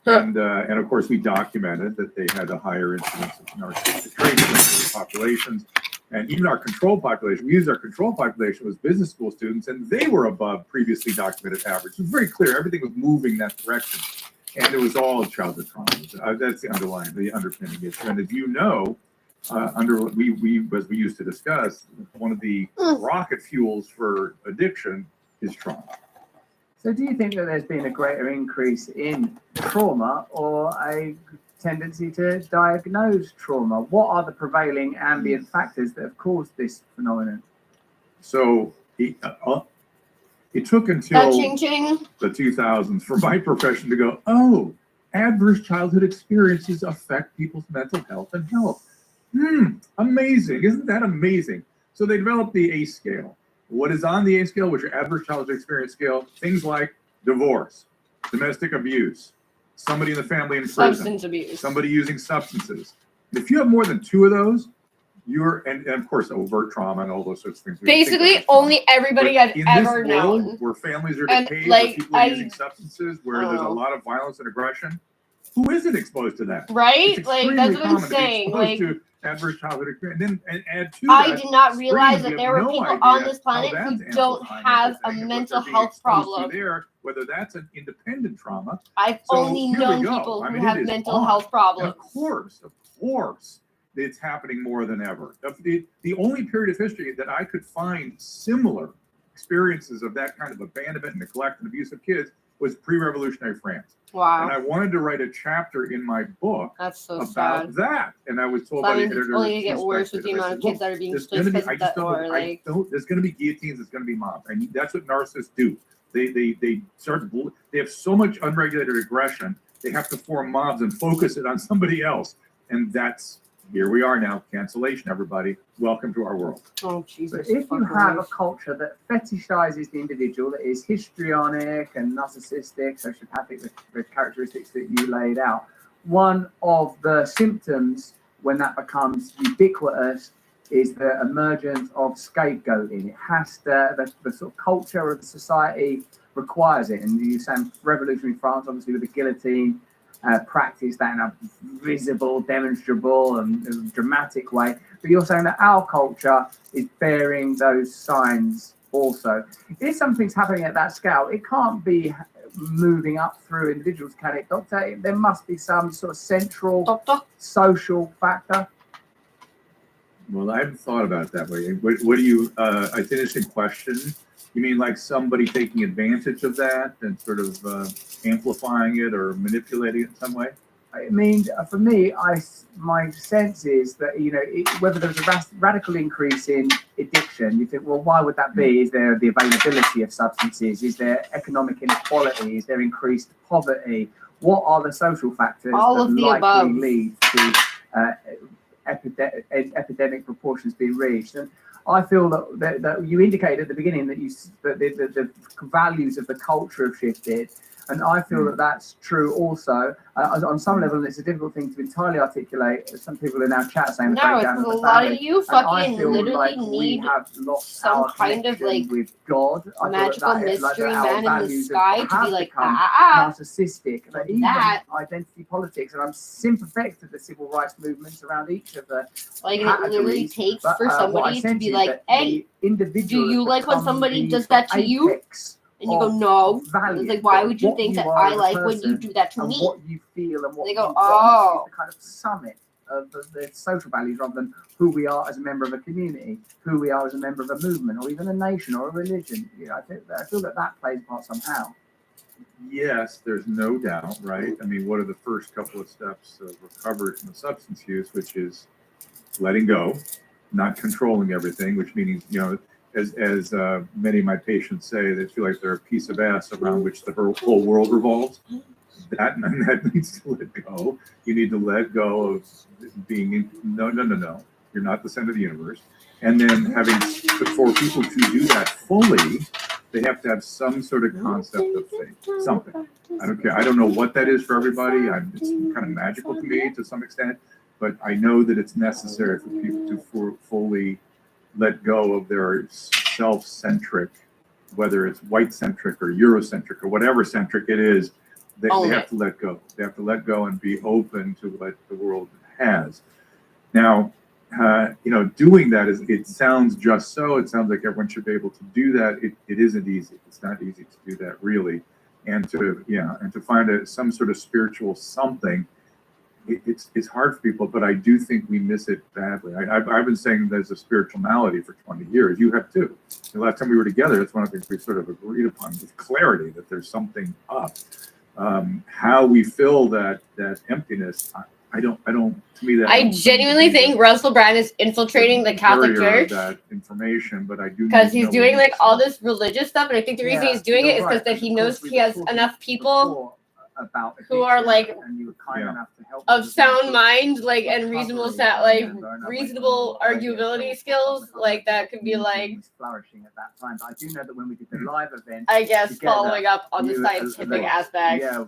And of course, we documented that they had a higher incidence of narcissistic traits in their populations. And even our control population, we used our control population was business school students, and they were above previously documented average. It was very clear. Everything was moving that direction. And it was all childhood trauma. That's the underpinning issue. And as you know, as we used to discuss, one of the rocket fuels for addiction is trauma. So do you think that there's been a greater increase in trauma or a tendency to diagnose trauma? What are the prevailing ambient factors that have caused this phenomenon? So it took until the 2000s for my profession to go, oh, adverse childhood experiences affect people's mental health and health. Amazing. Isn't that amazing? So they developed the ACE scale. What is on the ACE scale, which are adverse childhood experience scale? Things like divorce, domestic abuse, somebody in the family in prison, substance abuse, somebody using substances. If you have more than 2 of those, and of course overt trauma and all those sorts of things. Basically, only everybody I've ever known. Where families are decayed, where people are using substances, where there's a lot of violence and aggression. Who isn't exposed to that? Right? Like, that's what I'm saying. Like, to adverse childhood experience. And add to I that, did not realize that there were people on this planet who don't have a mental health problem. Whether that's an independent trauma. I've only known people who have mental health problems. Of course, it's happening more than ever. The only period of history that I could find similar experiences of that kind of abandonment and neglect and abuse of kids was pre-revolutionary France. Wow. And I wanted to write a chapter in my book about sad. That. And I was told by the editor, it's only going to get worse with the amount of kids that are being split because of that. There's going to be guillotines, there's going to be mobs. And that's what narcissists do. They have so much unregulated aggression, they have to form mobs and focus it on somebody else. And here we are now. Cancellation, everybody. Welcome to our world. Oh, Jesus. But if you have a culture that fetishizes the individual, that is histrionic and narcissistic, sociopathic, the characteristics that you laid out, one of the symptoms when that becomes ubiquitous is the emergence of scapegoating. It has to, the sort of culture of the society requires it. And you say revolutionary France, obviously, with the guillotine, practice that in a visible, demonstrable, and dramatic way. But you're saying that our culture is bearing those signs also. If something's happening at that scale, it can't be moving up through individuals, can it, Doctor? There must be some sort of central social factor. Well, I haven't thought about it that way. What do you, it's an interesting question. You mean like somebody taking advantage of that and sort of amplifying it or manipulating it in some way? I mean, for me, my sense is that, you know, whether there's a radical increase in addiction, you think, well, why would that be? Is there the availability of substances? Is there economic inequality? Is there increased poverty? What are the social factors that likely lead to epidemic proportions being reached? And I feel that you indicated at the beginning that the values of the culture have shifted. And I feel that that's true also. On some level, it's a difficult thing to entirely articulate. Some people in our chat saying, no, it's a lot of you fucking literally like need we have lost some our kind of like with God. magical mystery man in the sky to be like, narcissistic. That even that identity politics, and I'm sympathetic to the civil rights movements around each of the like it literally takes for somebody to be like, hey, do individual you like when somebody does that to you? And you go, no. It's like, why would you think that I like when you do that to me? What you feel and what they go, you oh, the kind of summit of the social values rather than who we are as a member of a community, who we are as a member of a movement, or even a nation or a religion. You know, I feel that plays a part somehow. Yes, there's no doubt, right? I mean, what are the first couple of steps of recovery from the substance use, which is letting go, not controlling everything, which means, you know, as many of my patients say, they feel like they're a piece of ass around which the whole world revolves. That needs to let go. You need to let go of being no. You're not the center of the universe. And then for people to do that fully, they have to have some sort of concept of faith, something. I don't care. I don't know what that is for everybody. It's kind of magical to me to some extent, but I know that it's necessary for people to fully let go of their self-centric, whether it's white-centric or Eurocentric or whatever centric it is, they have to let go. They have to let go and be open to what the world has. Now, you know, doing that it sounds just so. It sounds like everyone should be able to do that. It isn't easy. It's not easy to do that really, and to find some sort of spiritual something. It's hard for people, but I do think we miss it badly. I've been saying there's a spiritual malady for 20 years. You have too. The last time we were together, that's one of the things we sort of agreed upon with clarity that there's something up. How we fill that emptiness, I don't. To me, that I genuinely think Russell Brand is infiltrating the Catholic Church. That information, but I do because he's doing like all this religious stuff, and I think the reason he's doing it is because that he knows he has enough people who are like of sound mind, like and reasonable reasonable arguability skills, like that could be like flourishing at that time. But I do know that when we did the live event, I guess following up on the scientific aspect. Yeah,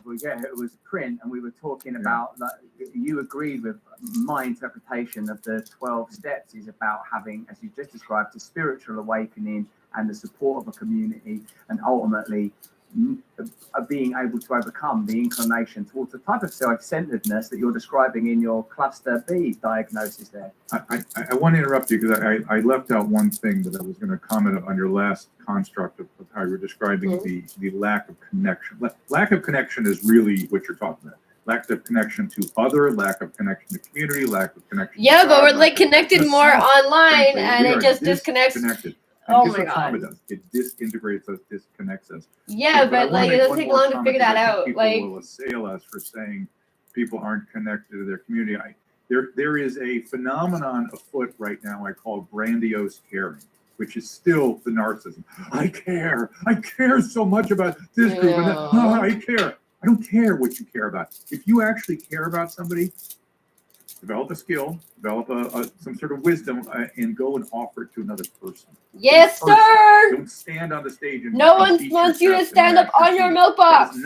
it was print, and we were talking about like you agreed with my interpretation of the 12 steps is about having, as you just described, a spiritual awakening and the support of a community, and ultimately being able to overcome the inclination towards the type of self-centeredness that you're describing in your cluster B diagnosis there. I want to interrupt you because I left out one thing that I was going to comment on your last construct of how you were describing the lack of connection. Lack of connection is really what you're talking about. Lack of connection to other, lack of connection to community, lack of connection. Yeah, but we're like connected more online, and it just disconnects. Oh my god! It disintegrates us, disconnects us. Yeah, but like it doesn't take long to figure that out. People like will assail us for saying people aren't connected to their community. There is a phenomenon afoot right now I call grandiose caring, which is still the narcissism. I care so much about this group, and I care. I don't care what you care about. If you actually care about somebody, develop a skill, develop some sort of wisdom, and go and offer it to another person. Yes, sir. Don't stand on the stage and no one wants you to stand up on your milk box.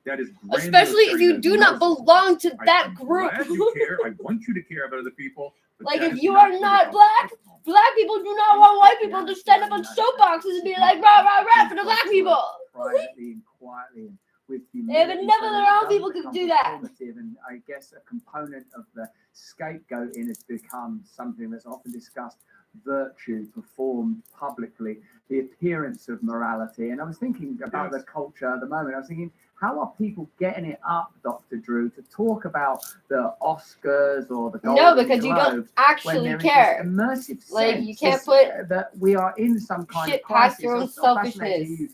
That is especially if you do not belong to that group. I'm glad you care. I want you to care about other people. Like if you are not black people do not want white people to stand up on soapboxes and be like rah rah rah for the black people. Privately and quietly and with yeah, but none of their own people can do that. And I guess a component of the scapegoating has become something that's often discussed. Virtue performed publicly, the appearance of morality. And I was thinking about the culture at the moment. I was thinking, how are people getting it up, Dr. Drew, to talk about the Oscars or the Golden because you don't actually care. Immersive like sense you can't put that we are in some kind of past crisis. your own selfishness.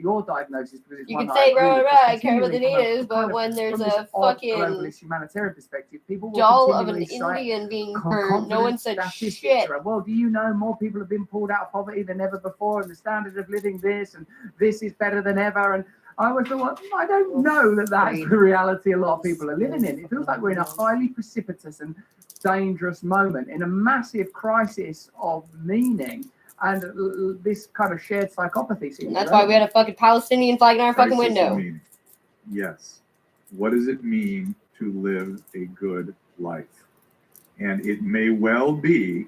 Your diagnosis, because you can say, I care what the need is, but when there's a fucking globalist humanitarian perspective, people doll of an Indian being burnt, no one said shit. Well, do you know more people have been pulled out of poverty than ever before, and the standard of living this, and this is better than ever, and I always thought, well, I don't know that that's the reality a lot of people are living in. It feels like we're in a highly precipitous and dangerous moment, in a massive crisis of meaning. And this kind of shared psychopathy. And that's why we had a fucking Palestinian flag in our fucking window. Yes. What does it mean to live a good life? And it may well be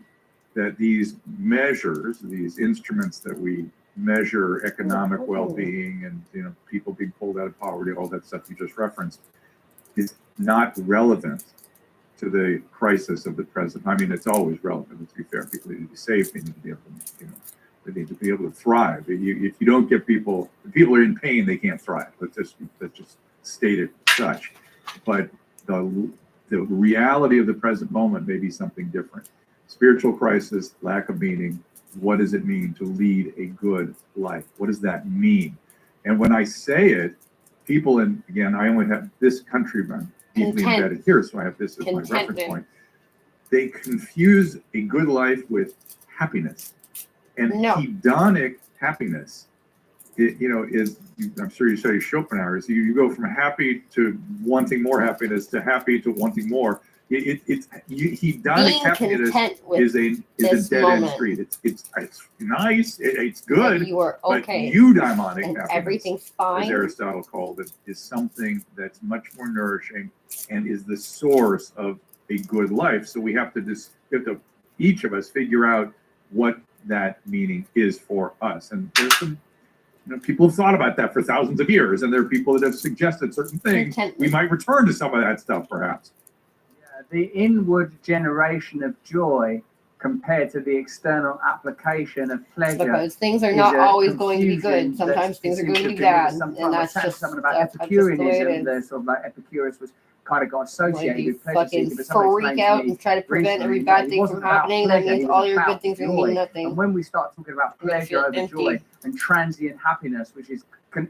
that these measures, these instruments that we measure economic well-being and people being pulled out of poverty, all that stuff you just referenced, is not relevant to the crisis of the present. I mean, it's always relevant. To be fair, people need to be safe. They need to be able to, they need to be able to thrive. If you don't get people, if people are in pain, they can't thrive. Let's just state it such. But the reality of the present moment may be something different. Spiritual crisis, lack of meaning. What does it mean to lead a good life? What does that mean? And when I say it, people, and again, I only have this countryman deeply embedded here, so I have this as my reference point. They confuse a good life with happiness, and hedonic happiness, is, I'm sure you study Schopenhauer, is you go from happy to wanting more happiness to happy to wanting more. Hedonic happiness is a dead end street. It's nice, it's good, you are okay. But eudaimonic happiness, everything's fine, as Aristotle called it, is something that's much more nourishing and is the source of a good life. So we have to each of us figure out what that meaning is for us. And there's some, people have thought about that for thousands of years, and there are people that have suggested certain things. We might return to some of that stuff, perhaps. The inward generation of joy compared to the external application of pleasure. Because things are not always going to be good. Sometimes things are going to be bad. And that's just something about Epicureanism. There's sort of like Epicurus was kind of got associated with pleasure. Fucking freak out and try to prevent every bad thing from happening. That means all your good things are going to mean nothing. And when we start talking about pleasure over joy and transient happiness, which is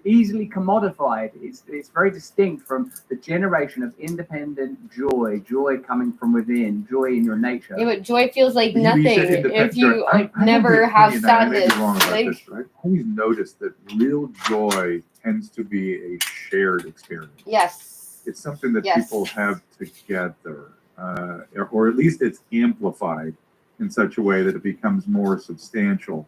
easily commodified, it's very distinct from the generation of independent joy coming from within, joy in your nature. Yeah, but joy feels like nothing if you never have sadness. I've always noticed that real joy tends to be a shared experience. Yes. It's something that people have together, or at least it's amplified in such a way that it becomes more substantial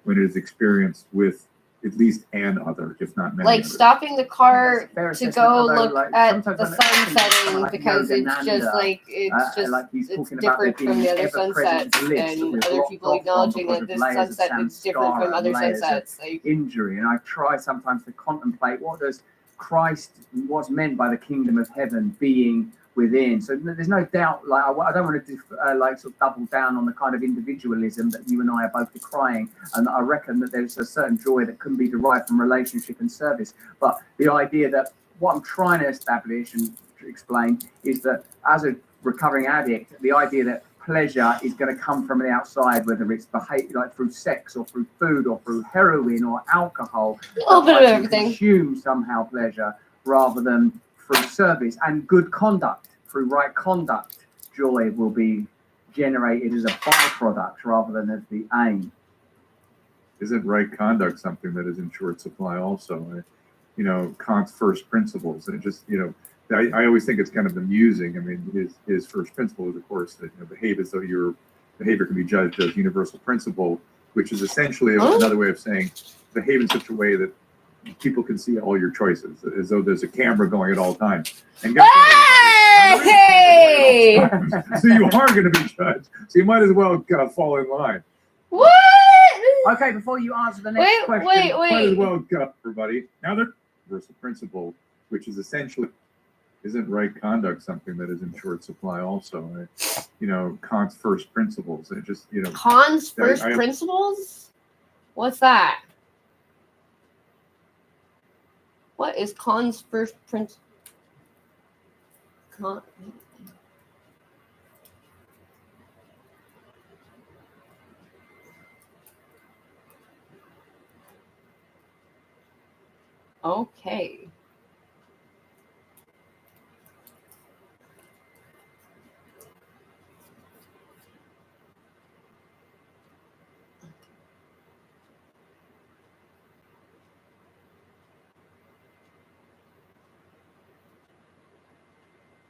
when it is experienced with at least an other, if not many. Like others. Stopping the car to go look at the sun setting because it's just like it's different from the other sunsets, and other people acknowledging that this sunset is different from other sunsets. Like injury, and I try sometimes to contemplate what's meant by the kingdom of heaven being within. So there's no doubt, like I don't want to sort of double down on the kind of individualism that you and I are both decrying, and I reckon that there's a certain joy that can be derived from relationship and service. But the idea that what I'm trying to establish and explain is that as a recovering addict, the idea that pleasure is going to come from the outside, whether it's like through sex or through food or through heroin or alcohol, a little bit of everything. Consume somehow pleasure rather than through service and good conduct, through right conduct, joy will be generated as a byproduct rather than as the aim. Isn't right conduct something that is in short supply also? Kant's first principles, and it just, I always think it's kind of amusing. I mean, his first principle is, of course, that behave as though your behavior can be judged as universal principle, which is essentially another way of saying behave in such a way that people can see all your choices, as though there's a camera going at all times. And guess what? So you are going to be judged. So you might as well fall in line. What? Okay, before you answer the next question, might as well go, everybody. Now the universal principle, which is essentially Isn't right conduct something that is in short supply also? Kant's first principles. It just, Kant's first principles? What's that? What is Kant's first principle? Okay.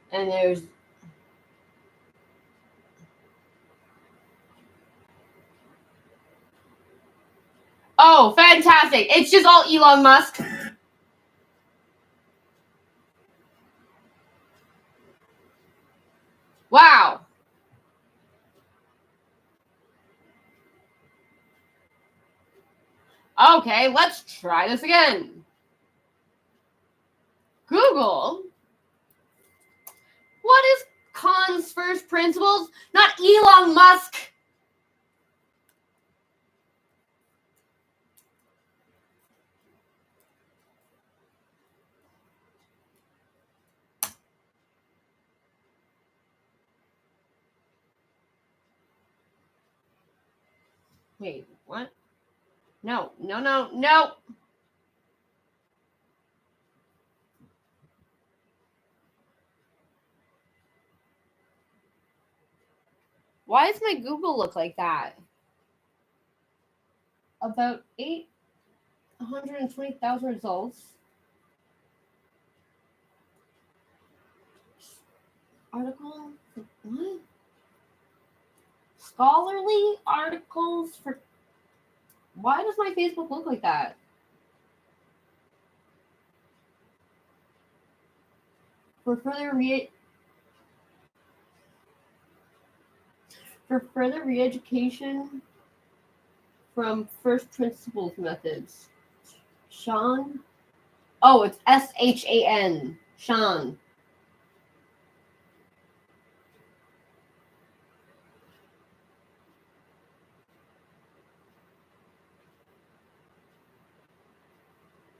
And there's oh, fantastic. It's just all Elon Musk. Wow. Okay, let's try this again. Google. What is Kant's first principles? Not Elon Musk. Wait, what? No. Why does my Google look like that? About 820,000 results. Article? What? Scholarly articles for... Why does my Facebook look like that? For further re-education from first principles methods. Sean? Oh, it's S-H-A-N. Sean.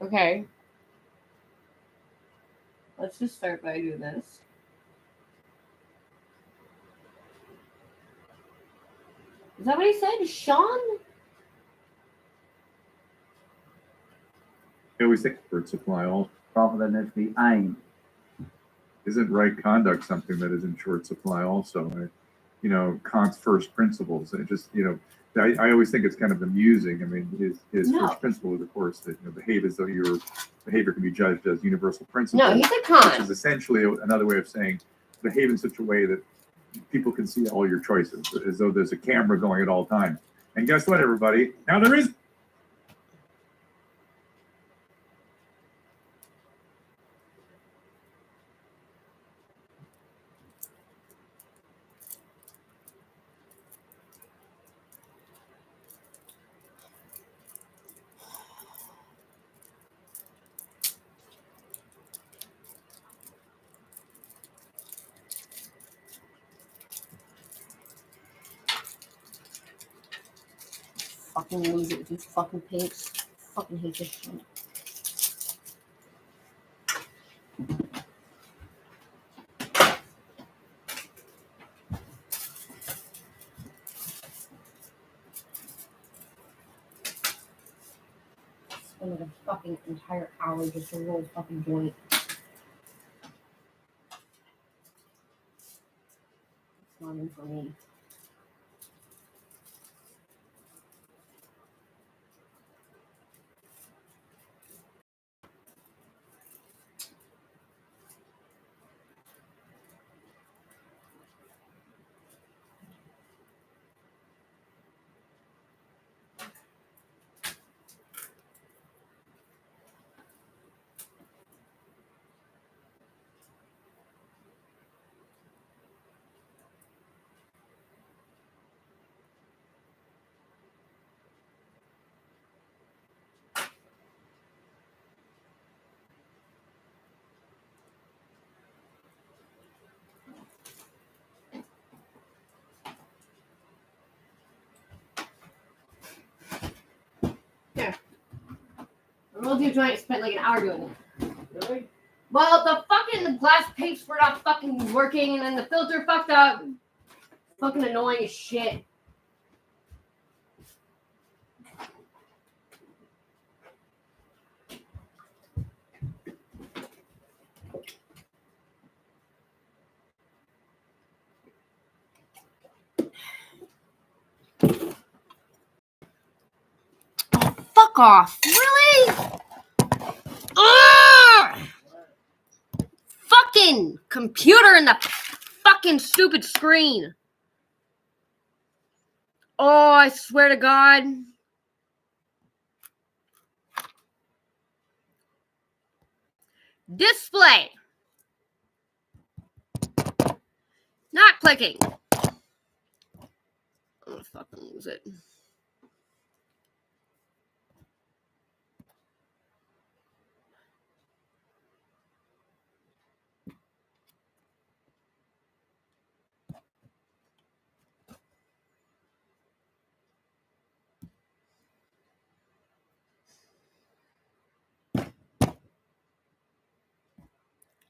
Okay. Let's just start by doing this. Is that what he said? Sean? I always think short supply also. Rather than as the aim. Isn't right conduct something that is in short supply also? Kant's first principles. It just, I always think it's kind of amusing. I mean, his first principle is, of course, that behave as though your behavior can be judged as universal principle. No, he's a Kant. Which is essentially another way of saying behave in such a way that people can see all your choices, as though there's a camera going at all times. And guess what, everybody? Now there is. Fucking lose it with these fucking paints. Fucking hate this shit. Spend like a fucking entire hour just to roll fucking joint. It's not in for me. Here. The roll you joint spent like an hour doing it. Really? Well, the fucking glass pipes were not fucking working, and then the filter fucked up. Fucking annoying as shit. Fuck off. Really? Ugh! Fucking computer and the fucking stupid screen. Oh, I swear to God. Display. Not clicking. I'm gonna fucking lose it.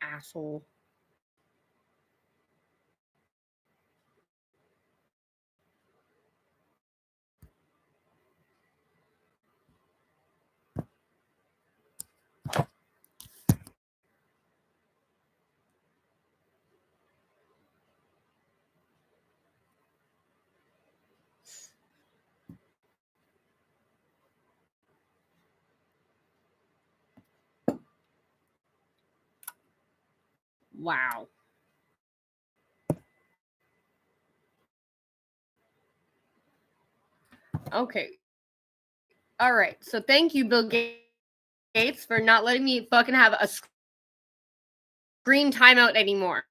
Asshole. Wow. Okay. All right. So thank you, Bill Gates, for not letting me fucking have a screen timeout anymore.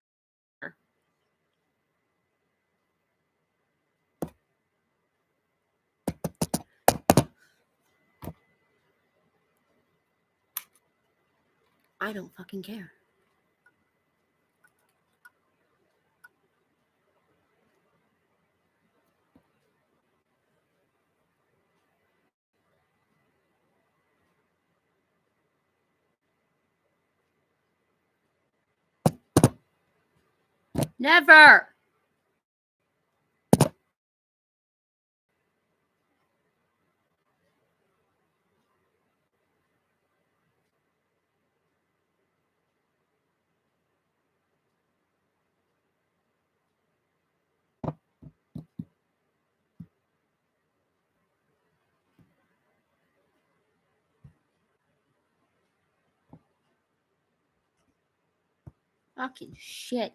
I don't fucking care. Never. Fucking shit.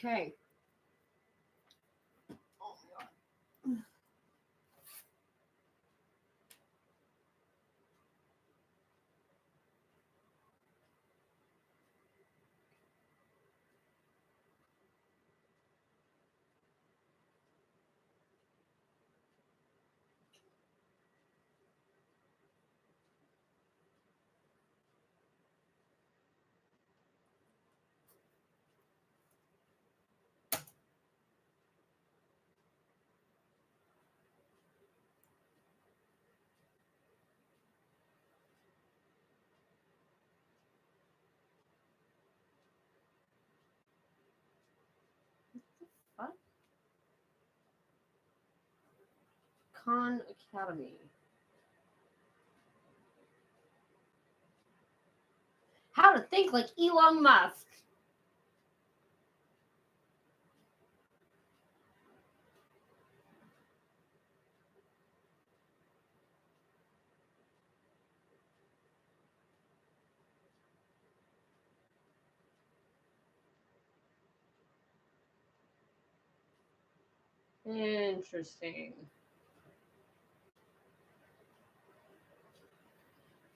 Okay. What? Khan Academy. How to think like Elon Musk. Interesting.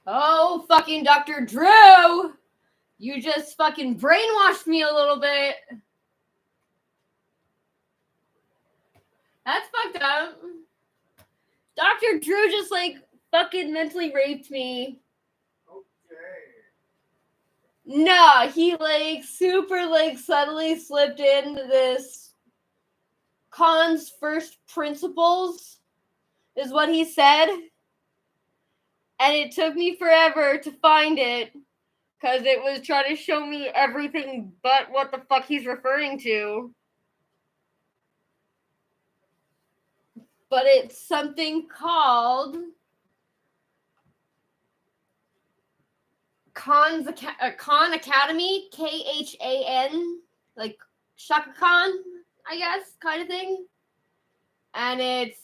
Oh, fucking Dr. Drew! You just fucking brainwashed me a little bit. That's fucked up. Dr. Drew just like fucking mentally raped me. No, he like super like subtly slipped into this Khan's first principles is what he said. And it took me forever to find it because it was trying to show me everything but what the fuck he's referring to. But it's something called Khan Academy, Khan, like Shaka Khan, I guess, kind of thing. And it's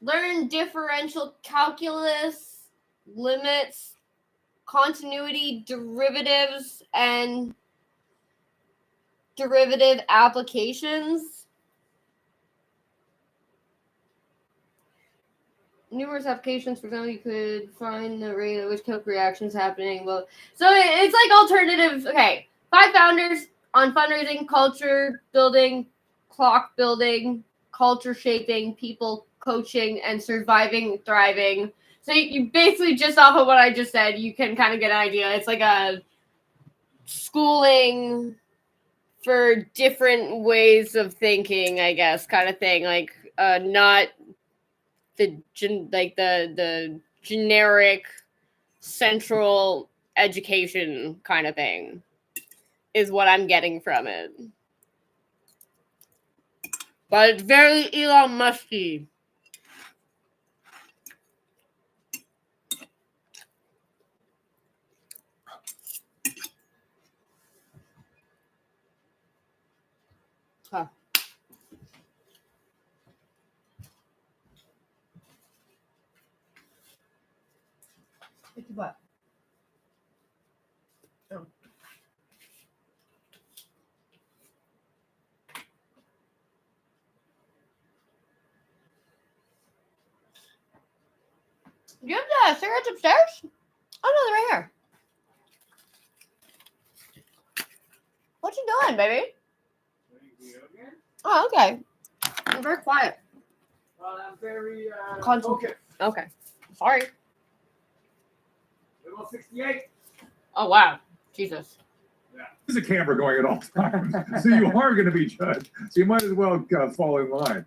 learn differential calculus, limits, continuity, derivatives, and derivative applications. Numerous applications. For example, you could find the rate at which chemical reactions happening. Well, so it's like alternative. Okay, 5 founders on fundraising, culture building, clock building, culture shaping, people coaching, and surviving, thriving. So you basically just off of what I just said, you can kind of get an idea. It's like a schooling for different ways of thinking, I guess, kind of thing. Like not the generic central education kind of thing is what I'm getting from it. But it's very Elon Musky. Huh. What? Oh. Do you have the cigarettes upstairs? Oh no, they're right here. What you doing, baby? Oh, okay. I'm very quiet. Well, I'm very focused. Okay. Sorry. Level 68. Oh wow. Jesus. There's a camera going at all times, so you are going to be judged. So you might as well fall in line.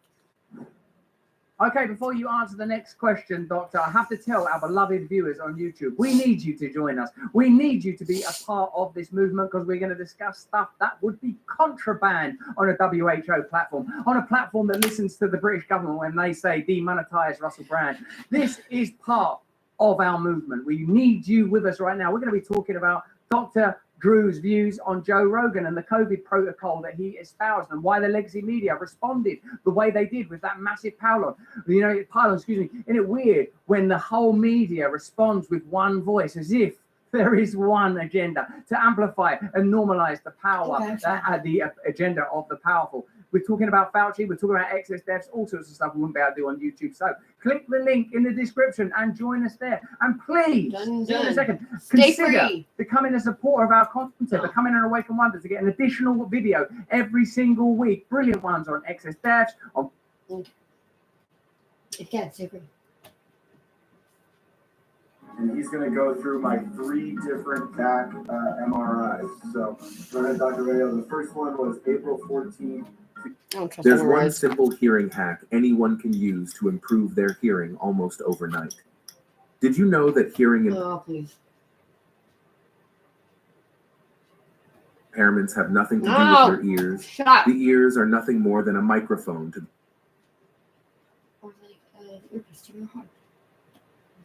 Okay, before you answer the next question, Doctor, I have to tell our beloved viewers on YouTube, we need you to join us. We need you to be a part of this movement because we're going to discuss stuff that would be contraband on a WHO platform, on a platform that listens to the British government when they say demonetize Russell Brand. This is part of our movement. We need you with us right now. We're going to be talking about Dr. Drew's views on Joe Rogan and the COVID protocol that he espoused and why the legacy media responded the way they did with that massive pylon. Isn't it weird when the whole media responds with one voice as if there is one agenda to amplify and normalize the power, the agenda of the powerful. We're talking about Fauci, we're talking about excess deaths, all sorts of stuff we wouldn't be able to do on YouTube. So click the link in the description and join us there. And please, in a second, consider becoming a supporter of our content, becoming an Awaken Wonder to get an additional video every single week. Brilliant ones on excess deaths. Again, super. And he's going to go through my 3 different back MRIs. So, go ahead, Dr. Rayo. The first one was April 14th. There's one simple hearing hack anyone can use to improve their hearing almost overnight. Did you know that hearing impairments have nothing to do with your ears? The ears are nothing more than a microphone to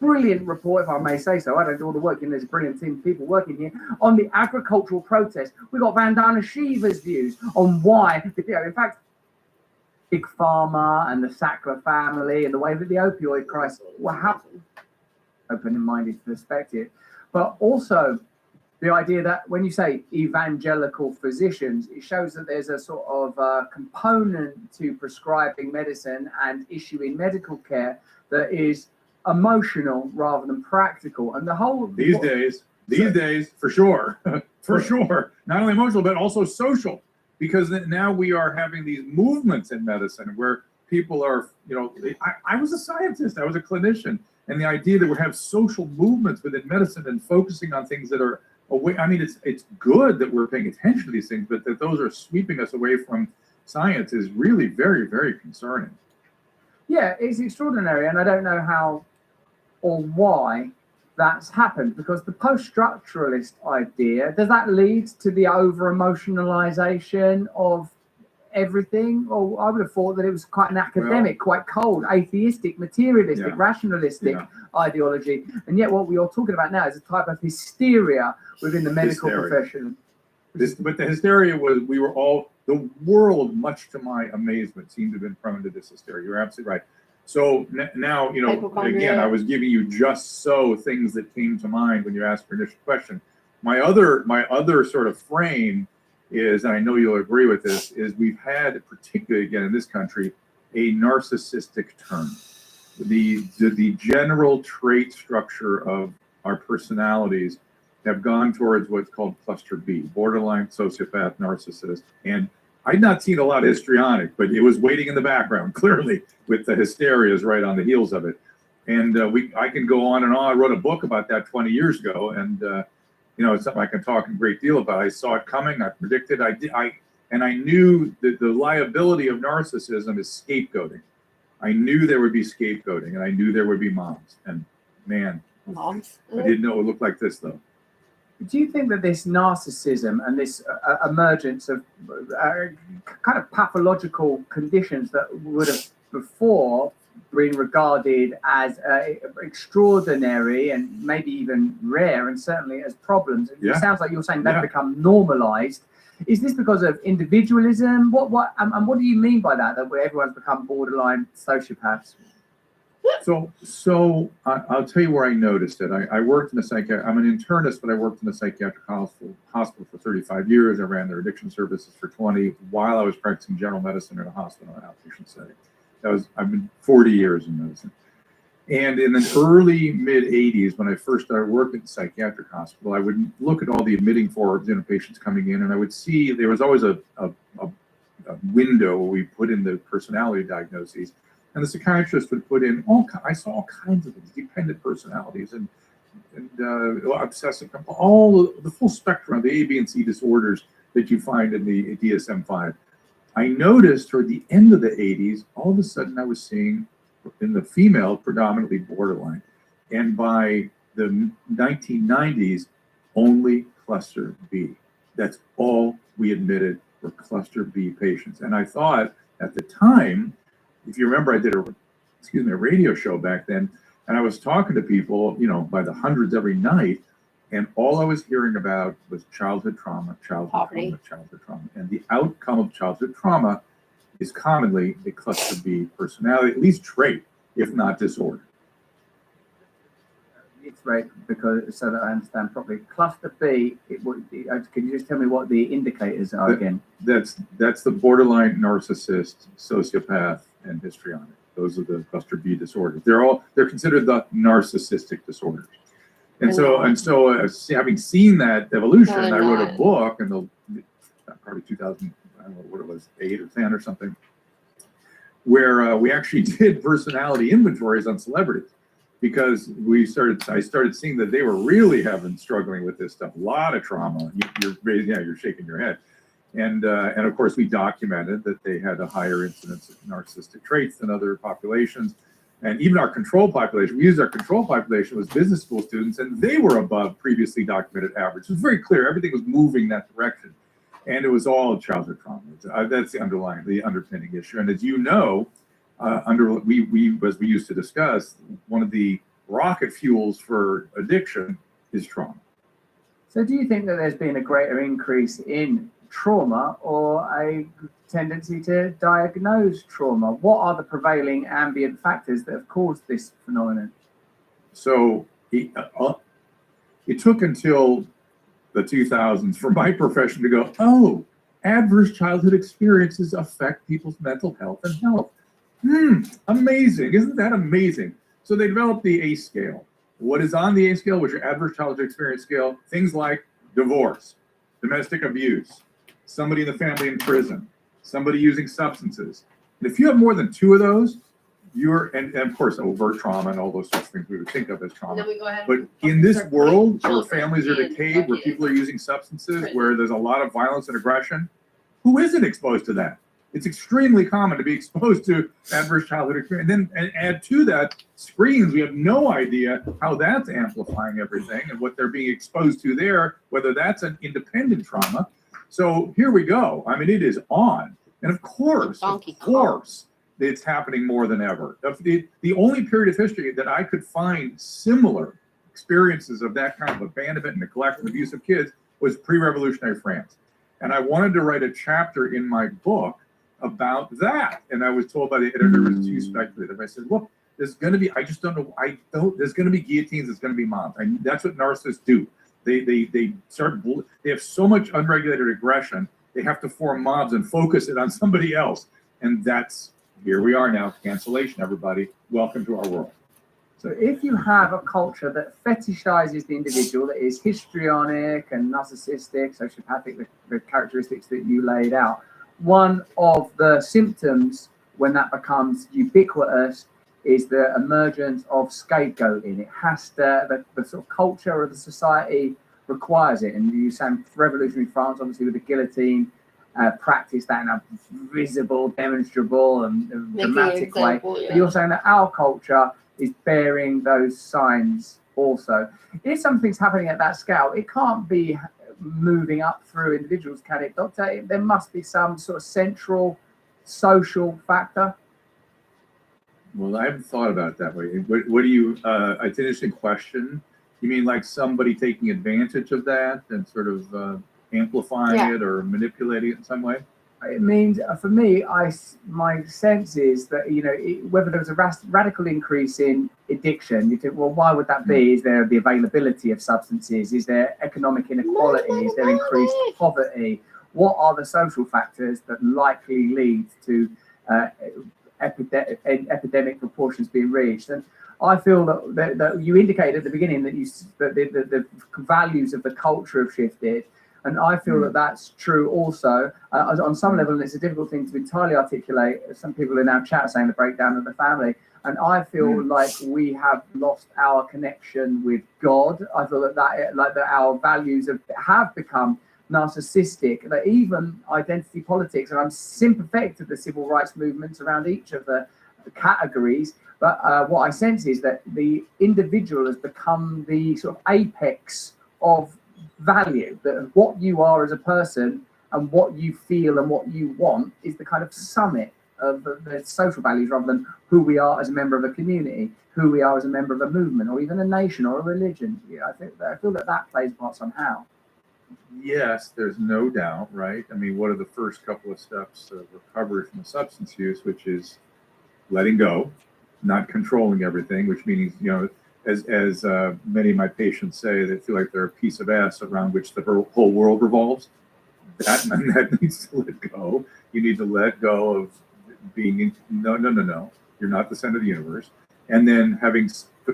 Brilliant report, if I may say so. I don't do all the work, and there's a brilliant team of people working here on the agricultural protest. We got Vandana Shiva's views on why, in fact, Big Pharma and the Sackler family and the way that the opioid crisis will happen. Open-minded perspective, but also the idea that when you say evangelical physicians, it shows that there's a sort of component to prescribing medicine and issuing medical care that is emotional rather than practical. And the whole these days, These days, for sure, for sure. Not only emotional, but also social, because now we are having these movements in medicine where people are, I was a scientist, I was a clinician, and the idea that we have social movements within medicine and focusing on things that are away. I mean, it's good that we're paying attention to these things, but that those are sweeping us away from science is really very, very concerning. Yeah, it's extraordinary, and I don't know how or why that's happened, because the post-structuralist idea, does that lead to the over-emotionalization of everything? Or I would have thought that it was quite an academic, quite cold, atheistic, materialistic, rationalistic ideology. And yet what we are talking about now is a type of hysteria within the medical profession. But the hysteria was, the world, much to my amazement, seemed to have been prone to this hysteria. You're absolutely right. So now, again, I was giving you just so things that came to mind when you asked your initial question. My other sort of frame is, and I know you'll agree with this, is we've had, particularly again in this country, a narcissistic turn. The general trait structure of our personalities have gone towards what's called cluster B, borderline sociopath, narcissist. And I'd not seen a lot of histrionic, but it was waiting in the background, clearly, with the hysterias right on the heels of it. And I can go on and on. I wrote a book about that 20 years ago, and it's something I can talk a great deal about. I saw it coming. I predicted. And I knew that the liability of narcissism is scapegoating. I knew there would be scapegoating, and I knew there would be moms. And man, moms. I didn't know it would look like this though. Do you think that this narcissism and this emergence of kind of pathological conditions that would have before been regarded as extraordinary and maybe even rare, and certainly as problems, it sounds like you're saying they've become normalized? Is this because of individualism? What do you mean by that? That everyone's become borderline sociopaths? So I'll tell you where I noticed it. I worked in I'm an internist, but I worked in a psychiatric hospital for 35 years. I ran their addiction services for 20 while I was practicing general medicine in a hospital in an outpatient setting. I've been 40 years in medicine. And in the early mid 80s, when I first started working at the psychiatric hospital, I would look at all the admitting forms, patients coming in, and I would see there was always a window where we put in the personality diagnoses. And the psychiatrist would put in I saw all kinds of things, dependent personalities and obsessive, all the full spectrum of the A, B, and C disorders that you find in the DSM-5. I noticed toward the end of the 80s, all of a sudden I was seeing in the female predominantly borderline. And by the 1990s, only cluster B. That's all we admitted were cluster B patients. And I thought at the time, if you remember, I did a radio show back then, and I was talking to people, by the hundreds every night, and all I was hearing about was childhood trauma. And the outcome of childhood trauma is commonly a cluster B personality, at least trait, if not disorder. It's right, because so that I understand properly. Cluster B, can you just tell me what the indicators are again? That's the borderline narcissist, sociopath, and histrionic. Those are the cluster B disorders. They're considered the narcissistic disorders. And so having seen that evolution, I wrote a book in probably 2000, I don't know what it was, 8 or 10 or something, where we actually did personality inventories on celebrities, because I started seeing that they were really struggling with this stuff. A lot of trauma. You're shaking your head. And of course, we documented that they had a higher incidence of narcissistic traits than other populations. And even our control population, we used our control population was business school students, and they were above previously documented average. It was very clear. Everything was moving that direction. And it was all childhood trauma. That's the underpinning issue. And as you know, as we used to discuss, one of the rocket fuels for addiction is trauma. So do you think that there's been a greater increase in trauma or a tendency to diagnose trauma? What are the prevailing ambient factors that have caused this phenomenon? So it took until the 2000s for my profession to go, adverse childhood experiences affect people's mental health and health. Amazing. Isn't that amazing? So they developed the ACE scale, What is on the A scale, which are adverse childhood experience scale, things like divorce, domestic abuse, somebody in the family in prison, somebody using substances. And if you have more than 2 of those, and of course overt trauma and all those sorts of things we would think of as trauma. But in this world where families are decayed, where people are using substances, where there's a lot of violence and aggression, who isn't exposed to that? It's extremely common to be exposed to adverse childhood experience. And then add to that screens, we have no idea how that's amplifying everything and what they're being exposed to there, whether that's an independent trauma. So here we go. I mean, it is on. And of course, it's happening more than ever. The only period of history that I could find similar experiences of that kind of abandonment, neglect, and abuse of kids was pre-revolutionary France. And I wanted to write a chapter in my book about that. And I was told by the editor it was too speculative. I said, look, there's going to be, I just don't know, there's going to be guillotines, there's going to be mobs. That's what narcissists do. They have so much unregulated aggression, they have to form mobs and focus it on somebody else. And here we are now, cancellation, everybody. Welcome to our world. So if you have a culture that fetishizes the individual, that is histrionic and narcissistic, sociopathic, the characteristics that you laid out, one of the symptoms when that becomes ubiquitous is the emergence of scapegoating. It has to, the sort of culture of the society requires it. And you say revolutionary France, obviously with the guillotine, practice that in a visible, demonstrable, and dramatic way. Yeah. But you're saying that our culture is bearing those signs also. If something's happening at that scale, it can't be moving up through individuals, can it, Doctor? There must be some sort of central social factor. Well, I haven't thought about it that way. What do you, it's an interesting question. You mean like somebody taking advantage of that and sort of amplifying it or manipulating it in some way? It means, for me, my sense is that, whether there was a radical increase in addiction, you think, well, why would that be? Is there the availability of substances? Is there economic inequality? Is there increased poverty? What are the social factors that likely lead to epidemic proportions being reached? And I feel that you indicated at the beginning that the values of the culture have shifted. And I feel that that's true also. On some level, and it's a difficult thing to entirely articulate. Some people in our chat are saying the breakdown of the family. And I feel like we have lost our connection with God. I feel that our values have become narcissistic, that even identity politics, and I'm sympathetic to the civil rights movements around each of the categories, but what I sense is that the individual has become the sort of apex of value, that what you are as a person and what you feel and what you want is the kind of summit of the social values, rather than who we are as a member of a community, who we are as a member of a movement, or even a nation or a religion. I feel that plays a part somehow. Yes, there's no doubt, right? I mean, what are the first couple of steps of recovery from a substance use, which is letting go, not controlling everything, which means, as many of my patients say, they feel like they're a piece of ass around which the whole world revolves. That needs to let go. You need to let go of being no. You're not the center of the universe. And then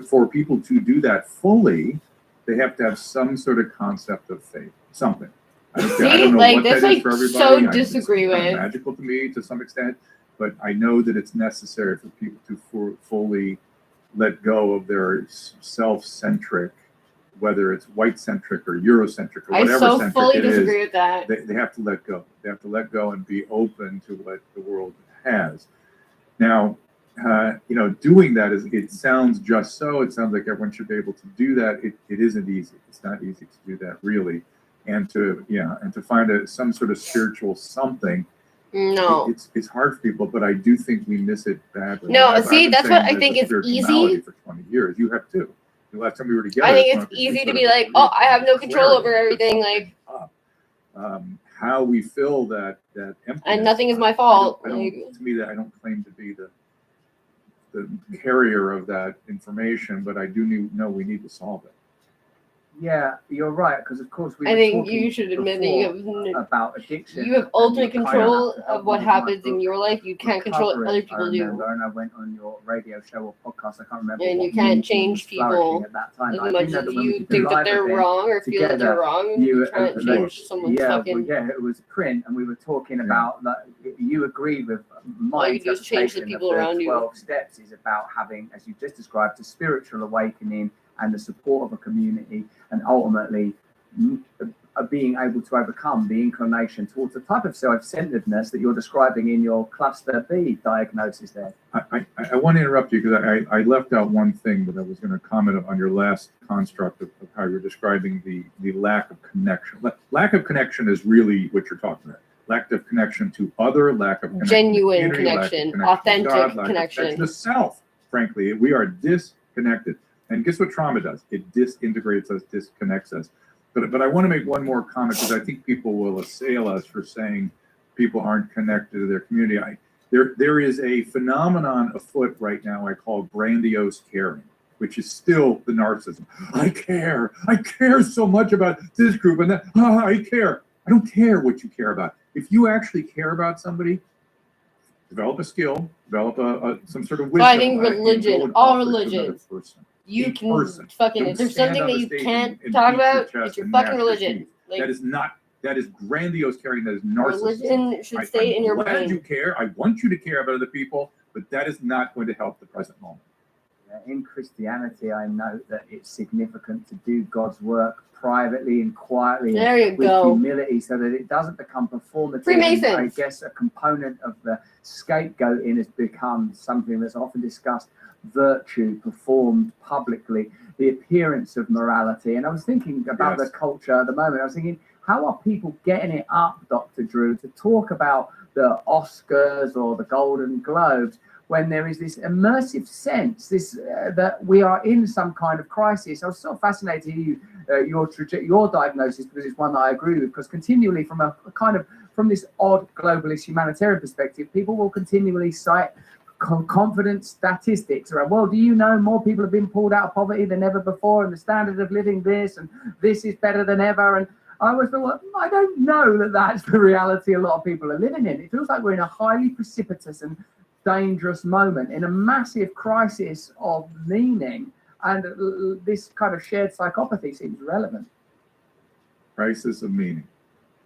for people to do that fully, they have to have some sort of concept of faith, something. I don't know what that is for everybody. So disagree with. It's magical to me to some extent, but I know that it's necessary for people to fully let go of their self-centric, whether it's white-centric or Eurocentric or whatever centric it is. I so fully disagree with that. They have to let go. They have to let go and be open to what the world has. Now, doing that it sounds just so. It sounds like everyone should be able to do that. It isn't easy. It's not easy to do that, really. And to find some sort of spiritual something. No, it's hard for people, but I do think we miss it badly. No, that's what I think is easy. For 20 years, you have too. The last time we were together, I think it's easy to be like, oh, I have no control over everything. Like, how we fill that emptiness, and nothing is my fault. To me, that I don't claim to be the carrier of that information, but I do know we need to solve it. Yeah, you're right, because of course we I were think talking you should admit that you have about addiction. ultimate and control kind of what happens in your life. You can't control what other I people do. remember, and I went on your radio show or podcast. I can't remember. And what you can't meeting change was flourishing people at that time. as I do much know as that when we you did the think that live they're event wrong or feel that they're together, wrong. You can't change someone's fucking. Yeah, it was print, and we were talking about like you agree with my All you do is change the interpretation people of the around you. 12 steps is about having, as you just described, a spiritual awakening and the support of a community, and ultimately being able to overcome the inclination towards the type of self-centeredness that you're describing in your cluster B diagnosis there. I want to interrupt you because I left out one thing that I was going to comment on your last construct of how you're describing the lack of connection. Lack of connection is really what you're talking about. Lack of connection to other, lack of connection Genuine to connection, authentic God, connection. To self, frankly. We are disconnected. And guess what trauma does? It disintegrates us, disconnects us. But I want to make one more comment because I think people will assail us for saying people aren't connected to their community. There is a phenomenon afoot right now I call grandiose caring, which is still the narcissism. I care so much about this group and that. I care. I don't care what you care about. If you actually care about somebody, develop a skill, develop some sort of wisdom. So I think religion, all religions. You can fucking, if there's something that you can't talk about, it's your fucking religion. Like, that is grandiose caring. That is narcissism. Religion should stay in your brain. I'm glad you care. I want you to care about other people, but that is not going to help the present moment. In Christianity, I know that it's significant to do God's work privately and quietly with humility so that it doesn't become performative. Freemasons. I guess a component of the scapegoating has become something that's often discussed. Virtue performed publicly, the appearance of morality. And I was thinking about the culture at the moment. I was thinking, how are people getting it up, Dr. Drew, to talk about the Oscars or the Golden Globes when there is this immersive sense that we are in some kind of crisis? I was so fascinated to hear your diagnosis, because it's one that I agree with, because continually from this odd globalist humanitarian perspective, people will continually cite confident statistics around, well, do you know more people have been pulled out of poverty than ever before, and the standard of living this and this is better than ever? And I always feel like, I don't know that that's the reality a lot of people are living in. It feels like we're in a highly precipitous and dangerous moment, in a massive crisis of meaning, and this kind of shared psychopathy seems relevant. Crisis of meaning.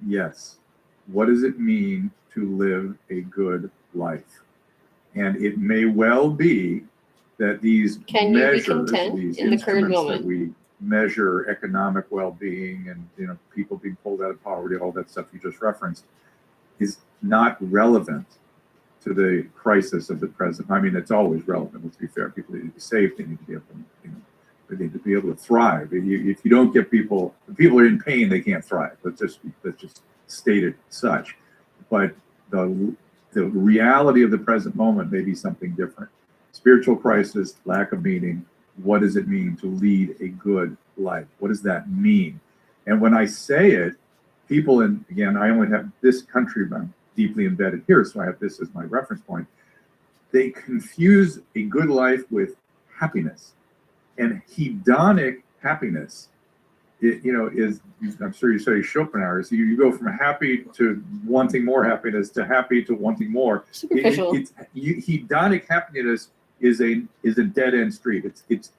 Yes. What does it mean to live a good life? And it may well be that these measures, these in the current moment, that we measure economic well-being and people being pulled out of poverty, all that stuff you just referenced, is not relevant to the crisis of the present. I mean, it's always relevant. Let's be fair. People need to be safe. They need to be able to, they need to be able to thrive. If you don't get people are in pain, they can't thrive. Let's just state it such. But the reality of the present moment may be something different. Spiritual crisis, lack of meaning. What does it mean to lead a good life? What does that mean? And when I say it, people, and again, I only have this country, I'm deeply embedded here, so I have this as my reference point. They confuse a good life with happiness. And hedonic happiness, is, I'm sure you study Schopenhauer, so you go from happy to wanting more happiness to happy to wanting more. Superficial. Hedonic happiness is a dead end street. It's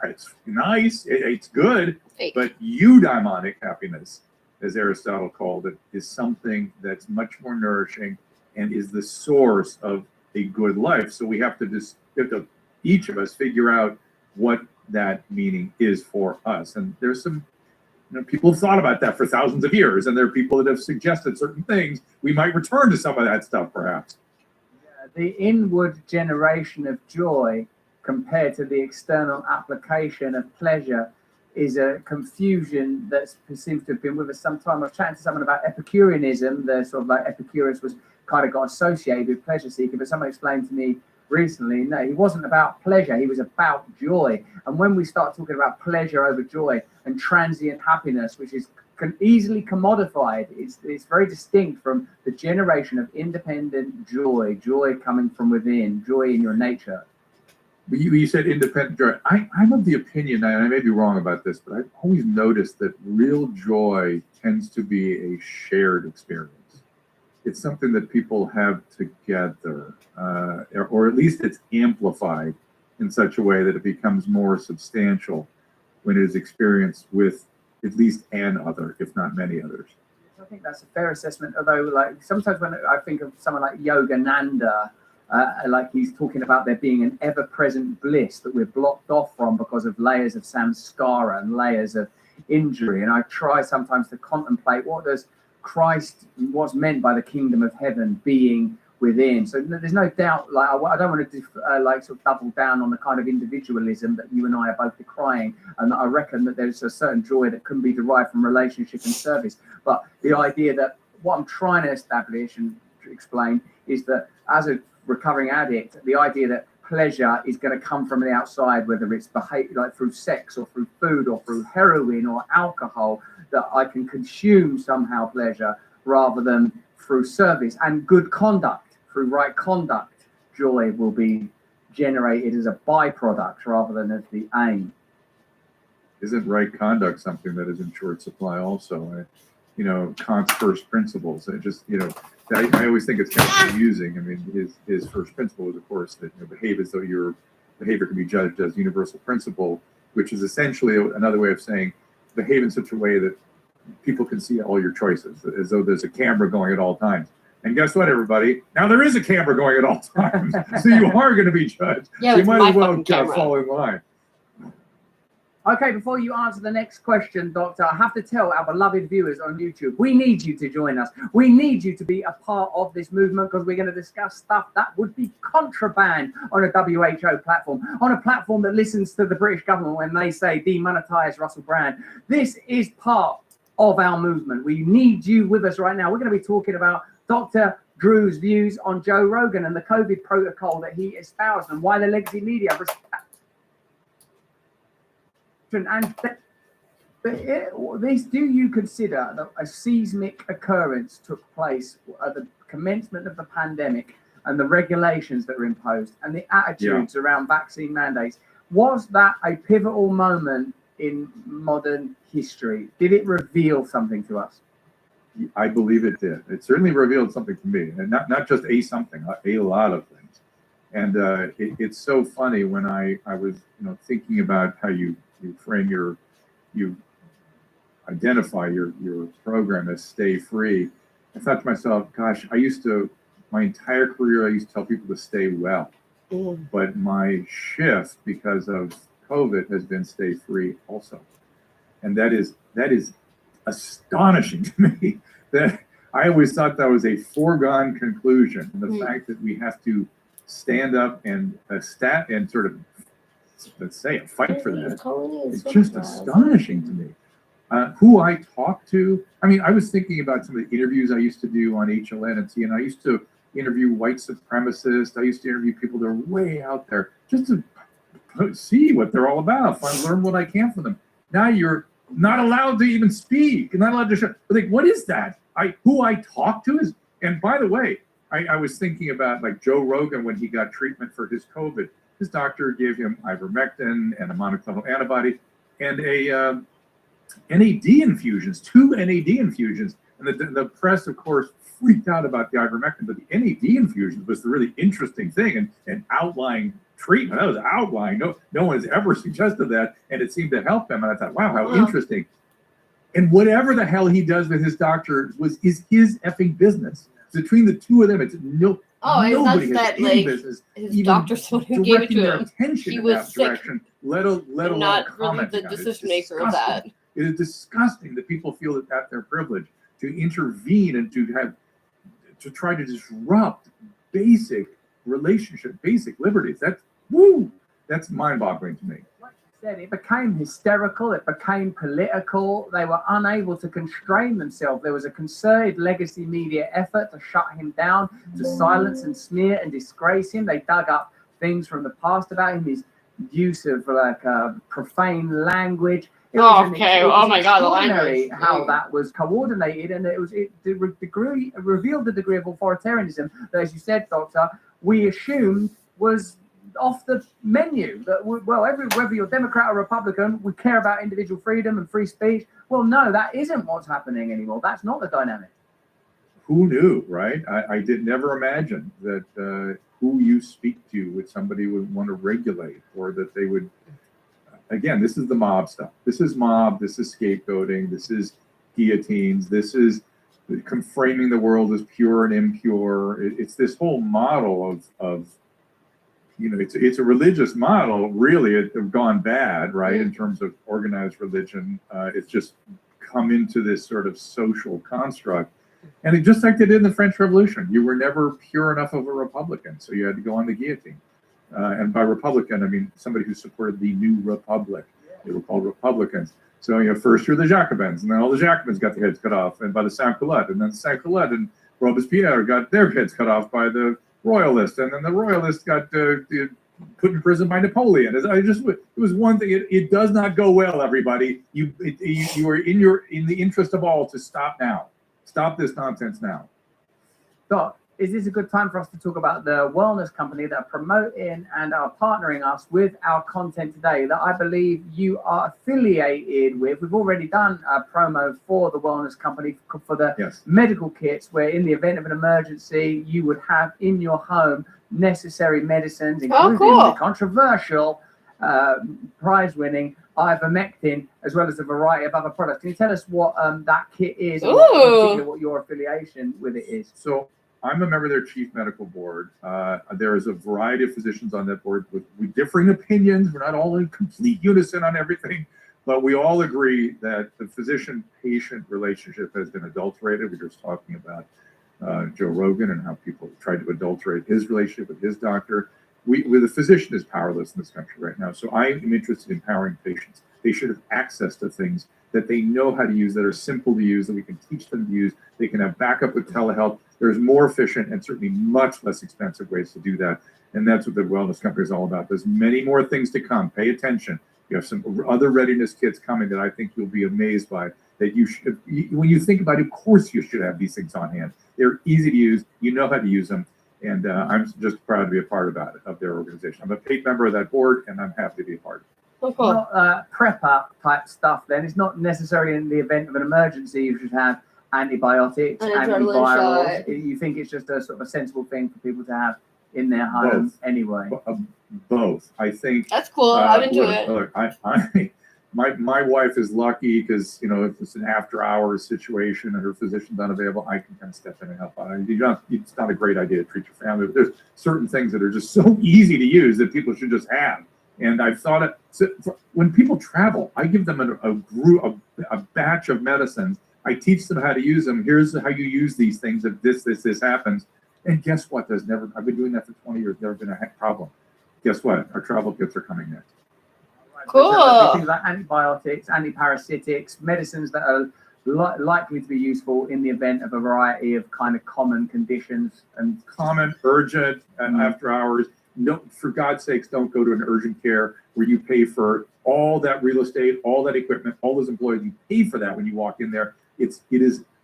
nice, it's good, but eudaimonic happiness, as Aristotle called it, is something that's much more nourishing and is the source of a good life. So we have to each of us figure out what that meaning is for us. And there's some people have thought about that for thousands of years, and there are people that have suggested certain things. We might return to some of that stuff, perhaps. The inward generation of joy compared to the external application of pleasure is a confusion that seems to have been with us some time. I was chatting to someone about Epicureanism. The sort of like Epicurus was kind of got associated with pleasure seeking, but someone explained to me recently, no, he wasn't about pleasure, he was about joy. And when we start talking about pleasure over joy and transient happiness, which is easily commodified, it's very distinct from the generation of independent joy coming from within, joy in your nature. You said independent joy. I'm of the opinion, and I may be wrong about this, but I've always noticed that real joy tends to be a shared experience. It's something that people have together, or at least it's amplified in such a way that it becomes more substantial when it is experienced with at least an other, if not many others. I think that's a fair assessment, although like sometimes when I think of someone like Yogananda, like he's talking about there being an ever-present bliss that we're blocked off from because of layers of samskara and layers of injury. And I try sometimes to contemplate what's meant by the kingdom of heaven being within. So there's no doubt, like I don't want to like sort of double down on the kind of individualism that you and I are both decrying, and I reckon that there's a certain joy that can be derived from relationship and service. But the idea that what I'm trying to establish and explain is that as a recovering addict, the idea that pleasure is going to come from the outside, whether it's like through sex or through food or through heroin or alcohol, that I can consume somehow pleasure rather than through service and good conduct. Through right conduct, joy will be generated as a byproduct rather than as the aim. Isn't right conduct something that is in short supply also? Kant's first principles. I always think it's kind of amusing. I mean, his first principle was, of course, that behave as though your behavior can be judged as universal principle, which is essentially another way of saying behave in such a way that people can see all your choices, as though there's a camera going at all times. And guess what, everybody? Now there is a camera going at all times, so you are going to be judged. Yeah, so you might as well fall in line. Okay, before you answer the next question, Doctor, I have to tell our beloved viewers on YouTube, we need you to join us. We need you to be a part of this movement because we're going to discuss stuff that would be contraband on a WHO platform, on a platform that listens to the British government when they say demonetize Russell Brand. This is part of our movement. We need you with us right now. We're going to be talking about Dr. Drew's views on Joe Rogan and the COVID protocol that he espoused and why the legacy media do you consider that a seismic occurrence took place at the commencement of the pandemic and the regulations that were imposed and the attitudes around vaccine mandates? Was that a pivotal moment in modern history? Did it reveal something to us? I believe it did. It certainly revealed something to me, and not just a something, a lot of things. And it's so funny when I was thinking about how you frame you identify your program as Stay Free. I thought to myself, gosh, my entire career I used to tell people to stay well, but my shift because of COVID has been Stay Free also, and that is astonishing to me. That I always thought that was a foregone conclusion. And the fact that we have to stand up and sort of, let's say, a fight for that is just astonishing to me. Who I talk to, I mean, I was thinking about some of the interviews I used to do on HLN and CNN. I used to interview white supremacists. I used to interview people that are way out there just to see what they're all about, learn what I can from them. Now you're not allowed to even speak, not allowed to show. Like, what is that? Who I talk to is, and by the way, I was thinking about like Joe Rogan when he got treatment for his COVID. His doctor gave him ivermectin and a monoclonal antibody and a NAD infusions, 2 NAD infusions. And the press, of course, freaked out about the ivermectin, but the NAD infusions was the really interesting thing and outlying treatment. That was outlying. No one has ever suggested that, and it seemed to help him. And I thought, wow, how interesting. And whatever the hell he does with his doctor is his effing business. Between the two of them, it's nobody has any business. His doctor's the one who gave it to him. He was sick. Let alone not really the decision maker of that. It is disgusting that people feel that that's their privilege to intervene and to try to disrupt basic liberties. That's mind-boggling to me. Like you said, it became hysterical, it became political. They were unable to constrain themselves. There was a concerted legacy media effort to shut him down, to silence and smear and disgrace him. They dug up things from the past about him, his use of profane language. Oh my God, the language. How that was coordinated, and it revealed the degree of authoritarianism that, as you said, Doctor, we assumed was off the menu. That whether you're Democrat or Republican, we care about individual freedom and free speech. Well, no, that isn't what's happening anymore. That's not the dynamic. Who knew, right? I did never imagine that who you speak to with somebody would want to regulate, or that they would. Again, this is the mob stuff. This is mob. This is scapegoating. This is guillotines. This is framing the world as pure and impure. It's this whole model of it's a religious model. Really, it's gone bad, right? In terms of organized religion, it's just come into this sort of social construct. And just like they did in the French Revolution, you were never pure enough of a Republican, so you had to go on the guillotine. And by Republican, I mean somebody who supported the New Republic. They were called Republicans. So first you're the Jacobins, and then all the Jacobins got their heads cut off, and by the Sans-Culottes, and then Sans-Culottes and Robespierre got their heads cut off by the Royalists, and then the Royalists got put in prison by Napoleon. It was one thing. It does not go well, everybody. You are in the interest of all to stop now. Stop this nonsense now. Doc, is this a good time for us to talk about the wellness company that are promoting and are partnering us with our content today that I believe you are affiliated with? We've already done a promo for the wellness company for the medical kits, where in the event of an emergency, you would have in your home necessary medicines, including the controversial prize-winning ivermectin, as well as a variety of other products. Can you tell us what that kit is, and what your affiliation with it is? So I'm a member of their chief medical board. There is a variety of physicians on that board with differing opinions. We're not all in complete unison on everything, but we all agree that the physician-patient relationship has been adulterated. We were just talking about Joe Rogan and how people tried to adulterate his relationship with his doctor. The physician is powerless in this country right now. So I am interested in empowering patients. They should have access to things that they know how to use, that are simple to use, that we can teach them to use. They can have backup with telehealth. There's more efficient and certainly much less expensive ways to do that. And that's what the wellness company is all about. There's many more things to come. Pay attention. You have some other readiness kits coming that I think you'll be amazed by. That you should, when you think about it, of course you should have these things on hand. They're easy to use. You know how to use them. And I'm just proud to be a part of their organization. I'm a paid member of that board, and I'm happy to be a part of it. Not prep-up type stuff, then. It's not necessarily in the event of an emergency you should have antibiotics, antivirals. You think it's just a sort of a sensible thing for people to have in their homes anyway? Both. I think that's cool. I'm into it. Look, my wife is lucky because if it's an after-hours situation and her physician's unavailable, I can kind of step in and help out. It's not a great idea to treat your family, but there's certain things that are just so easy to use that people should just have. And I've thought it. So when people travel, I give them a batch of medicines. I teach them how to use them. Here's how you use these things if this happens. And guess what? I've been doing that for 20 years. Never been a problem. Guess what? Our travel kits are coming next. Cool. Things like antibiotics, antiparasitics, medicines that are likely to be useful in the event of a variety of kind of common conditions and common, urgent, and after hours. No, for God's sakes, don't go to an urgent care where you pay for all that real estate, all that equipment, all those employees. You pay for that when you walk in there.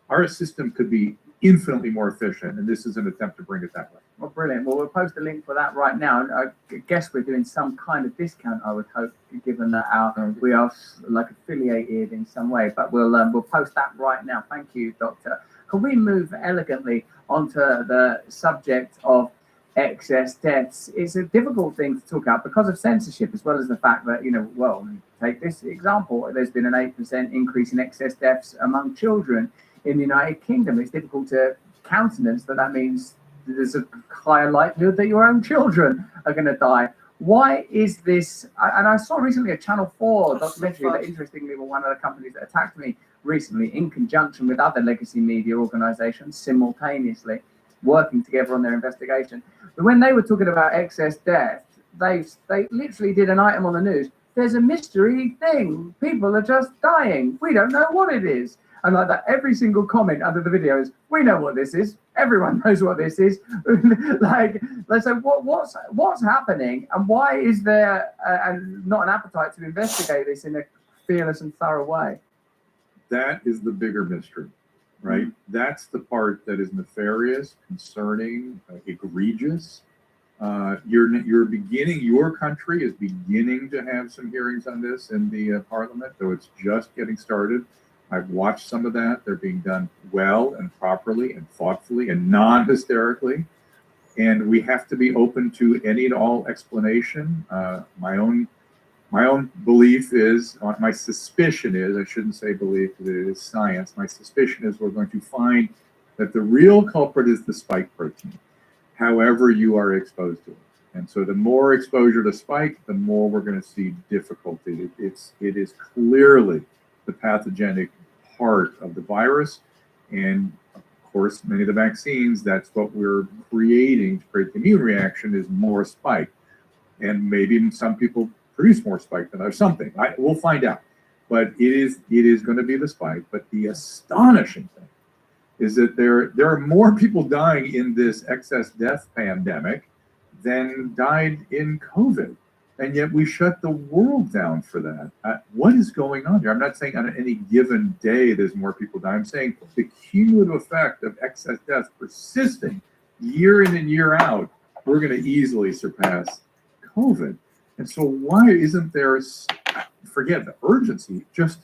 Our system could be infinitely more efficient, and this is an attempt to bring it that way. Well, brilliant. Well, we'll post a link for that right now. I guess we're doing some kind of discount, I would hope, given that we are like affiliated in some way. But we'll post that right now. Thank you, Doctor. Can we move elegantly onto the subject of excess deaths? It's a difficult thing to talk about because of censorship, as well as the fact that, take this example. There's been an 8% increase in excess deaths among children in the United Kingdom. It's difficult to countenance that means there's a higher likelihood that your own children are going to die. Why is this? And I saw recently a Channel 4 documentary that, interestingly, were one of the companies that attacked me recently, in conjunction with other legacy media organizations, simultaneously working together on their investigation. But when they were talking about excess death, they literally did an item on the news. There's a mystery thing. People are just dying. We don't know what it is. And like that, every single comment under the video is, we know what this is. Everyone knows what this is. Like, let's say, what's happening, and why is there not an appetite to investigate this in a fearless and thorough way? That is the bigger mystery, right? That's the part that is nefarious, concerning, egregious. Your country is beginning to have some hearings on this in the parliament, though it's just getting started. I've watched some of that. They're being done well and properly and thoughtfully and non-hysterically. And we have to be open to any and all explanation. My own belief is, my suspicion is, I shouldn't say belief, it is science. My suspicion is we're going to find that the real culprit is the spike protein, however you are exposed to it. And so the more exposure to spike, the more we're going to see difficulty. It is clearly the pathogenic part of the virus. And of course, many of the vaccines, that's what we're creating to create the immune reaction, is more spike. And maybe some people produce more spike than others, something. We'll find out. But it is going to be the spike. But the astonishing thing is that there are more people dying in this excess death pandemic than died in COVID. And yet we shut the world down for that. What is going on here? I'm not saying on any given day there's more people die. I'm saying the cumulative effect of excess deaths persisting year in and year out, we're going to easily surpass COVID. And so why isn't there, forget the urgency, just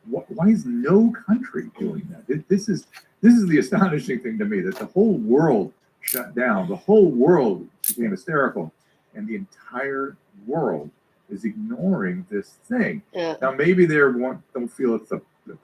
why is no country doing that? This is the astonishing thing to me, that the whole world shut down, the whole world became hysterical, and the entire world is ignoring this thing. Yeah. Now, maybe they don't feel it's the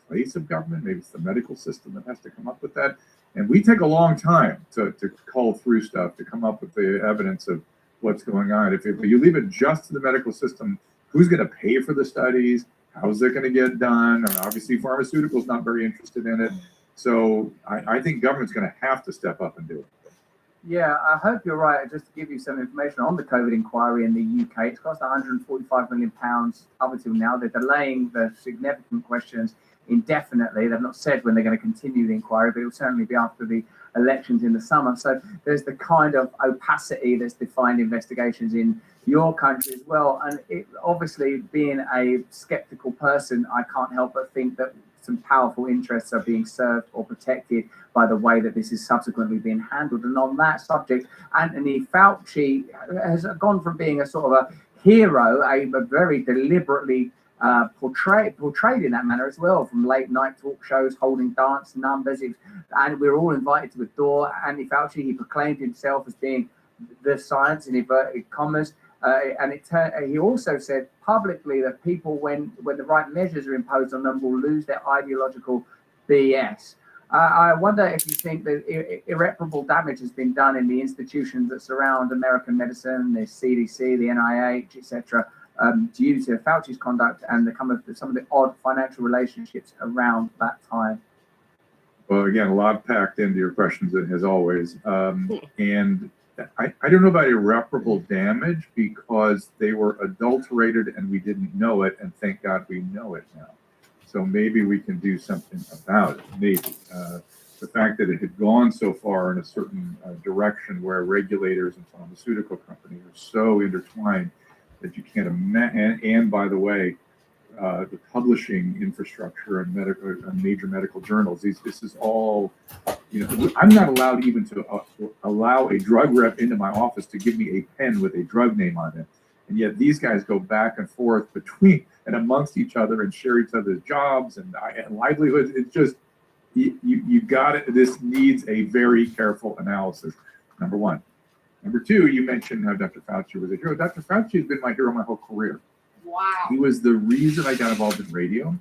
place of government, maybe it's the medical system that has to come up with that. And we take a long time to cull through stuff, to come up with the evidence of what's going on. If you leave it just to the medical system, who's going to pay for the studies? How's it going to get done? I mean, obviously, pharmaceuticals not very interested in it. So I think government's going to have to step up and do it. Yeah, I hope you're right. Just to give you some information on the COVID inquiry in the UK, it's cost £145 million up until now. They're delaying the significant questions indefinitely. They've not said when they're going to continue the inquiry, but it will certainly be after the elections in the summer. So there's the kind of opacity that's defined investigations in your country as well. And obviously, being a skeptical person, I can't help but think that some powerful interests are being served or protected by the way that this is subsequently being handled. And on that subject, Anthony Fauci has gone from being a sort of a hero, a very deliberately portrayed in that manner as well, from late night talk shows, holding dance numbers, and we're all invited to adore Anthony Fauci. He proclaimed himself as being the science in inverted commas. He also said publicly that people, when the right measures are imposed on them, will lose their ideological BS. I wonder if you think that irreparable damage has been done in the institutions that surround American medicine, the CDC, the NIH, etc., due to Fauci's conduct and some of the odd financial relationships around that time. Well, again, a lot packed into your questions, as always. And I don't know about irreparable damage, because they were adulterated and we didn't know it, and thank God we know it now. So maybe we can do something about it, maybe. The fact that it had gone so far in a certain direction where regulators and pharmaceutical companies are so intertwined that you can't imagine. And by the way, the publishing infrastructure and major medical journals, this is all, I'm not allowed even to allow a drug rep into my office to give me a pen with a drug name on it. And yet these guys go back and forth between and amongst each other and share each other's jobs and livelihoods. It's just, you got it. This needs a very careful analysis, number one. Number two, you mentioned how Dr. Fauci was a hero. Dr. Fauci has been my hero my whole career. Wow. He was the reason I got involved in radio.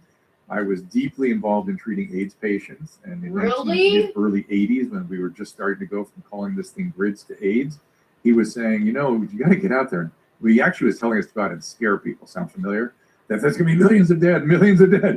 I was deeply involved in treating AIDS patients. And in the early 80s, when we were just starting to go from calling this thing grids to AIDS, he was saying, you got to get out there. He actually was telling us to go out and scare people. Sound familiar? That there's going to be millions of dead.